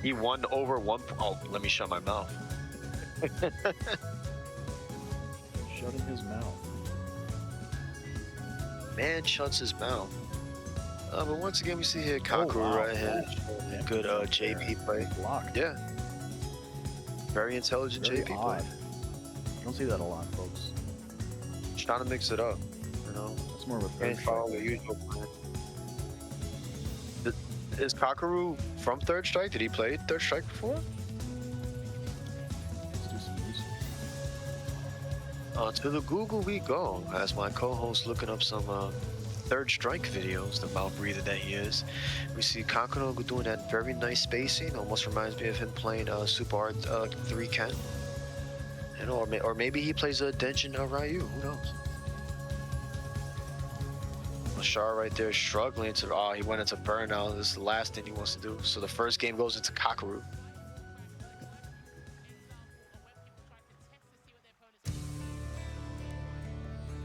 He won over one. Oh, let me shut my mouth. Shutting his mouth. Man shuts his mouth. But once again, we see here Kakeru right here. Yeah, Good JP play. Blocked. Yeah. Very intelligent Very JP odd. play. You don't see that a lot, folks. Just trying to mix it up, It's more of a Can't third follow strike. the usual plan. Is Kakeru from Third Strike? Did he play Third Strike before? Let's do some research. To the Google we go, as my co-host looking up some Third Strike videos, the mouth breather that he is. We see Kakeru doing that very nice spacing, almost reminds me of him playing Super R3 Ken. Or maybe he plays a Denshin Ryu, who knows? Leshar right there struggling to, he went into burnout. This is the last thing he wants to do. So the first game goes into Kakeru.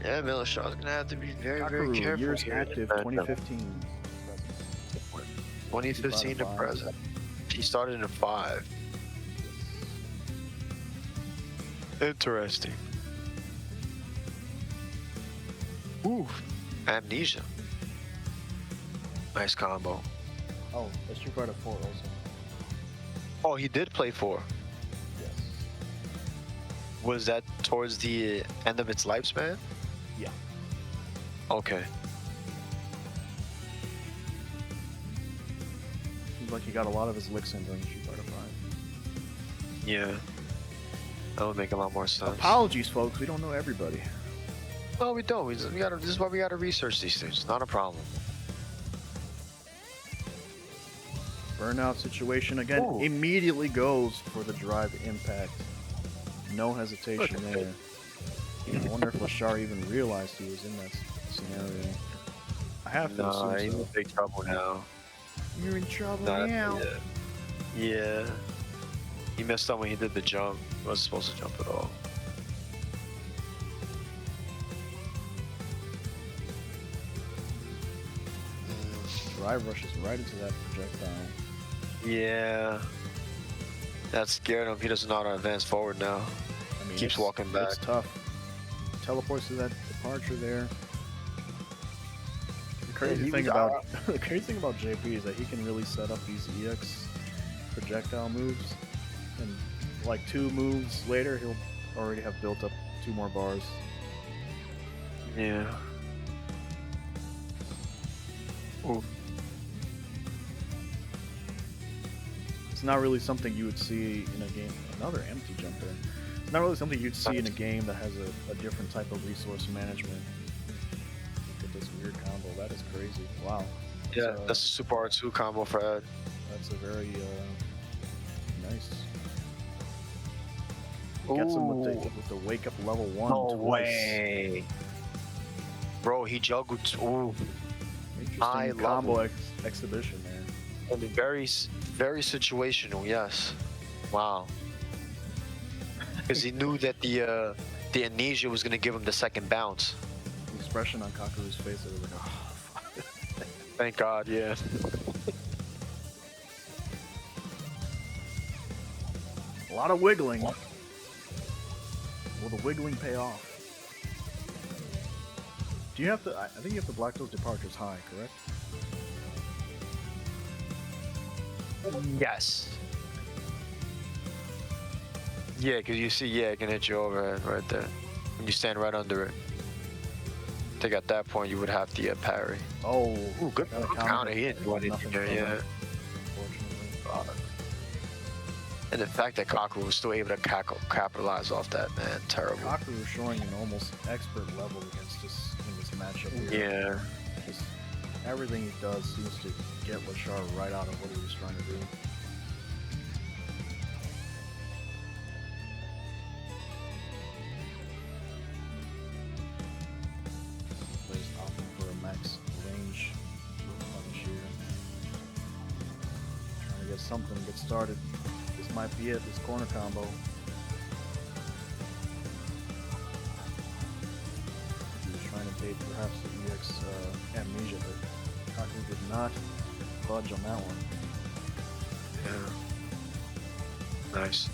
Yeah, man, Leshar's gonna have to be very, very Kakeru, careful. years here. active, 2015. 2015 to present. He started in 5. Interesting. Ooh, Amnesia. Nice combo. Oh, that's Street Fighter 4 also. Oh, he did play 4. Yes. Was that towards the end of its lifespan? Yeah. Okay. Seems like he got a lot of his licks in during Street Fighter 5. Yeah. That would make a lot more sense. Apologies, folks. We don't know everybody. No, we don't. We gotta. This is why we gotta research these things. Not a problem. Burnout situation again. Ooh. Immediately goes for the drive impact. No hesitation there. I wonder if Leshar even realized he was in that scenario. I have to Nah, assume he's so. in big trouble now. You're in trouble Nah, now. Yeah. He messed up when he did the jump. He wasn't supposed to jump at all. Drive rushes right into that projectile. Yeah. That scared him. He doesn't know how to advance forward now. I mean, Keeps it's- walking back. It's tough. Teleports to that departure there. The crazy thing about the crazy thing about JP is that he can really set up these EX projectile moves, and like 2 moves later, he'll already have built up 2 more bars. Yeah. Ooh. It's not really something you would see in a game. Another empty jump there. It's not really something you'd see in a game that has a different type of resource management. Look at this weird combo. That is crazy. Wow. Yeah, that's a super R2 combo for Ed. That's a very nice. Gets him with the wake up level 1 No twice. way. Bro, he juggled. Ooh. Interesting I love combo exhibition there. And very situational, yes. Wow. Because he knew that the amnesia was gonna give him the second bounce. The expression on Kakeru's face, it was like, oh, fuck. Thank God, yeah. A lot of wiggling. Will the wiggling pay off? Do you have to? I think you have to block those departures high, correct? Yes. Yeah, because you see, yeah, it can hit you overhead right there. When you stand right under it. I think at that point you would have the parry. Oh, Ooh, good got a counter. He didn't do Nothing anything from there, yeah. that, unfortunately. And the fact that Kakeru was still able to capitalize off that, man, terrible. Kakeru showing an almost expert level against this in this matchup here. Yeah. Just everything he does seems to get Leshar right out of what he was trying to do. Blaze opting for a max range punch here. Trying to get something to get started. This might be it, this corner combo. He was trying to bait perhaps the EX amnesia, but Kakeru did not budge on that one. Yeah. Nice.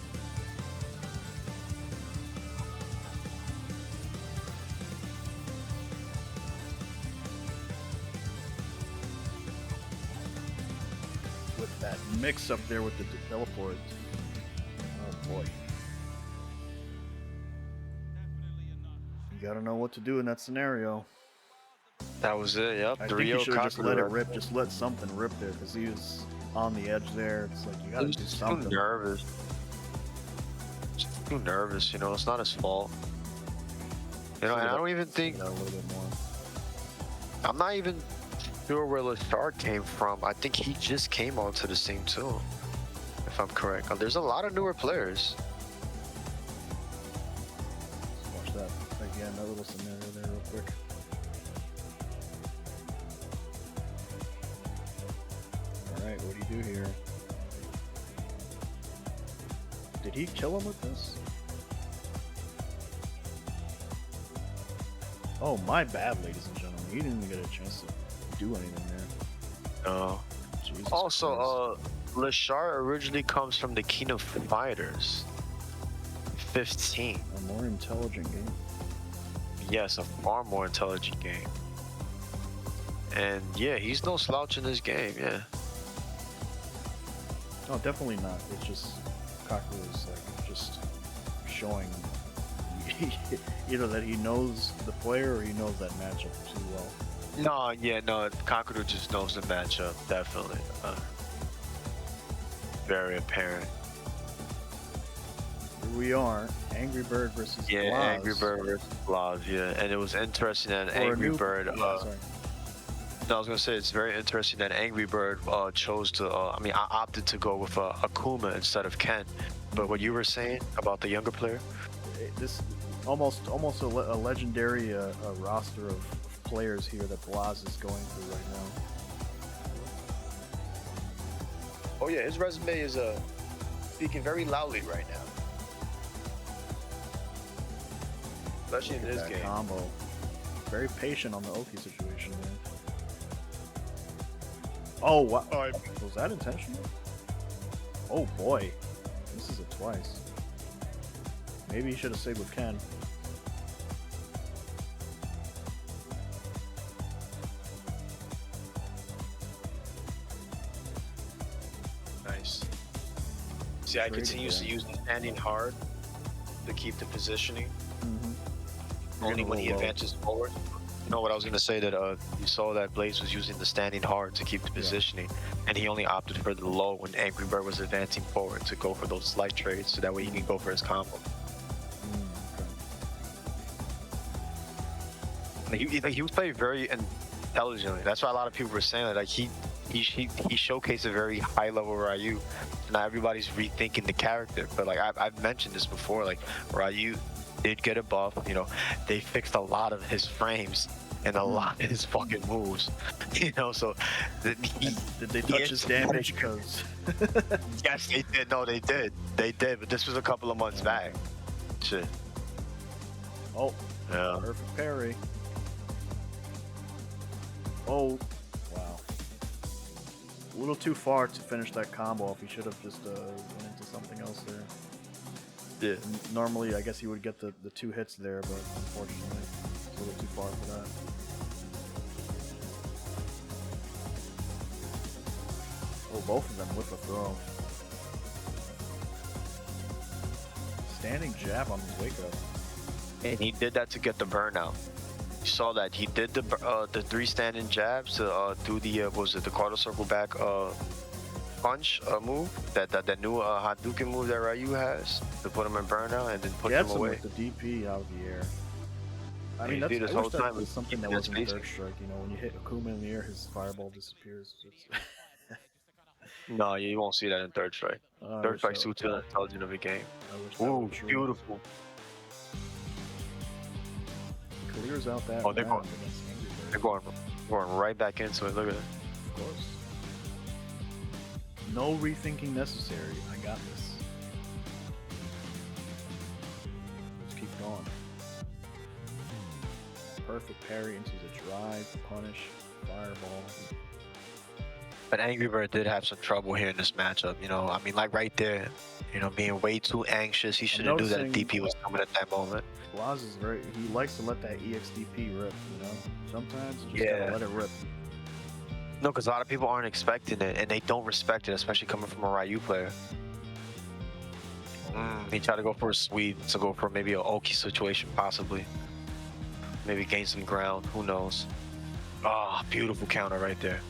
With that mix up there with the teleport. Oh boy. You gotta know what to do in that scenario. That was it, yep. I The think Rio you should have just Kakeru. let it rip, just let something rip there, because he was on the edge there. It's like, you gotta He's do just something. too nervous. Just too nervous, you know, it's not his fault. You know, and I don't even think, A little bit more. I'm not even sure where Leshar came from. I think he just came onto the scene too, if I'm correct. There's a lot of newer players. Let's watch that again, that little scenario there real quick. Alright, what do you do here? Did he kill him with this? Oh, my bad, ladies and gentlemen. He didn't even get a chance to do anything there. No. Jesus Also, Leshar originally comes from the King of Fighters 15. a more intelligent game. Yes, a far more intelligent game. And yeah, he's no slouch in this game, yeah. No, definitely not. It's just Kakeru is like just showing either that he knows the player or he knows that matchup too well. No, yeah, no, Kakeru just knows the matchup, definitely. Very apparent. Here we are. AngryBird versus Yeah, Blaz. AngryBird versus Blaz, yeah. And it was interesting that AngryBird, sorry. no, I was gonna say it's very interesting that AngryBird chose to. I opted to go with Akuma instead of Ken. But what you were saying about the younger player, This almost a legendary roster of players here that Blaz is going through right now. oh yeah, his resume is speaking very loudly right now, especially in Look at this that game. combo. Very patient on the Oki situation there. Oh, wow. Was that intentional? Oh boy. This is a twice. Maybe he should have stayed with Ken. Nice. See, I continues to use the standing hard to keep the positioning. Only when he advances forward. You know what I was gonna say, that you saw that Blaz was using the standing hard to keep the positioning, and he only opted for the low when AngryBird was advancing forward to go for those slight trades, so that way he can go for his combo. He was playing very intelligently. That's why a lot of people were saying that, like he showcased a very high level Ryu. Now everybody's rethinking the character, but like I've mentioned this before, like Ryu did get a buff. You know, they fixed a lot of his frames and a lot of his fucking moves. You know, so Did they touch his damage? Because yes, they did. No, they did. They did. But this was a couple of months back. Shit. oh, Yeah. perfect parry. Oh, wow. A little too far to finish that combo off. He should have just went into something else there. Yeah. Normally, I guess he would get the 2 hits there, but unfortunately, it's a little too far for that. Oh, both of them with a throw. Standing jab on his wake up. And he did that to get the burnout. You saw that he did the 3 standing jabs to do the the quarter circle back punch move, that new Hadouken move that Ryu has to put him in burnout and then put him away. With the DP out of the air. I mean, he that's did this I whole wish that time was with something that that wasn't spacing. Third Strike. You know, when you hit Akuma in the air, his fireball disappears. No, you won't see that in Third Strike. I Third wish Strike's that too intelligent of a game. I wish that Ooh, were true. beautiful. Clears out that. Oh, they're round going- against AngryBird. They're going right back into it. Look at it. Of course. No rethinking necessary. I got this. Let's keep going. Perfect parry into the drive, punish, fireball. But AngryBird did have some trouble here in this matchup. You know, I mean, like right there, you know, being way too anxious. He should have knew that noticing- DP was coming at that moment. Blaz is he likes to let that EXDP rip, you know? Sometimes you just Yeah. gotta let it rip. No, because a lot of people aren't expecting it, and they don't respect it, especially coming from a Ryu player. He tried to go for a sweep, to go for maybe an Oki situation, possibly. Maybe gain some ground, who knows. Ah, beautiful counter right there.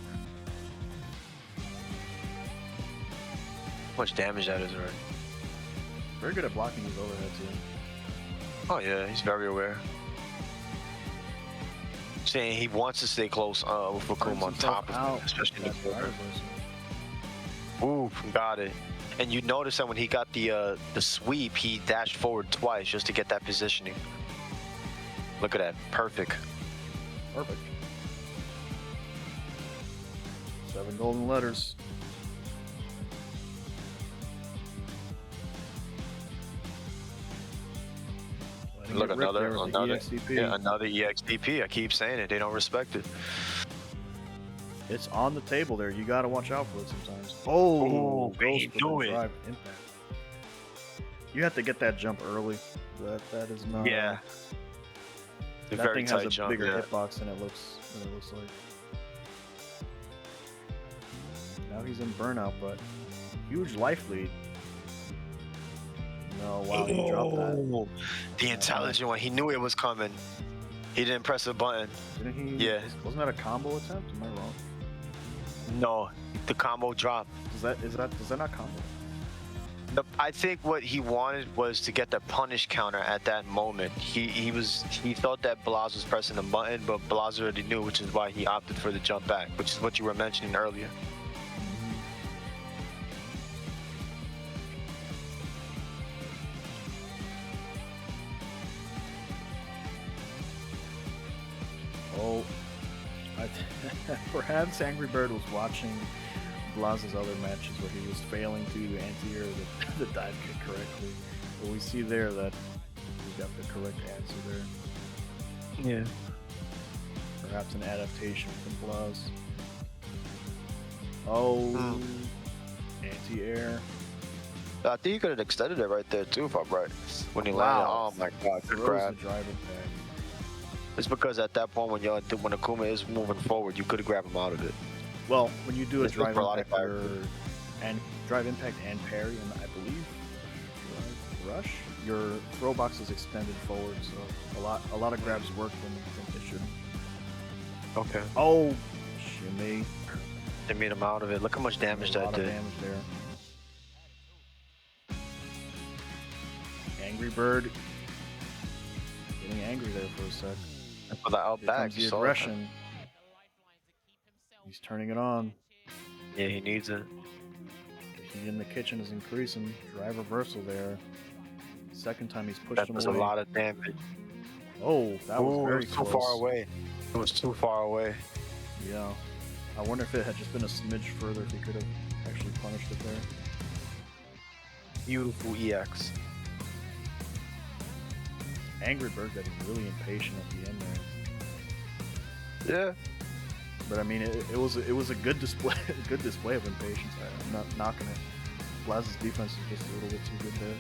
How much damage that is already. Very good at blocking his overhead too. Oh yeah, he's very aware. Saying he wants to stay close with Akuma on top of him, especially in the corner. Ooh, got it. And you notice that when he got the sweep, he dashed forward twice just to get that positioning. Look at that, perfect. Perfect. 7 golden letters. Look, another EXDP. yeah, another EXDP. I keep saying it, they don't respect it. It's on the table there. You gotta watch out for it sometimes. Oh, goes he for knew the it. drive impact. You have to get that jump early. That is not. Yeah. The That very thing has tight a jump, bigger yeah. hitbox than it looks like. Now he's in burnout, but huge life lead. No, wow, he dropped that. Oh, the intelligent one. He knew it was coming. He didn't press the button. Didn't he? Yeah. Wasn't that a combo attempt? Am I wrong? No, the combo dropped. Does that not combo? I think what he wanted was to get the punish counter at that moment. He thought that Blaz was pressing the button, but Blaz already knew, which is why he opted for the jump back, which is what you were mentioning earlier. Oh, perhaps AngryBird was watching Blaz's other matches where he was failing to anti-air the dive kick correctly. But we see there that he got the correct answer there. Yeah. Perhaps an adaptation from Blaz. Oh, anti-air. I think you could have extended it right there too, if I'm right. When he Wow. landed, oh my god, good Throws grab. the driver pad. It's because at that point when Akuma is moving forward, you could have grabbed him out of it. Well, when you do a This was drive for a lot of impact and drive impact and parry, and I believe drive rush, your throw box is extended forward, so a lot of grabs work when you think they should. Okay. Oh, shimmy! They made him out of it. Look how much damage A that lot of did. damage there. AngryBird getting angry there for a sec. For the out Here back, comes you the saw aggression. He's turning it on. that. Yeah, he needs it. The heat in the kitchen is increasing. Drive reversal there. Second time he's pushed That him was away. a lot of damage. Oh, that was Ooh, very it was close. too far away. It was too far away. Yeah. I wonder if it had just been a smidge further, if he could have actually punished it there. Beautiful EX. AngryBird getting really impatient at the end there. Yeah. But I mean, it was a good display, a good display of impatience. I'm not knocking it. Blaz's defense is just a little bit too good there,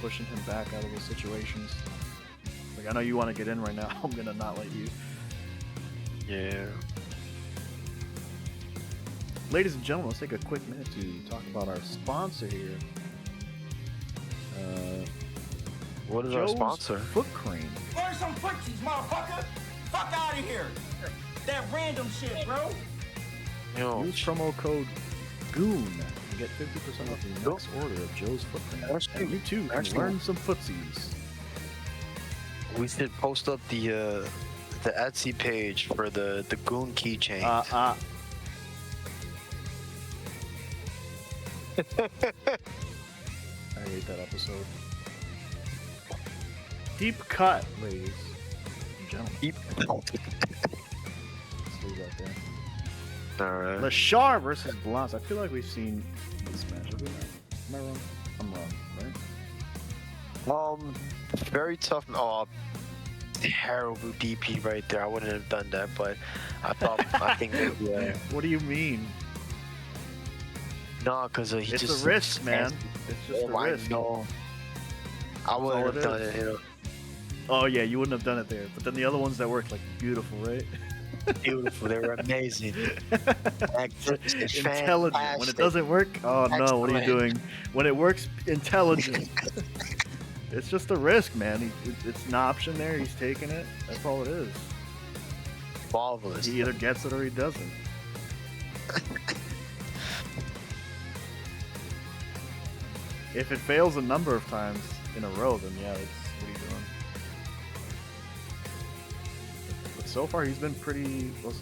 pushing him back out of those situations. Like, I know you want to get in right now. I'm gonna not let you. Yeah. Ladies and gentlemen, let's take a quick minute to talk about our sponsor here. What is Joe's our sponsor? Foot Cream. Learn some footsies, motherfucker. Fuck out of here. That random shit, bro. Yo, Use promo code GOON to get 50% off your next order of Joe's Foot Cream. Actually- And you too can actually- learn some footsies. we should post up the Etsy page for the Goon keychain. I hate that episode. Deep cut, ladies and gentlemen. Let's leave that there. Alright. Leshar versus Blaz. I feel like we've seen this match. Have we not? Am I wrong? I'm wrong, right? Very tough. Oh, terrible DP right there. I wouldn't have done that, but I think maybe, What do you mean? no, because he It's just a risk, man. It's just a I risk. know. I all wouldn't it have done is. it. You know, Oh yeah, you wouldn't have done it there. But then the other ones that worked, like beautiful, right? beautiful. They were amazing. Intelligent. When it doesn't work, oh no, what are you Excellent. doing? When it works, intelligent. It's just a risk, man. It's an option there. He's taking it. That's all it is. Marvelous. He either gets it or he doesn't. If it fails a number of times in a row, then yeah, it's what are you doing? But so far, he's been pretty. Those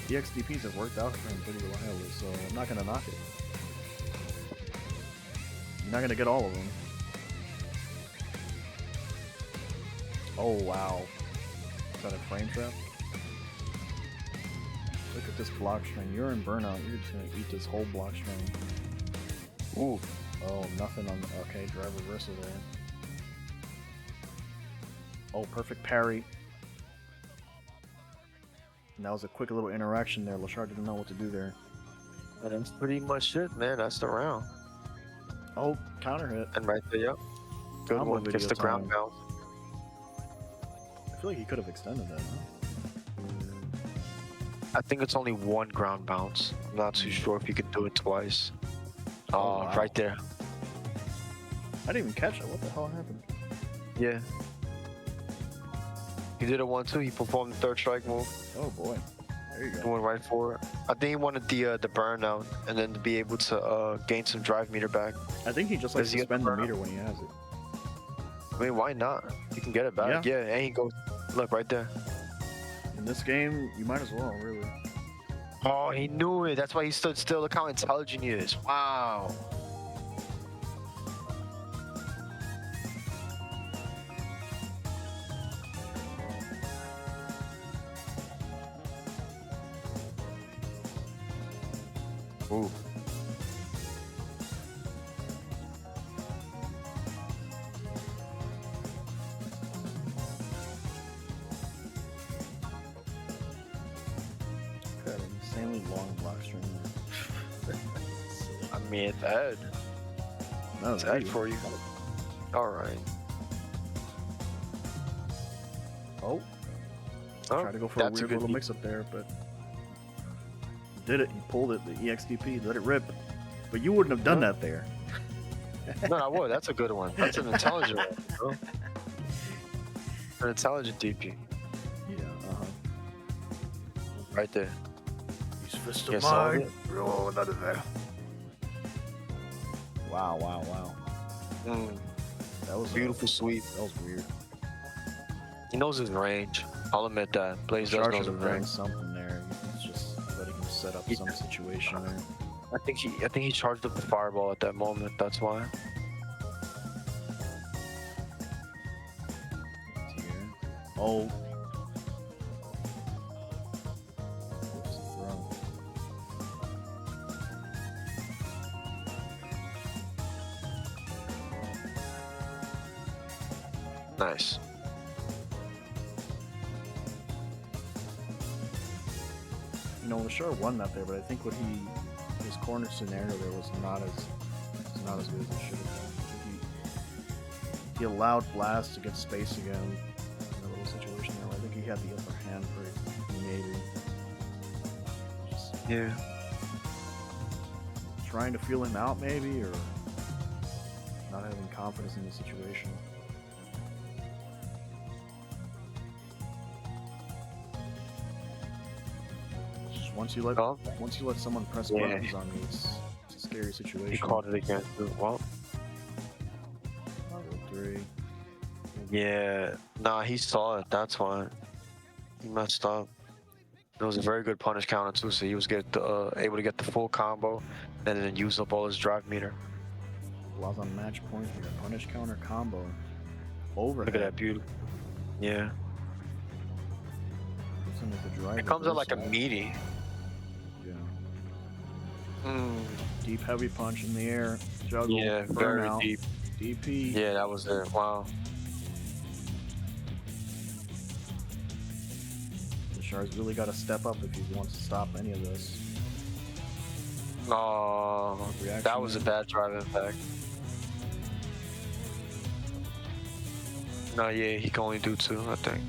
EXDPs have worked out for him pretty reliably, so I'm not gonna knock it. You're not gonna get all of them. Oh wow, is that a frame trap? Look at this block string. You're in burnout. You're just gonna eat this whole block string. Ooh. Oh, nothing on the. Okay, drive reversal there. Oh, perfect parry. And that was a quick little interaction there. Leshar didn't know what to do there. And that's pretty much it, man. That's the round. Oh, counter hit. And right there, yep. Good Combo one. Gets video the ground time. bounce. I feel like he could have extended that, huh? I think it's only one ground bounce. I'm not too sure if you could do it twice. Oh, wow. Right there. I didn't even catch it. What the hell happened? Yeah. He did it 1-2. He performed the third strike move. Oh boy. There you He go. went right for it. I think he wanted the burnout and then to be able to gain some drive meter back. I think he just likes Does to he get spend the the burnout? meter when he has it. I mean, why not? You can get it back. Yeah, and he goes, look right there. In this game, you might as well, really. Oh, he knew it. That's why he stood still. Look how intelligent he is. Wow. Ooh. Got an insanely long block string. I mean, it's Ed. No, It's Ed for you. All right. Oh, Oh, tried to go for a that's weird good little beat. mix up there, but he did it. He pulled it. The EXDP let it rip. But you wouldn't have done that there. No, I would. That's a good one. That's an intelligent one, bro. An intelligent DP. Yeah. Right there. These fists of mine. Oh, none of that. Wow! Wow! Wow! Mm, That was beautiful sweep. That was weird. He knows his range. I'll admit that. Blaze does Leshar know should his have done range. something there. He's just letting him set up some situation there. I think he charged up the fireball at that moment. That's why. Here. Oh. What's the throw? Nice. You know, Leshar won that there, but I think his corner scenario there was not as good as it should have been. He allowed Blaz to get space again in a little situation there. I think he had the upper hand for maybe. Just Yeah. trying to feel him out maybe, or not having confidence in the situation. Just once you let someone press Yeah. buttons on you, it's a scary situation. He caught it again. Well, Level 3. yeah. Nah, he saw it. That's why. He messed up. It was a very good punish counter too, so he was able to get the full combo and then use up all his drive meter. Blaz on match point here. Punish counter combo. Overhead. Look at that beauty. Yeah. Puts him with the drive It comes out like a reversal. meaty. Yeah. Mm, Deep heavy punch in the air. Juggle. yeah, very burnout, deep. DP. Yeah, that was it. Wow. Leshar's really got to step up if he wants to stop any of this. Oh, Reaction that was a bad drive impact. No, yeah, he can only do 2, I think.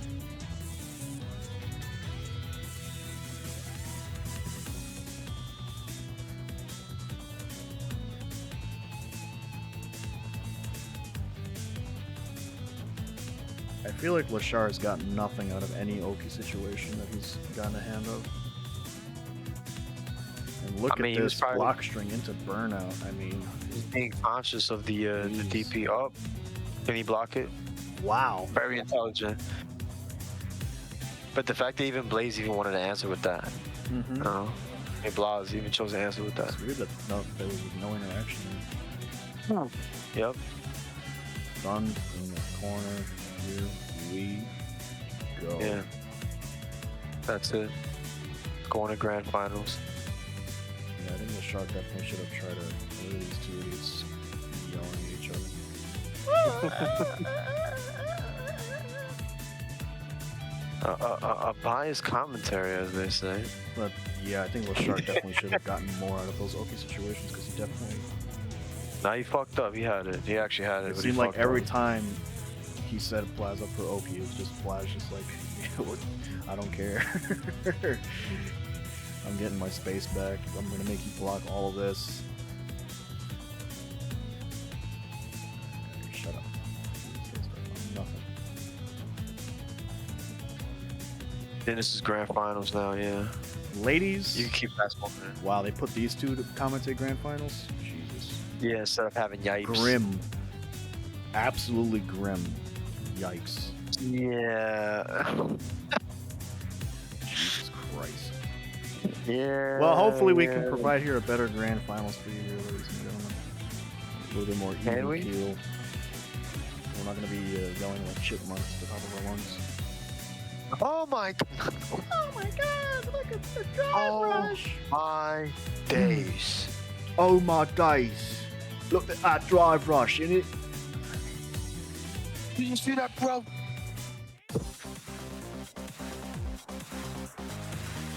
I feel like Leshar has gotten nothing out of any Oki situation that he's gotten a hand of. And look I mean, at he was this probably- block string into burnout. I mean, He's being conscious of the DP up. Can he block it? wow. Very intelligent. But the fact that even Blaze even wanted to answer with that. Mm-hmm. Hey, Blaz even chose to answer with that. It's weird that there was no interaction. Yep. Stunned in the corner. Here we go. Yeah. That's it. Going to grand finals. Yeah, I think the shark definitely should have tried to lure these two idiots yelling at each other. A biased commentary, as they say. But yeah, I think Leshar definitely should have gotten more out of those Oki situations because he definitely. Nah, he fucked up. He had it. He actually had it. It but seemed he like fucked every up. time he said Blaz up for Oki, it was just Blaz just like, I don't care. I'm getting my space back. I'm gonna make you block all of this. Shut up. Nothing. Then this is grand finals now, yeah. Ladies, You can keep basketball in. wow, they put these two to commentate grand finals. Jesus, Yeah, instead of having yipes. grim, absolutely grim. Yikes. Yeah. Jesus Christ. Yeah. Well, hopefully we can provide here a better grand finals for you, ladies and gentlemen. A little bit more Can even we? keel. We're not going to be yelling like chipmunks at the top of our lungs. Oh my. Oh my God! Look at the drive rush. My days. Oh my days! Look at that drive rush, innit? Did you see that, bro?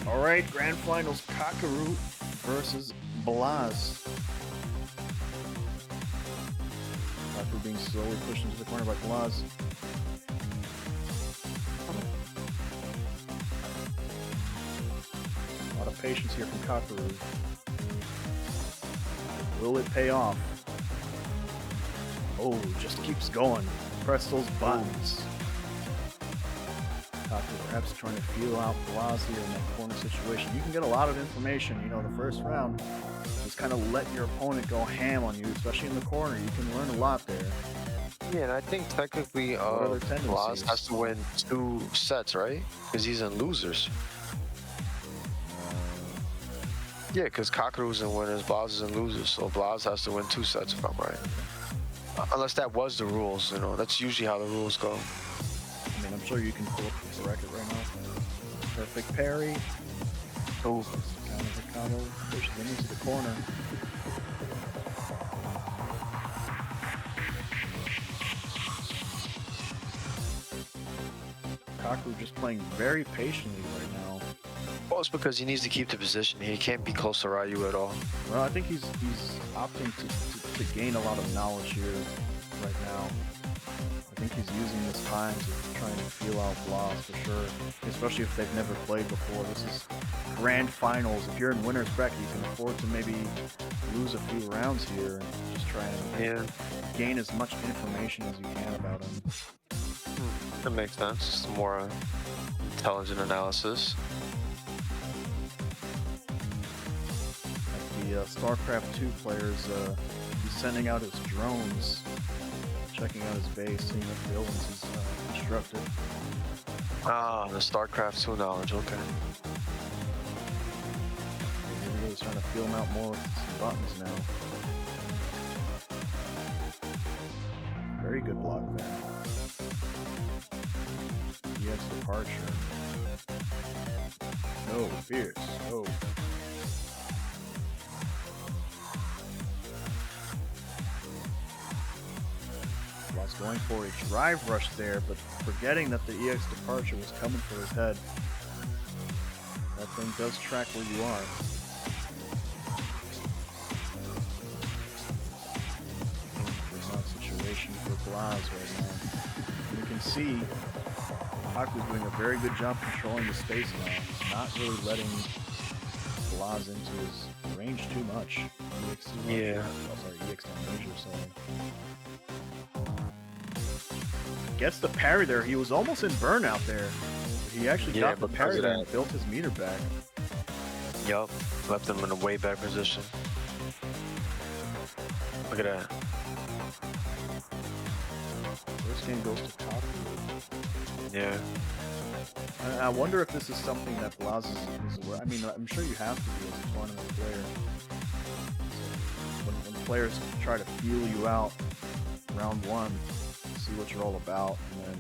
All right, grand finals: Kakeru versus Blaz. Kakeru being slowly pushed into the corner by Blaz. A lot of patience here from Kakeru. Will it pay off? Oh, just keeps going. Press those buttons. Kakeru perhaps trying to feel out Blaz here in that corner situation. You can get a lot of information, you know, the first round. Just kind of let your opponent go ham on you, especially in the corner. You can learn a lot there. Yeah, and I think technically are their Blaz tendencies? has to win 2 sets, right? Because he's in losers. Yeah, because Kakeru's in winners, Blaz is in losers. So Blaz has to win 2 sets if I'm right. Unless that was the rules, you know. That's usually how the rules go. I mean, I'm sure you can pull up the record right now. Perfect parry. Oh, Counter the combo. Pushes him into the corner. Kakeru just playing very patiently right now. well, it's because he needs to keep the position. He can't be close to Ryu at all. Well, I think he's opting to gain a lot of knowledge here right now. I think he's using this time to try and feel out Blaz for sure, especially if they've never played before. This is grand finals. If you're in winner's bracket, you can afford to maybe lose a few rounds here and just try and gain as much information as you can about him. That makes sense. It's more intelligent analysis. Like the StarCraft 2 players, he's sending out his drones, checking out his base, seeing if buildings he's constructed. Ah, the StarCraft 2 knowledge, okay. He's really trying to feel him out more with some buttons now. Very good block there. EX departure. No, fierce. Oh. Was going for a drive rush there, but forgetting that the EX departure was coming for his head. That thing does track where you are. Situation for Blaz right now. And you can see Kakeru's doing a very good job controlling the space now. He's not really letting Blaz into his range too much. EX too much. Yeah. Oh, sorry, EX damage or something. Gets the parry there. He was almost in burnout there. He actually got the parry there and built his meter back. Yup. Left him in a way better position. Look at that. First game goes to Kakeru. Yeah. I wonder if this is something that Blaz is aware. I mean, I'm sure you have to be as a tournament player. When players try to feel you out round one, see what you're all about, and then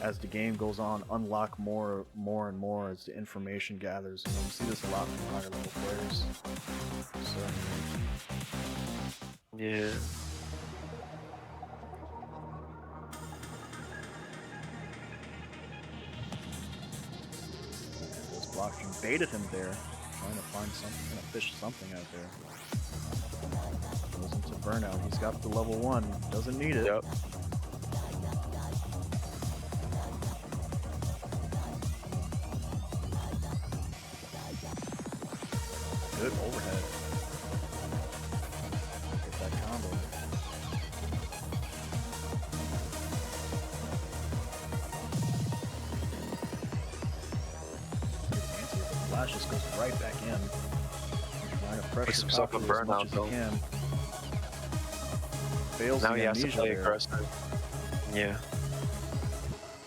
as the game goes on, unlock more and more as the information gathers. And you see this a lot from higher level players. So, Yeah. this blockchain baited him there, trying to find something, trying to fish something out there. Goes into burnout. He's got the level 1. Doesn't need it. Yep. Good overhead. Get that combo. back in. Trying to pressure himself a Kakeru as much burnout, as though. he can. Fails Now the he has to amnesia play there. aggressive. Yeah.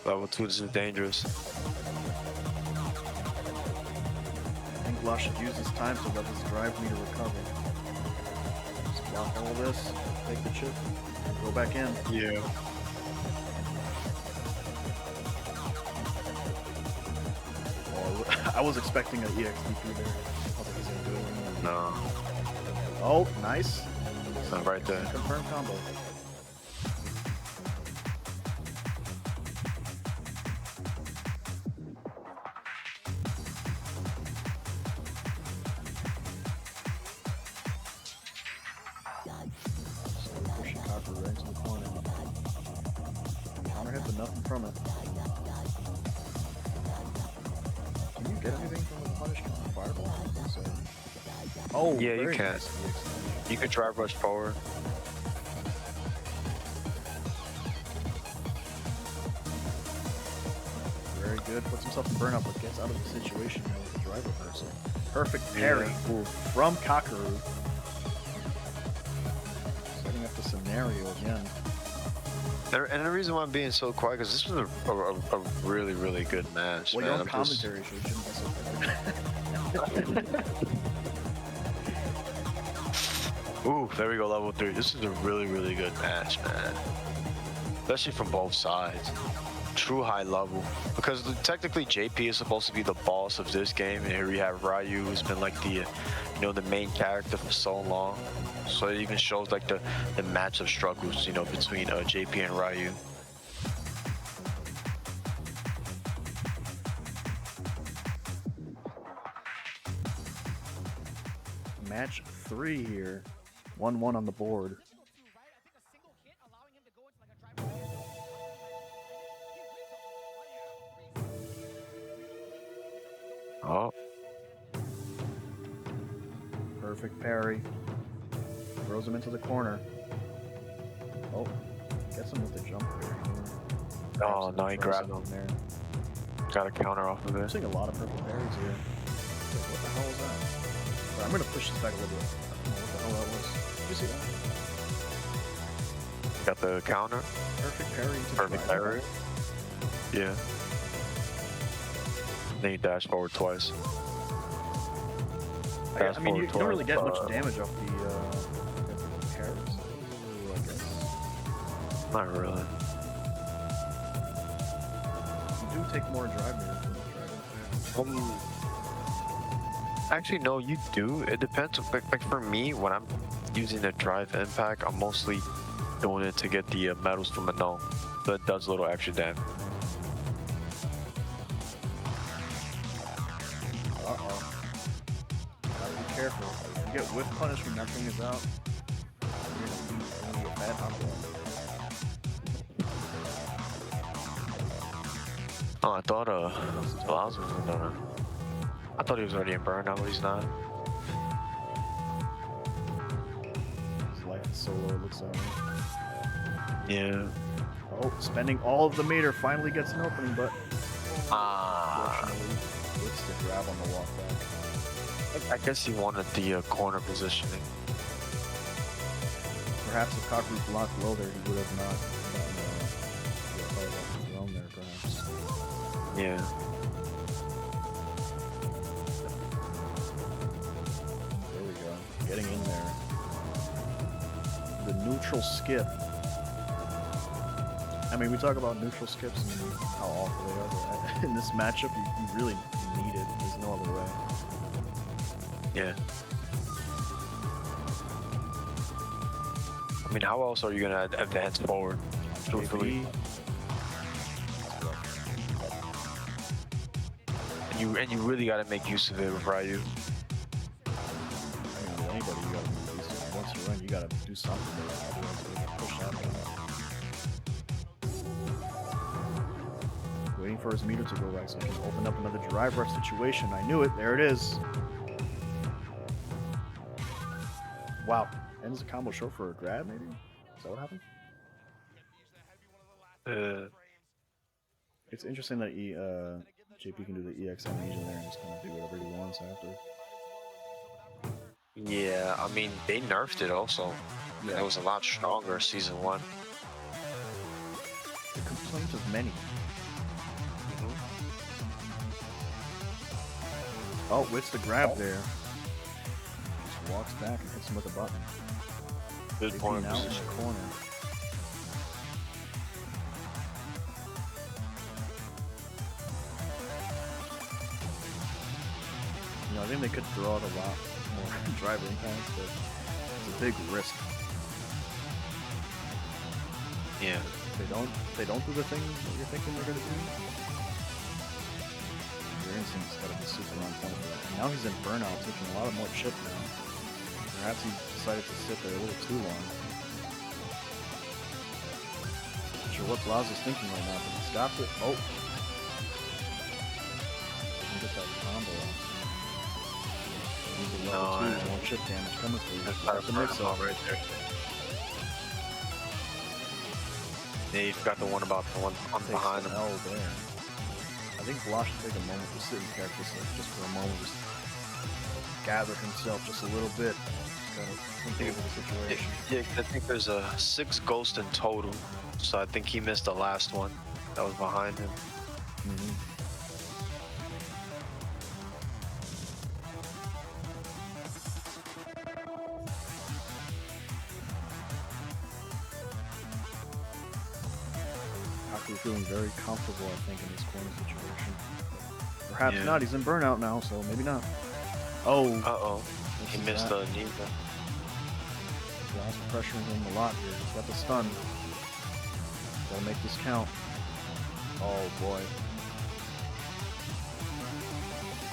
Level 2 is dangerous. I think Blaz should use his time to let his drive meter recover. Just block all this, take the chip, and go back in. Yeah. I was expecting an EXDP there. I was like, he's gonna do it. No. Oh, nice. Right there. Confirmed combo. Pushing Kakeru right into the corner. Counter hit, but nothing from it. Can you get anything from the punish fireball? So, oh, Yeah, you very can. nice. You can drive rush forward. Very good. Puts himself in burnout, but gets out of the situation now with the drive reversal. Perfect parry from Kakeru. Setting up the scenario again. And the reason why I'm being so quiet because this was a really, really good match. Well, man. you're on commentary, so you shouldn't be so quiet. Ooh, there we go, level 3. This is a really, really good match, man. Especially from both sides. True high level. Because technically JP is supposed to be the boss of this game, and here we have Ryu, who's been like the, the main character for so long. So it even shows like the match of struggles, between JP and Ryu. Match 3 here. 1-1 on the board. Oh. Perfect parry. Throws him into the corner. Oh, gets him with the jump there. Oh, no, he grabbed him. There. Got a counter off of I'm it. seeing a lot of purple parries here. What the hell is that? Right, I'm gonna push this back a little bit. I don't know what the hell that was. Did you see that? Got the counter. Perfect parry. Perfect parry. Yeah. Then you dash forward twice. I mean, you don't really get much damage off the parries, I guess. Not really. You do take more drive mirrors than the drive. Actually, no, you do. It depends. Like for me, when I'm using the drive impact, I'm mostly doing it to get the medals from a no. So it does a little extra damage. Uh-oh. Gotta be careful. If you get whiff punish when that thing is out, you're gonna get bad knockdown. Oh, I thought Blaz was gonna. I thought he was already in burnout, but he's not. His life is solo, it looks like. Yeah. Oh, spending all of the meter, finally gets an opening, but unfortunately gets the grab on the walk back. I guess he wanted the corner positioning. Perhaps if Kakeru blocked low there, he would have not gotten thrown there, perhaps. Yeah. There we go. Getting in there. The neutral skip. I mean, we talk about neutral skips and how awful they are, but in this matchup, you really need it. There's no other way. Yeah. I mean, how else are you gonna advance forward? Truthfully. And you really gotta make use of it with Ryu. I mean, with anybody, you gotta make use of it. Once you run, you gotta do something with it, otherwise you're gonna push out. Waiting for his meter to go back so he can open up another drive rush situation. I knew it. There it is. Wow. Ends the combo short for a grab, maybe? Is that what happened? It's interesting that JP can do the EX amnesia there and just kind of do whatever he wants after. Yeah, I mean, they nerfed it also. Yeah. It was a lot stronger season 1. The complaint of many. Oh, whips the grab there. Just walks back and hits him with a button. Good Big point bean out in position. the corner. You know, I think they could draw it a lot more driving points, but it's a big risk. Yeah. They don't do the thing that you're thinking they're gonna do. Your instinct's gotta be super on point for that. And now he's in burnout, taking a lot of more chip now. Perhaps he decided to sit there a little too long. Not sure what Blaz is thinking right now, but he's got it. Oh! Get that combo off. He's a level 2, more chip damage coming through. That's the mix-up right there. Yeah, you forgot the one about the one on behind him. L there. I think Blaz should take a moment to sit in character just for a moment, just gather himself just a little bit. Just kind of think over the situation. Yeah, I think there's 6 ghosts in total, so I think he missed the last one that was behind him. Feeling very comfortable, I think, in this corner situation. Perhaps not. He's in burnout now, so maybe not. Oh. Uh-oh. He missed the knee. Blaz pressuring him a lot here. He's got the stun. Gotta make this count. Oh boy.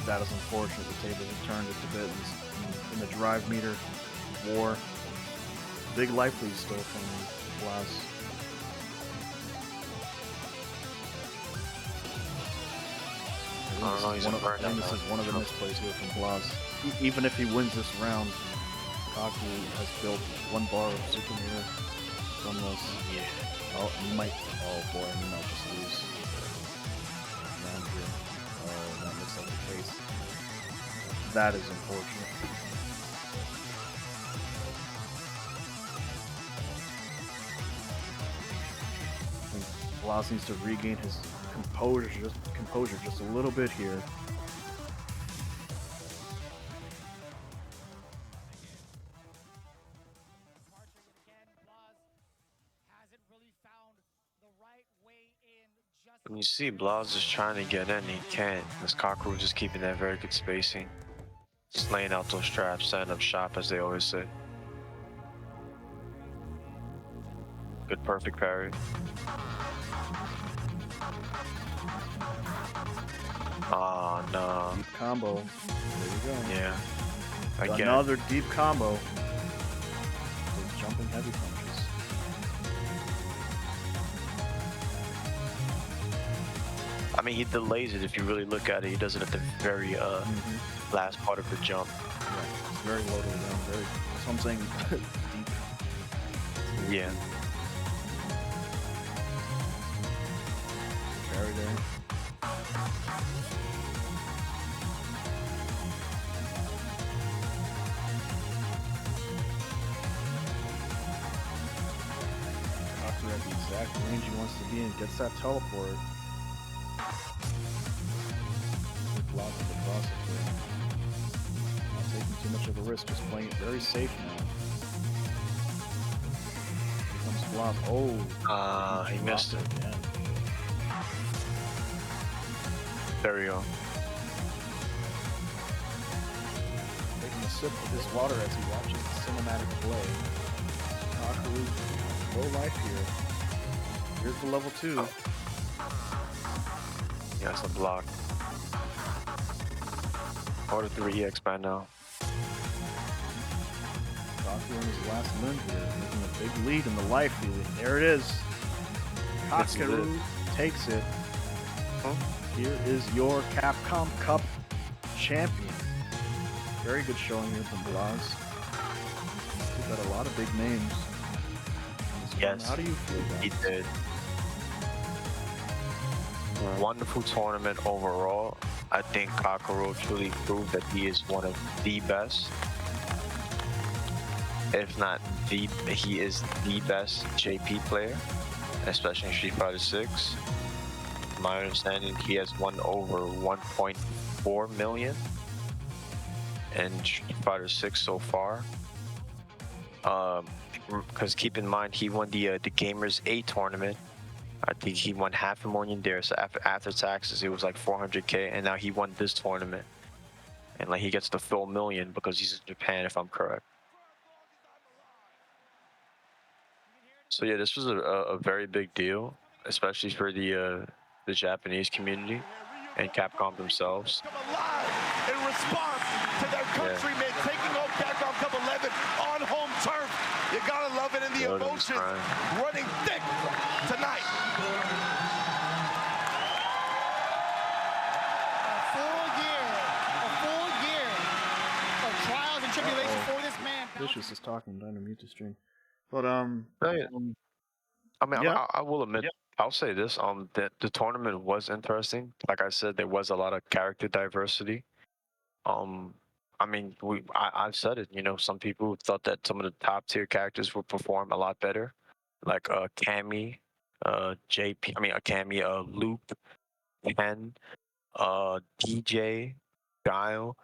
That is unfortunate. The tables have turned just a bit in the drive meter war. Big life lead still from Blaz. I think this is one of the misplays here from Blaz. Even if he wins this round, Kakeru has built 1 bar of super mirror. Sunless. Yeah. Oh, he might. Oh boy, he might just lose round here. Oh, that looks like the case. That is unfortunate. I think Blaz needs to regain his composure just a little bit here. When you see Blaz is trying to get in, he can't. This Kakeru just keeping that very good spacing. Just laying out those traps, setting up shop, as they always say. Good perfect parry. Oh no. Deep combo. There you go. Yeah. Again. Another deep combo. Those jumping heavy punches. I mean, he delays it if you really look at it. He does it at the very last part of the jump. Yeah, it's very low to the ground. That's what I'm saying. Deep. Yeah. Parry there. At the exact range he wants to be in, gets that teleport. Blaz with the cross up there. Not taking too much of a risk, just playing it very safe now. Here comes Blaz. Oh! He missed it. Again. There we go. Taking a sip of his water as he watches the cinematic play. Kakeru, low life here. Here's the level 2. Oh. Yeah, it's a block. Order 3EX by now. Kakeru in his last limb here, making a big lead in the life lead. There it is. Kakeru takes it. Here is your Capcom Cup champion. Very good showing here from Blaz. He's got a lot of big names. Yes. How do you feel about He did. Wonderful tournament overall. I think Kakeru truly proved that he is one of the best. if not the, he is the best JP player, especially in Street Fighter 6. My understanding, he has won over 1.4 million in Street Fighter 6 so far. Because keep in mind, he won the Gamers 8 tournament. I think he won $500,000 there. So after taxes, it was like 400K, and now he won this tournament, and like he gets the full million because he's in Japan, if I'm correct. So yeah, this was a very big deal, especially for the Japanese community and Capcom themselves. In response to their countrymen taking home CAPCOM Cup 11 on home turf. You gotta love it, and the emotions running thick tonight. A full year of trials and tribulations for this man. Vicious is talking. Trying to mute the stream. But I mean, yeah. I will admit, I'll say this: the tournament was interesting. Like I said, there was a lot of character diversity. I mean, I've said it. You know, some people thought that some of the top tier characters would perform a lot better, like Cammy, JP. I mean, Cammy, Luke, Ken, DJ, Guile,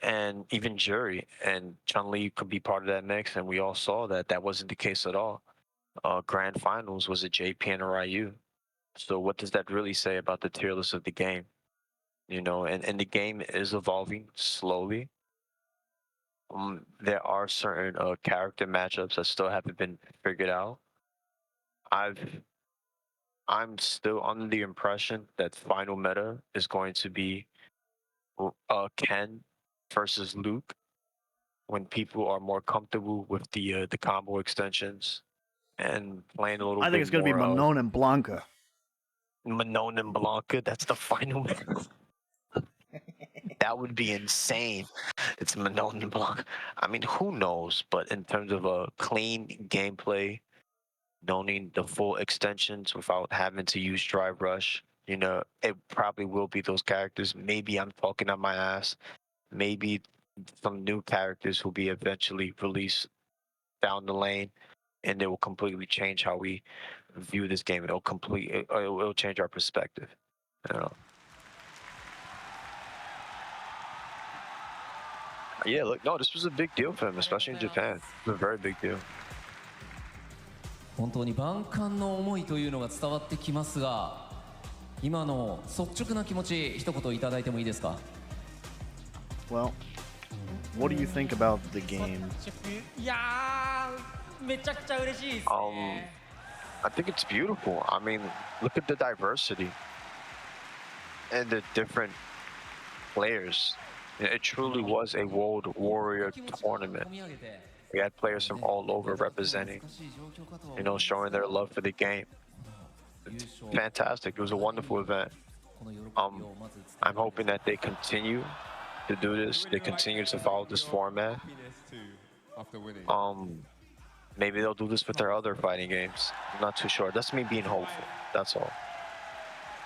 and even Jury and Chun-Li could be part of that mix, and we all saw that that wasn't the case at all. Grand Finals was a JP and a Ryu. So what does that really say about the tier list of the game? You know, and the game is evolving slowly. There are certain character matchups that still haven't been figured out. I'm still under the impression that final meta is going to be Ken versus Luke when people are more comfortable with the combo extensions and playing a little bit more. I think it's going to be Manon and Blanca. Manon and Blanca, that's the final meta. That would be insane. It's Manon and Blanc. I mean, who knows? But in terms of a clean gameplay, knowing the full extensions without having to use Drive Rush, you know, it probably will be those characters. Maybe I'm talking on my ass. Maybe some new characters will be eventually released down the lane, and they will completely change how we view this game. It'll change our perspective. You know. Yeah, look, no, this was a big deal for him, especially in Japan. It was a very big deal. 本当に万感の思いというのが伝わってきますが、今の率直な気持ち一言いただいてもいいですか? Well, what do you think about the game? いやー、めちゃくちゃ嬉しいですね。I think it's beautiful. I mean, look at the diversity and the different players. It truly was a World Warrior tournament. We had players from all over representing, you know, showing their love for the game. It's fantastic. It was a wonderful event. I'm hoping that they continue to do this. They continue to follow this format. Maybe they'll do this with their other fighting games. I'm not too sure. That's me being hopeful. That's all.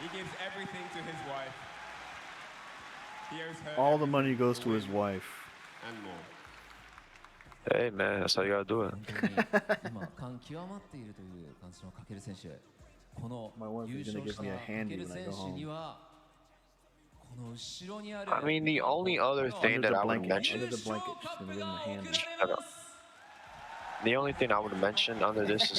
He gives everything to his wife. All the money goes to his wife. And more. Hey man, that's how you gotta do it. My wife is gonna give me a handy when I go home. I mean, the only other thing that I would mention. Under the blanket, she's gonna give him a handy. The only thing I would mention under this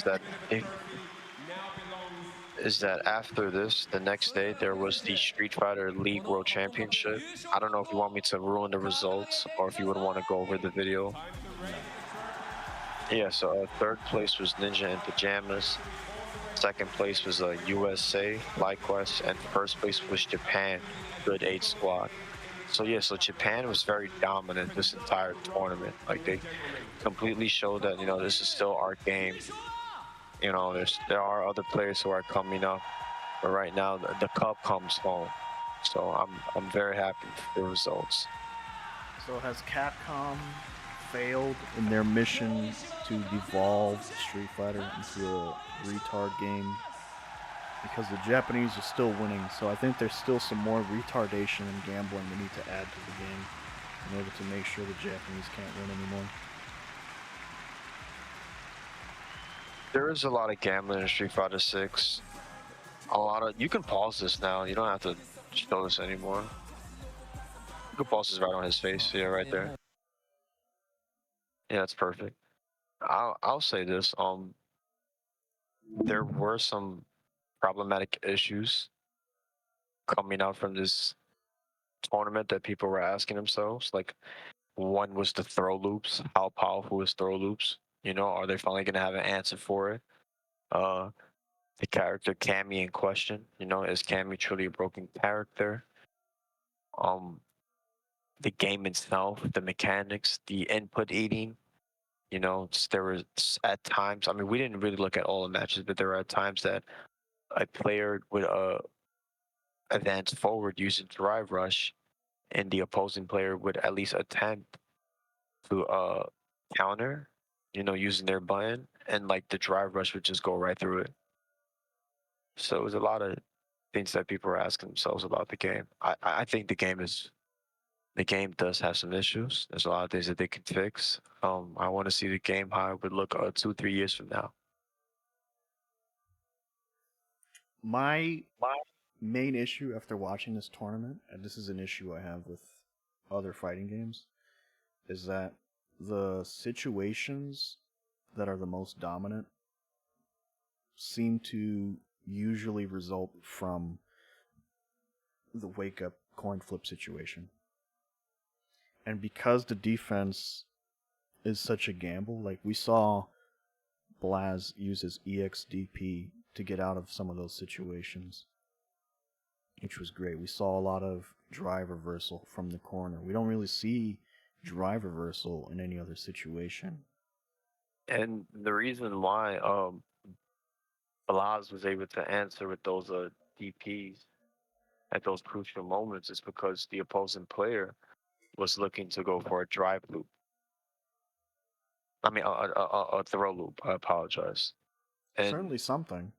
is that after this, the next day, there was the Street Fighter League World Championship. I don't know if you want me to ruin the results or if you would want to go over the video. Yeah, so third place was Ninja in Pajamas. Second place was USA, FlyQuest, and first place was Japan, Good 8 Squad. So yeah, so Japan was very dominant this entire tournament. Like they completely showed that, you know, this is still our game. You know, there are other players who are coming up, but right now the cup comes home. So I'm very happy with the results. So has Capcom failed in their mission to devolve Street Fighter into a retard game? Because the Japanese are still winning, so I think there's still some more retardation and gambling we need to add to the game. in order to make sure the Japanese can't win anymore. There is a lot of gambling in Street Fighter 6. A lot of you can pause this now. You don't have to show this anymore. You can pause this right on his face. Yeah, right there. Yeah, that's perfect. I'll say this. There were some problematic issues coming out from this tournament that people were asking themselves. Like, one was the throw loops. How powerful is throw loops? You know, are they finally gonna have an answer for it? The character Cammy in question. You know, is Cammy truly a broken character? The game itself, the mechanics, the input eating. You know, there was at times. I mean, we didn't really look at all the matches, but there were at times that a player would advance forward using drive rush, and the opposing player would at least attempt to counter, you know, using their button, and like the drive rush would just go right through it. So it was a lot of things that people were asking themselves about the game. I think the game does have some issues. There's a lot of things that they can fix. I want to see the game how it would look 2-3 years from now. My main issue after watching this tournament, and this is an issue I have with other fighting games, is that the situations that are the most dominant seem to usually result from the wake-up coin flip situation. And because the defense is such a gamble, like we saw Blaz use his EXDP to get out of some of those situations, which was great. We saw a lot of drive reversal from the corner. We don't really see drive reversal in any other situation. And the reason why Blaz was able to answer with those DPs at those crucial moments is because the opposing player was looking to go for a drive loop. I mean, a throw loop. I apologize. And certainly something.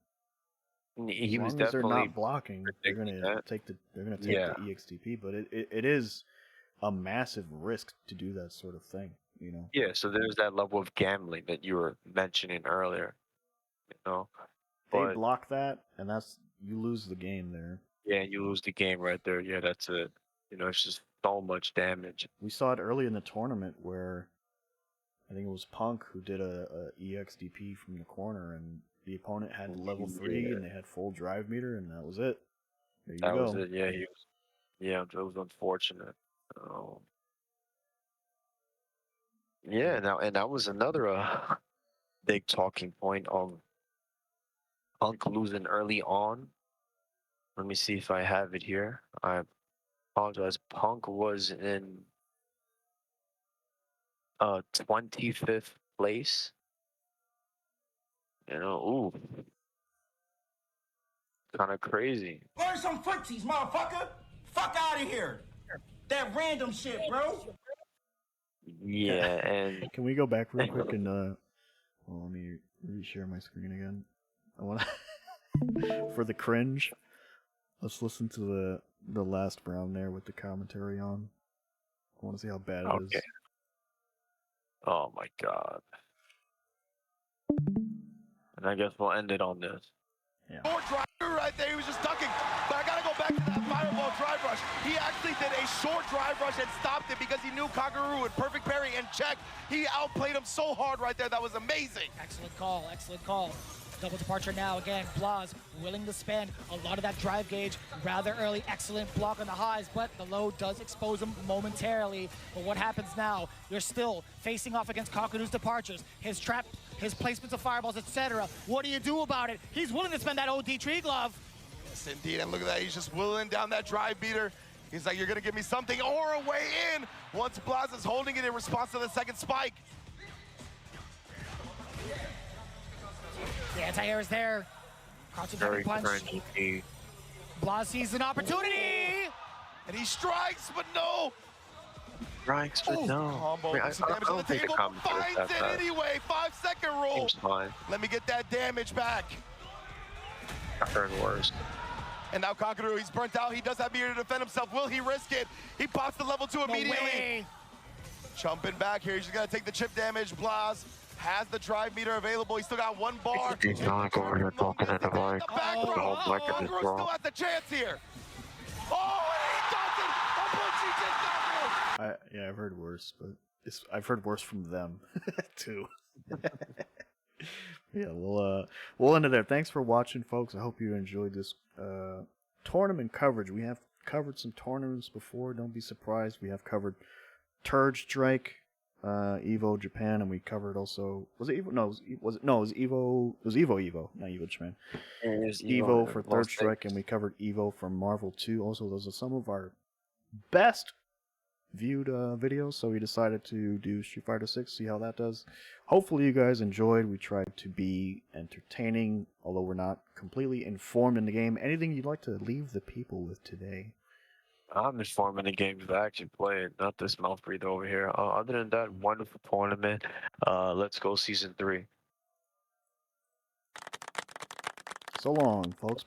He was as long definitely as they're not blocking, they're gonna take the EXTP. But it is a massive risk to do that sort of thing, you know. Yeah, so there's that level of gambling that you were mentioning earlier. You know, they block that, and you lose the game there. Yeah, you lose the game right there. Yeah, that's it. You know, it's just so much damage. We saw it early in the tournament where I think it was Punk who did a EXDP from the corner, and the opponent had level 3 and they had full drive meter, and that was it. There you go. That was it. Yeah, it was unfortunate. Yeah, and that was another big talking point on Punk losing early on. Let me see if I have it here. I apologize. Punk was in 25th place. You know, ooh. Kind of crazy. Learn some footsies, motherfucker. Fuck out of here. That random shit, bro. Yeah, and can we go back real quick and let me reshare my screen again. I want for the cringe. Let's listen to the last round there with the commentary on. I want to see how bad it is. Oh my god. And I guess we'll end it on this. Yeah. Short driver right there, he was just ducking. But I gotta go back to that fireball drive rush. He actually did a short drive rush and stopped it because he knew Kakeru would perfect parry and check. He outplayed him so hard right there. That was amazing. Excellent call, excellent call. Double departure now again. Blaz willing to spend a lot of that drive gauge rather early. Excellent block on the highs, but the low does expose him momentarily. But what happens now? You're still facing off against Kakeru's departures, his trap, his placements of fireballs, etc. What do you do about it? He's willing to spend that OD tree glove. Yes, indeed. And look at that. He's just willing down that drive beater. He's like, you're going to give me something or a way in once Blaz is holding it in response to the second spike. The anti-air is there. Crouching punch. Blaz sees an opportunity. And he strikes, but no. Strikes, but no. Combo, I don't think the combo finds it anyway. 5-second roll. Fine. Let me get that damage back. Turn worse. And now Kakeru, he's burnt out. He does have meter to defend himself. Will he risk it? He pops the level 2 immediately. No way. Jumping back here. He's just got to take the chip damage. Blaz has the drive meter available. He's still got one bar. He's not going here talking to the mic. The whole mic in his Kakeru still has the chance here. Oh, and he does it! Yeah, I've heard worse, but I've heard worse from them too. Yeah, we'll end it there. Thanks for watching, folks. I hope you enjoyed this tournament coverage. We have covered some tournaments before. Don't be surprised. We have covered Turd Strike, Evo Japan, and we covered also. Was it Evo? No, it was Evo. It was Evo, not Evo Japan. It was Evo for Third Strike, and we covered Evo from Marvel 2. Also, those are some of our best viewed videos, so we decided to do Street Fighter 6, see how that does. Hopefully you guys enjoyed. We tried to be entertaining, although we're not completely informed in the game. Anything you'd like to leave the people with today? I'm informing the games that I actually played, not this mouth breather over here. Other than that, wonderful tournament. Let's go season 3. So long, folks.